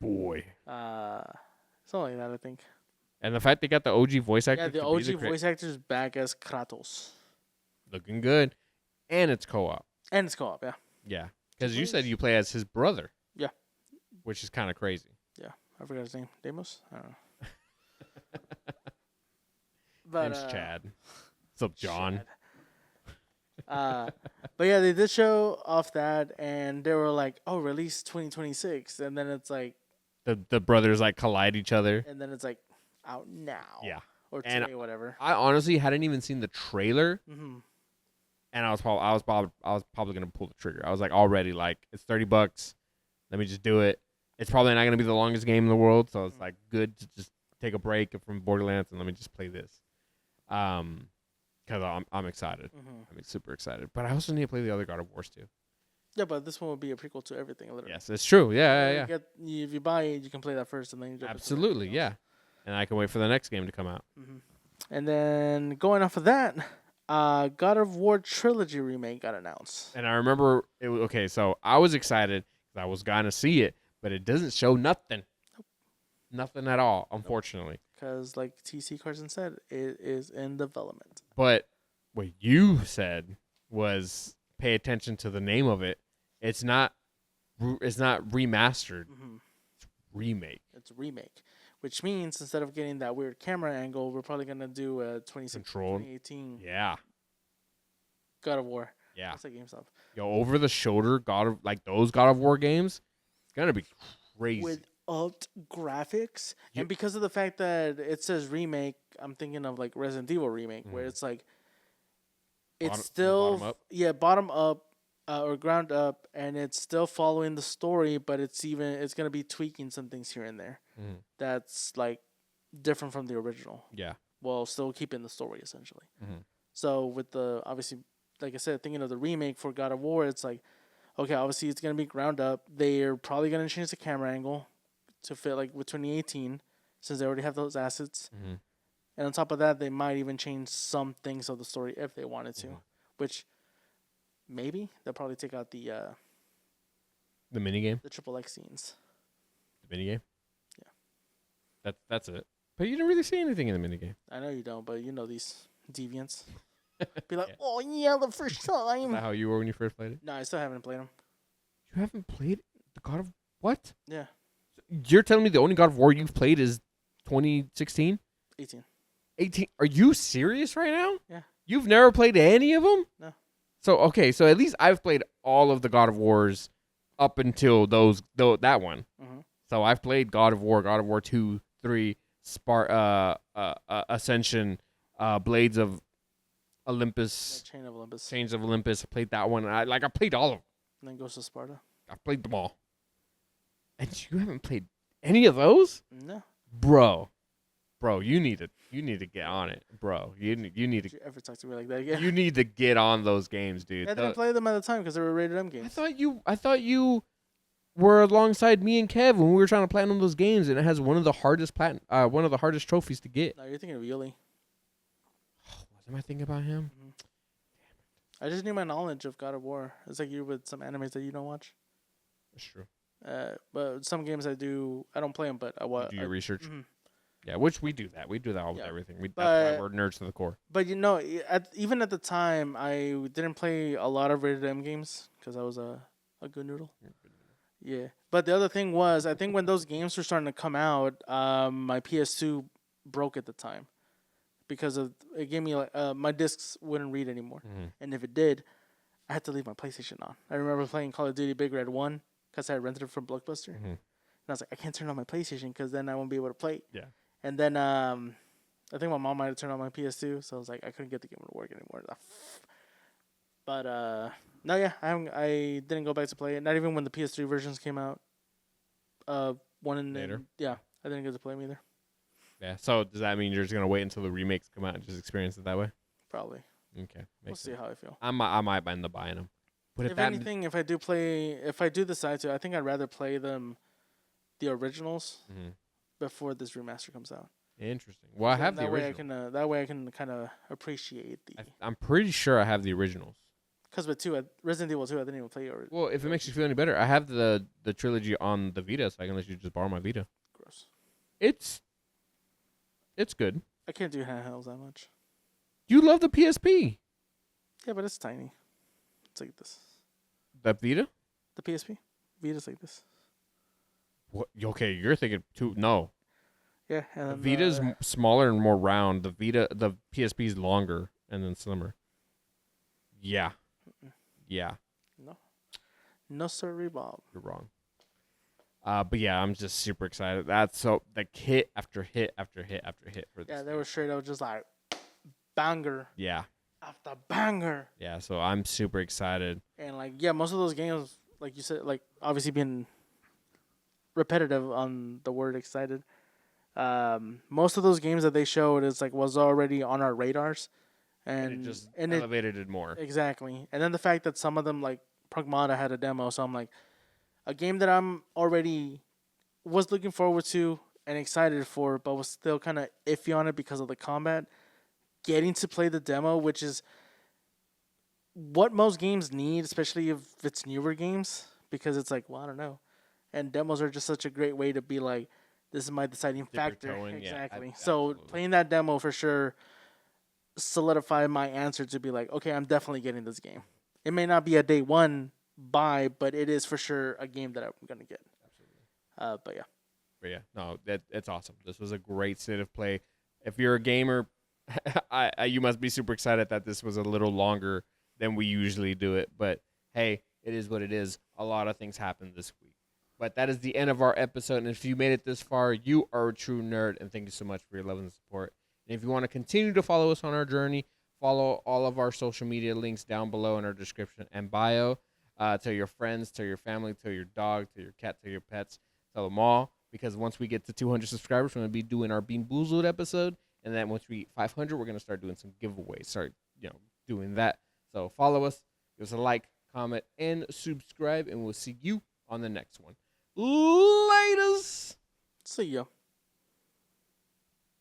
Boy. Something like that, I think. And the fact they got the OG voice actor. Yeah, the OG voice actor's back as Kratos. Looking good. And it's co-op. And it's co-op, yeah. Yeah. Because you said you play as his brother. Yeah. Which is kind of crazy. Yeah. I forgot his name. Deimos? I don't know. But, name's Chad. What's up, John? But yeah, they did show off that, and they were like, "Oh, release 2026," and then it's like the brothers like collide each other, and then it's like out now, yeah, or today, whatever. I honestly hadn't even seen the trailer, and I was probably gonna pull the trigger. I was like, already like, it's $30. Let me just do it. It's probably not gonna be the longest game in the world, so it's like good to just take a break from Borderlands and let me just play this. Because I'm excited. I'm super excited. But I also need to play the other God of Wars too. Yeah, but this one will be a prequel to everything. Literally. Yes, it's true. Yeah. If you buy it, you can play that first, and then you absolutely, yeah. And I can wait for the next game to come out. And then going off of that, God of War Trilogy remake got announced. And I remember it. Okay, so I was excited because I was gonna see it, but it doesn't show nothing. Nothing at all, unfortunately. Because, like TC Carson said, it is in development. But what you said was pay attention to the name of it. It's not remastered. It's remake. It's a remake, which means instead of getting that weird camera angle, we're probably gonna do a 2018. Yeah. God of War. Yeah. That's like GameStop. Yo, over the shoulder those God of War games, it's gonna be crazy. With alt graphics, and because of the fact that it says remake, I'm thinking of like Resident Evil remake, where it's like It's bottom still up? bottom up or ground up, and it's still following the story, but it's gonna be tweaking some things here and there. Mhm. That's like different from the original. Yeah. While still keeping the story essentially. Mhm. So with the obviously, like I said, thinking of the remake for God of War, it's like, okay, obviously it's gonna be ground up. They're probably gonna change the camera angle to fit like with 2018, since they already have those assets. Mhm. And on top of that, they might even change some things of the story if they wanted to, which maybe they'll probably take out The minigame. the triple X scenes. The minigame. Yeah. That's it. But you didn't really see anything in the minigame. I know you don't, but you know these deviants. Be like, Yeah. oh yeah, the first Is time. that how you were when you first played it? No, I still haven't played them. You haven't played the God of what? Yeah, You're telling me the only God of War you've played is 2016? 18. 18? Are you serious right now? Yeah. You've never played any of them? No. So okay, so at least I've played all of the God of Wars up until that one. Mm-hmm. So I've played God of War 2, 3, Ascension, Blades of Olympus, Chain of Olympus. Chains of Olympus. I played that one. I played all of them. And then goes to Sparta. I played them all. And you haven't played any of those? No. Bro, you need to get on it, bro. You need Did to you ever talk to me like that again? you need to get on those games, dude. I didn't play them at the time because they were rated M games. I thought you were alongside me and Kev when we were trying to platinum those games, and it has one of the hardest trophies to get. No, you're thinking of Yuli. What am I thinking about him? I just need my knowledge of God of War. It's like you with some animes that you don't watch. That's true. But some games I don't play them, but I watch. You do your research. Mhm. Yeah, which we do that. We do that all with Yeah. everything. That's But- why we're nerds to the core. But even at the time, I didn't play a lot of rated M games because I was a good noodle. Yeah. But the other thing was, I think when those games were starting to come out, my PS2 broke at the time because of it gave me like my discs wouldn't read anymore, and if it did, I had to leave my PlayStation on. I remember playing Call of Duty Big Red 1 because I had rented it from Blockbuster, and I was like, I can't turn on my PlayStation because then I won't be able to play. Yeah. And then I think my mom might have turned on my PS2, so I was like, I couldn't get the game to work anymore. But no, yeah, I didn't go back to play it. Not even when the PS3 versions came out. One and Later? yeah, I didn't get to play them either. Yeah. So does that mean you're just gonna wait until the remakes come out and just experience it that way? Probably. Okay. We'll Makes see sense. how I feel. I might end up buying them. But If anything, if I do decide to, I think I'd rather play the originals before this remaster comes out. Interesting. Well, I have the that way original. that way I can kind of appreciate the. I'm pretty sure I have the originals. Because with Resident Evil 2, I didn't even play it. Well, if it makes you feel any better, I have the trilogy on the Vita, so I can let you just borrow my Vita. Gross. It's good. I can't do handhelds that much. You love the PSP. Yeah, but it's tiny. It's like this. The Vita? The PSP? Vita's like this. What? Okay, you're thinking too. No, Yeah, and the then, Vita's smaller and more round. The PSP is longer and then slimmer. Yeah. Yeah. No sir, Bob. You're wrong. But yeah, I'm just super excited. That's so like hit after hit after hit after hit for this. Yeah, they were straight up just like banger Yeah. after banger. Yeah, so I'm super excited. And like most of those games, like you said, like obviously being repetitive on the word excited. Most of those games that they showed was already on our radars, And it just elevated it more. Exactly. And then the fact that some of them like Pragmata had a demo, so I'm like, a game that I'm already was looking forward to and excited for, but was still kind of iffy on it because of the combat. Getting to play the demo, which is what most games need, especially if it's newer games, because it's like, well, I don't know. And demos are just such a great way to be like, this is my deciding factor. Exactly. So playing that demo for sure solidified my answer to be like, okay, I'm definitely getting this game. It may not be a day one buy, but it is for sure a game that I'm gonna get. Absolutely. But yeah. No, that's awesome. This was a great state of play. If you're a gamer, you must be super excited that this was a little longer than we usually do it. But hey, it is what it is. A lot of things happened this week. But that is the end of our episode. And if you made it this far, you are a true nerd. And thank you so much for your love and support. And if you want to continue to follow us on our journey, Follow all of our social media links down below in our description and bio. Tell your friends, tell your family, tell your dog, tell your cat, tell your pets, tell them all. Because once we get to 200 subscribers, we're gonna be doing our Bean Boozled episode, and then once we 500, we're gonna start doing some giveaways. Start doing that. So follow us, give us a like, comment, and subscribe, and we'll see you on the next one. Laters. See ya.